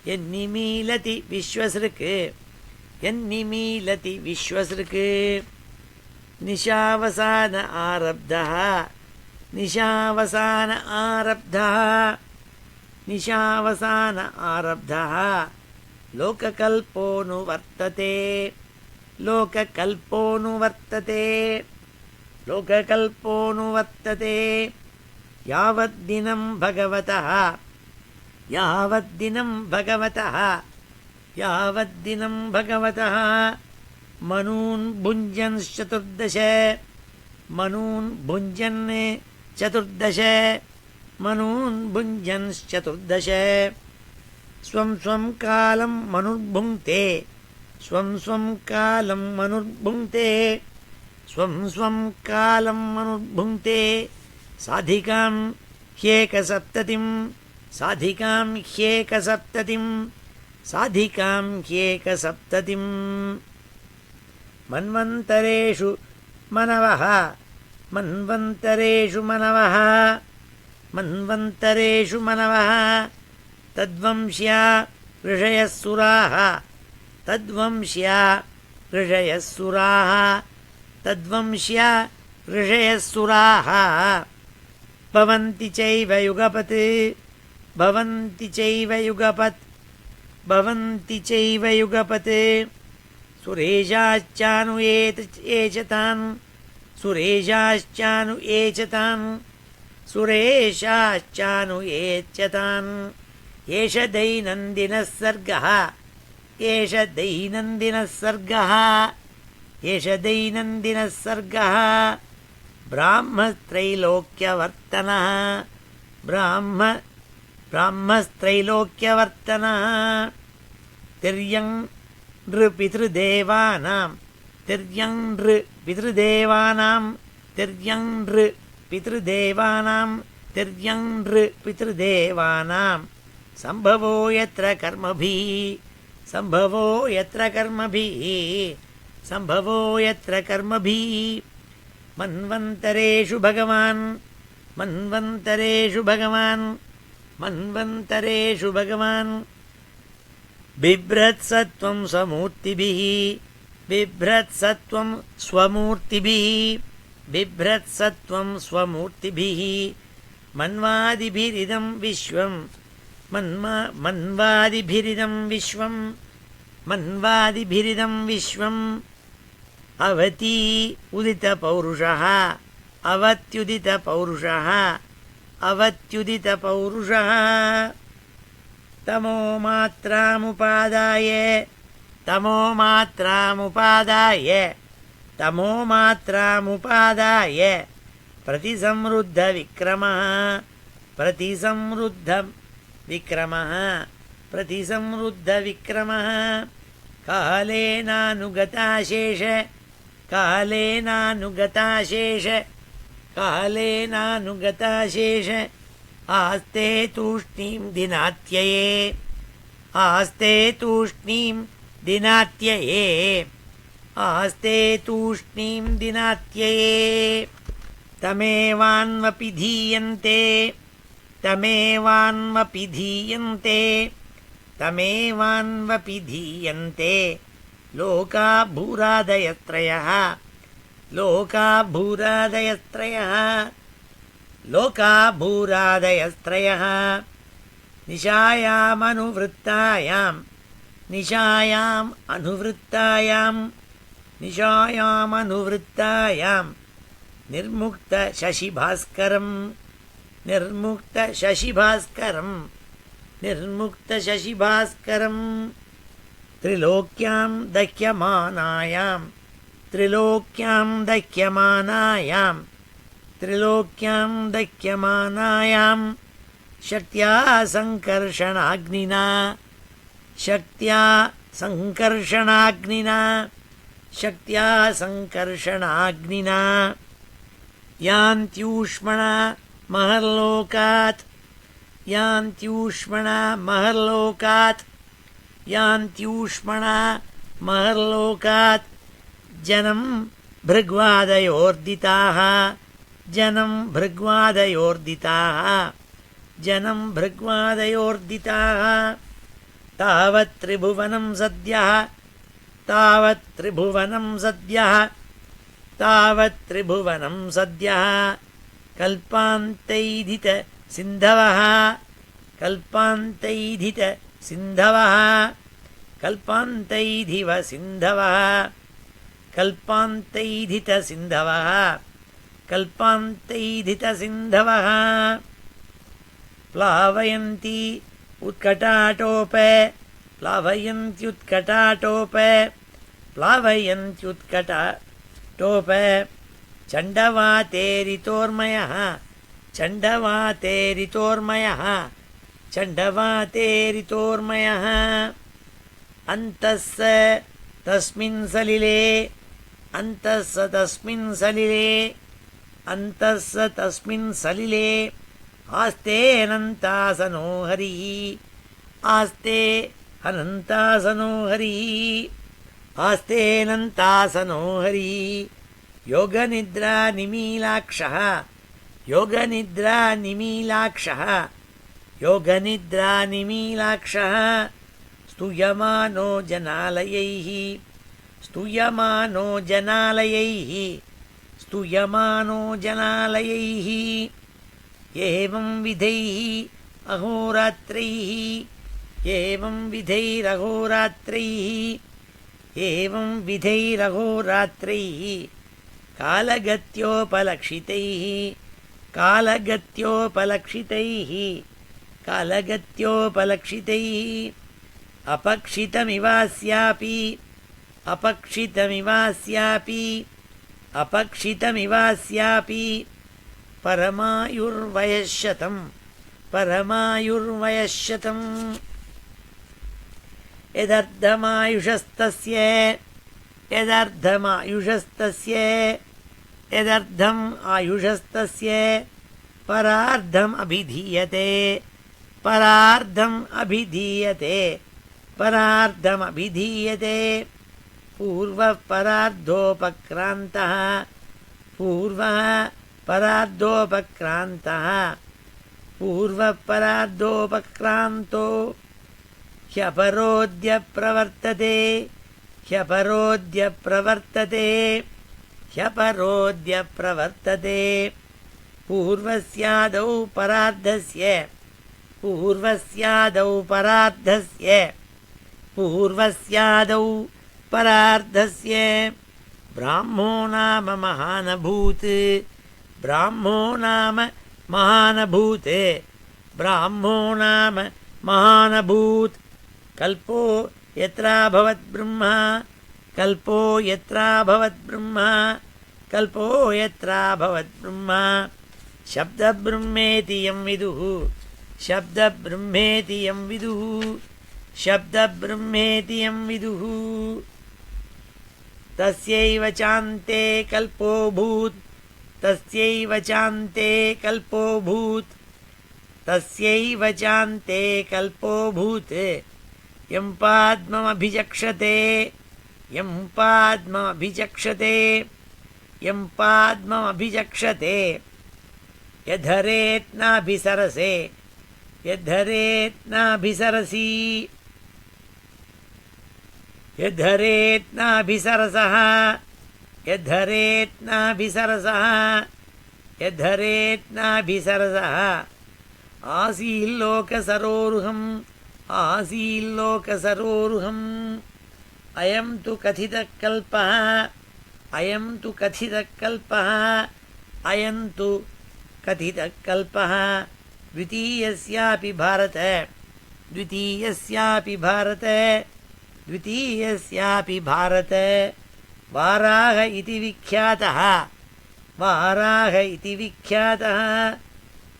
यन्निमीलति विश्वसृक् यन्निमीलति विश्वसृक् निशावसान आरब्धः निशावसान आरब्धः निशावसान आरब्धः लोककल्पोऽनुवर्तते लोककल्पोऽनुवर्तते लोककल्पोऽनुवर्तते यावद्दिनं भगवतः यावद्दिनं भगवतः यावद्दिनं भगवतः मनून् भुञ्जन्श्चतुर्दश मनून् भुञ्जन् चतुर्दश मनून् भुञ्जन्श्चतुर्दश स्वं स्वं कालं मनुर्भुङ्क्ते स्वं स्वं कालं मनुर्भुङ्क्ते स्वं स्वं कालं मनुर्भुङ्क्ते साधिकां ह्येकसप्ततिं साधिकां ह्येकसप्ततिं साधिकां ह्येकसप्ततिं मन्वन्तरेषु मनवः मन्वन्तरेषु मनवः मन्वन्तरेषु मनवः तद्वंश्या ऋषयः सुराः तद्वंश्या ऋषयः सुराः तद्वंश्या ऋषयः सुराः भवन्ति चैव युगपत् भवन्ति चैव युगपत् भवन्ति चैव युगपत् सुरेशाश्चानुएचतान् सुरेशाश्चानुएचतान् सुरेशाश्चानुएच्यतान् एष दैनन्दिनः सर्गः एष दैनन्दिनः सर्गः एष दैनन्दिनः सर्गः ब्राह्मस्त्रैलोक्यवर्तनः ब्राह्मस्त्रैलोक्यवर्तनः तिर्यं नृपितृदेवानां तिर्यं नृपितृदेवानां तिर्यं नृपितृदेवानां तिर्यं नृपितृदेवानां सम्भवो यत्र कर्मभिः सम्भवो यत्र कर्मभिः सम्भवो यत्र कर्मभिः मन्वन्तरेषु भगवान् मन्वन्तरेषु भगवान् मन्वन्तरेषु भगवान् बिभ्रत्सत्वं स्वमूर्तिभिः बिभ्रत्सत्वं स्वमूर्तिभिः बिभ्रत्सत्वं स्वमूर्तिभिः मन्वादिभिरिदं विश्वं मन्वादिभिरिदं विश्वं मन्वादिभिरिदं विश्वम् अवती उदितपौरुषः अवत्युदितपौरुषः अवत्युदितपौरुषः तमो मात्रामुपादाय तमो मात्रामुपादाय तमो मात्रामुपादाय प्रतिसंरुद्धविक्रमः प्रतिसंरुद्धविक्रमः प्रतिसंरुद्धविक्रमः कालेनानुगताशेष कालेनानुगताशेष कालेनानुगताशेष आस्ते तूष्णीं दिनात्यये आस्ते तूष्णीं दिनात्यये आस्ते तूष्णीं दिनात्यये तमेवान्वपिधीयन्ते तमेवान्वपिधीयन्ते तमेवान्वपिधीयन्ते लोका भूरादयत्रयः लोका भूरादयत्रयः लोका भूरादयत्रयः निशायामनुवृत्तायां निशायाम् अनुवृत्तायां निशायामनुवृत्तायां निर्मुक्तशशिभास्करं निर्मुक्तशशिभास्करं निर्मुक्तशशिभास्करं त्रिलोक्यां दह्यमानायां त्रिलोक्यां दह्यमानायां त्रिलोक्यां दह्यमानायां शक्त्या संकर्षणाग्निना शक्त्या संकर्षणाग्निना शक्त्या संकर्षणाग्निना यान्त्यूष्मणा महर्लोकात् यान्त्यूष्मणा महर्लोकात् यान्त्यूष्मणा महर्लोकात् जनं भृग्वादयोर्दिताः जनं भृग्वादयोर्दिताः जनं भृग्वादयोर्दिताः तावत् त्रिभुवनं सद्यः तावत् त्रिभुवनं सद्यः तावत् त्रिभुवनं सद्यः कल्पान्तैधित सिन्धवः कल्पान्तैधित सिन्धवः कल्पान्तैधिव सिन्धवः कल्पान्तैधित सिन्धवः कल्पान्तैधित सिन्धवः प्लावयन्ति उत्कटाटोपे प्लावयन्त्युत्कटाटोपे प्लावयन्त्युत्कटाटोपे चण्डवातेरितोर्मयः चण्डवातेरितोर्मयः चण्डवातेरितोर्मयः अन्तस्स तस्मिन् सलिले अन्तस्स तस्मिन् सलिले अन्तस्स तस्मिन् सलिले आस्ते अनन्तासनो हरिः आस्ते अनन्तासनो हरिः आस्ते अनन्तासनो हरिः योगनिद्रा निमीलाक्षः योगनिद्रा निमीलाक्षः योगनिद्रा निमीलाक्षः स्तूयमानो जनालयैः स्तूयमानो जनालयैः स्तूयमानो जनालयैः एवं विधैः अहोरात्रैः एवं विधैरहोरात्रैः एवं विधैरहोरात्रैः कालगत्योपलक्षितैः कालगत्योपलक्षितैः कालगत्योपलक्षितैः अपक्षितमिवास्यापि अपक्षितमिवास्यापि अपक्षितमिवास्यापि परमायुर्वयश्शतं परमायुर्वयश्शतं यदर्धमायुषस्तस्य यदर्धमायुषस्तस्य यदर्धम् आयुषस्तस्य परार्धम् अभिधीयते परार्धम् अभिधीयते परार्धम् अभिधीयते पूर्वः परार्धोपक्रान्तः पूर्वः परार्धोपक्रान्तः पूर्वः परार्धोपक्रान्तो ह्यपरोद्य प्रवर्तते ह्यपरोद्य प्रवर्तते ह्यपरोद्य प्रवर्तते पूर्वस्यादौ परार्धस्य पूर्वस्यादौ परार्धस्य पूर्वस्यादौ परार्धस्य ब्राह्मो नाम महानभूत् ब्राह्मो नाम महानभूत् ब्राह्मो नाम महानभूत् कल्पो यत्राभवत् ब्रह्मा कल्पो यत्राभवत् ब्रह्मा कल्पो यत्राभवत् ब्रह्मा शब्दब्रह्मेति यं विदुः शब्दब्रह्मेति यं विदुः शब्दब्रह्मेति यं विदुः तस्यैव चान्ते कल्पोऽभूत् तस्यैव चान्ते कल्पोऽभूत् तस्यैव चान्ते कल्पोऽभूत् यं पाद्ममभिचक्षते यं पाद्ममभिचक्षते यं पाद्ममभिचक्षते यद्धरेत् नाभिसरसे यद्धरेत् नाभिसरसि यद्धरेत् नाभिसरसः यद्धरेत् नाभिसरसः यद्धरेत् नाभिसरसः आसील्लोकसरोरुहम् आसील्लोकसरोरुहम् अयं तु कथितः कल्पः अयं तु कथितः कल्पः अयं तु कथितः कल्पः द्वितीयस्यापि भारत द्वितीयस्यापि भारत द्वितीयस्यापि भारत वाराह इति विख्यातः वाराह इति विख्यातः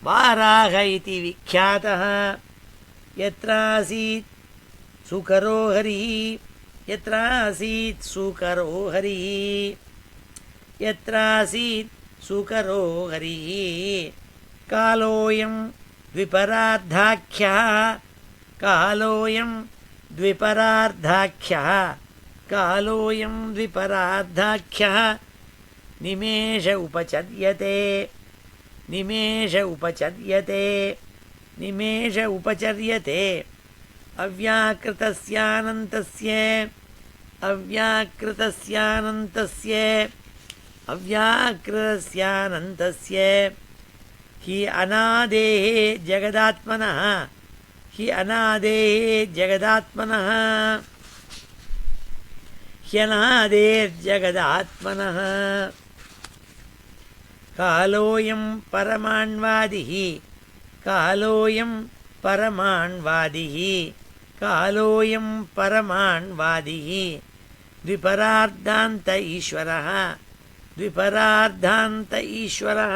वाराह इति विख्यातः यत्रासीत् सुकरो हरिः यत्रासीत् सुकरो हरिः यत्रासीत् सुकरो हरिः कालोऽयं द्विपरार्धाख्यः कालोऽयं द्विपरार्धाख्यः कालोऽयं द्विपरार्धाख्यः निमेष उपचर्यते निमेष उपचर्यते निमेष उपचर्यते अव्याकृतस्यानन्तस्य अव्याकृतस्यानन्तस्य अव्याकृतस्यानन्तस्य हि अनादेः जगदात्मनः हि अनादेः जगदात्मनः ह्यनादेर्जगदात्मनः कालोऽयं परमाण्वादिः कालोऽयं परमाण्वादिः कालोऽयं परमाण्वादिः द्विपरार्धान्त ईश्वरः द्विपरार्धान्त ईश्वरः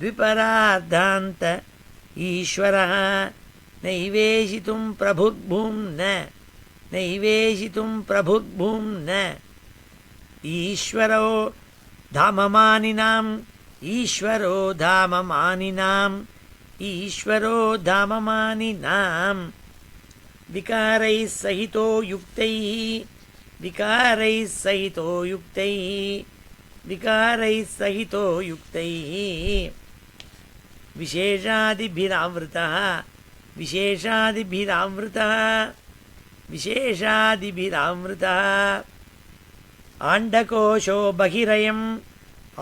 द्विपरार्धान्त ईश्वरः नैवेशितुं प्रभुर्भूम्न नैवेशितुं प्रभुर्भूम्न ईश्वरो धाममानिनाम् ईश्वरो धाममानिनाम् ईश्वरो धाममानिनाम् विकारैः सहितो युक्तैः विकारैः सहितो युक्तैः विकारैः सहितो युक्तैः विशेषादिभिरावृतः विशेषादिभिरावृतः विशेषादिभिरावृतः आण्डकोशो बहिरयम्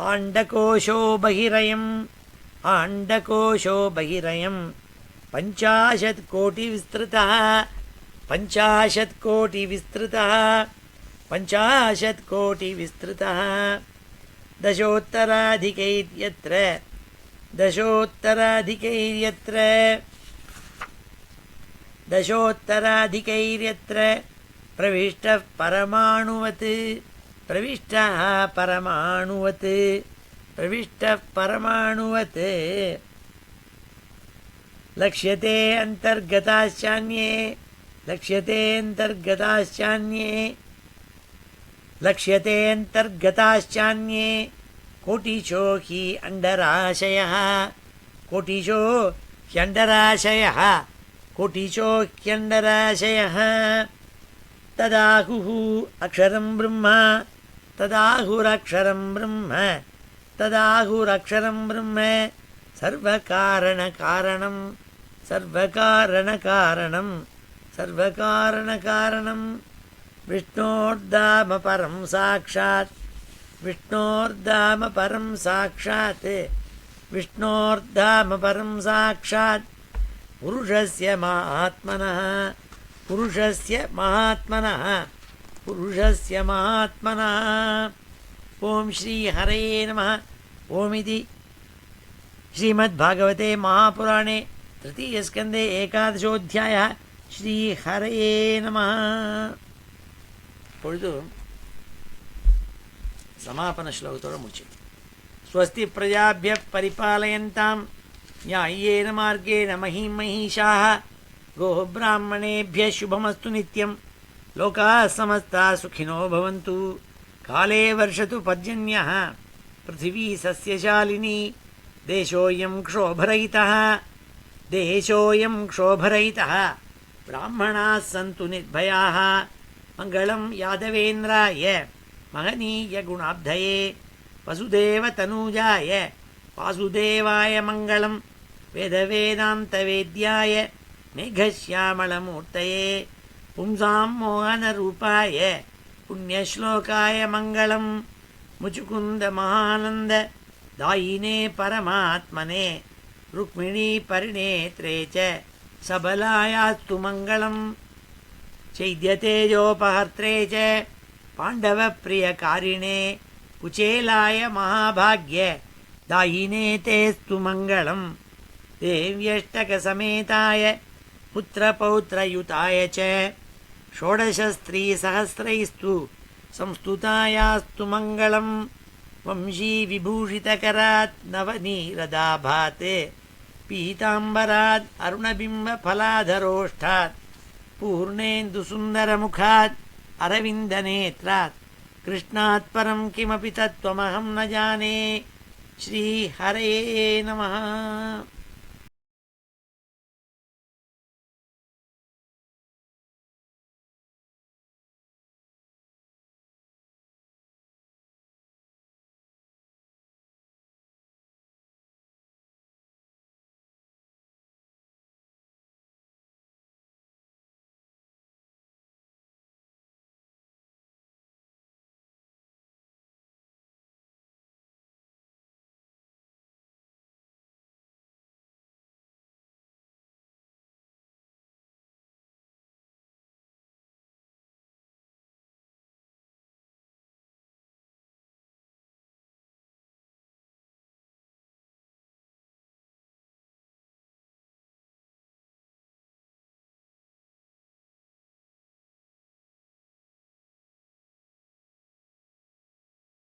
आण्डकोशो बहिरयम् आण्डकोशो बहिरयम् 50 कोटिविस्तृतः 50 कोटिविस्तृतः 50 कोटिविस्तृतः दशोत्तराधिकैर्यत्र दशोत्तराधिकैर्यत्र दशोत्तराधिकैर्यत्र प्रविष्टः परमाणुवत् प्रविष्टः परमाणुवत् प्रविष्टः परमाणुवत् लक्ष्यते अन्तर्गताश्चान्ये लक्ष्यते अन्तर्गताश्चान्ये लक्ष्यते अन्तर्गताश्चान्ये कोटिशो हि अण्डराशयः कोटिशो ह्यण्डराशयः कोटिशो ह्यण्डराशयः तदाहुः अक्षरं ब्रह्म तदाहुरक्षरं ब्रह्म तदाहुरक्षरं ब्रह्म सर्वकारणकारणं सर्वकारणकारणं सर्वकारणकारणं विष्णोर्धाम परं साक्षात् विष्णोर्धाम परं साक्षात् विष्णोर्धाम परं साक्षात् पुरुषस्य महात्मनः पुरुषस्य महात्मनः पुरुषस्य महात्मनः ओम श्री हरये नमः। ओमिति श्रीमद्भागवते महापुराणे तृतीयस्कन्धे एकादशोऽध्यायः श्री हरये नमः। பொழுது समापन श्लोकத்தோட முடிச்சு स्वस्ति प्रजाभ्यः परिपालयन्तां न्याय्येन मार्गेण महीं महिषाः गोः ब्राह्मणेभ्यः शुभमस्तु नित्यं लोकाः समस्ताः सुखिनो भवन्तु। काले वर्षतु पर्जन्यः पृथिवी सस्यशालिनी देशोऽयं क्षोभरहितः देशोऽयं क्षोभरहितः ब्राह्मणाः सन्तु निर्भयाः। मङ्गलं यादवेन्द्राय महनीयगुणाब्धये वसुदेवतनूजाय वासुदेवाय मङ्गलम् वेदवेदान्तवेद्याय मेघश्यामलमूर्तये पुंसां मोहनरूपाय पुण्यश्लोकाय मङ्गलम् मुचुकुन्दमहानन्द दायिने परमात्मने रुक्मिणीपरिणेत्रे च सबलायास्तु मङ्गलम् चैद्यतेजोपहर्त्रे च पाण्डवप्रियकारिणे कुचेलाय महाभाग्य दायिने तेस्तु मङ्गलम् देव्यष्टकसमेताय पुत्रपौत्रयुताय च षोडशस्त्रीसहस्रैस्तु संस्तुतायास्तु मङ्गलम् वंशीविभूषितकरात् नवनीरदाभात् पीताम्बरात् अरुणबिम्बफलाधरोष्ठात् पूर्णेन्दुसुन्दरमुखात् अरविन्दनेत्रात् कृष्णात् परं किमपि तत्त्वमहं न जाने। श्रीहरये नमः।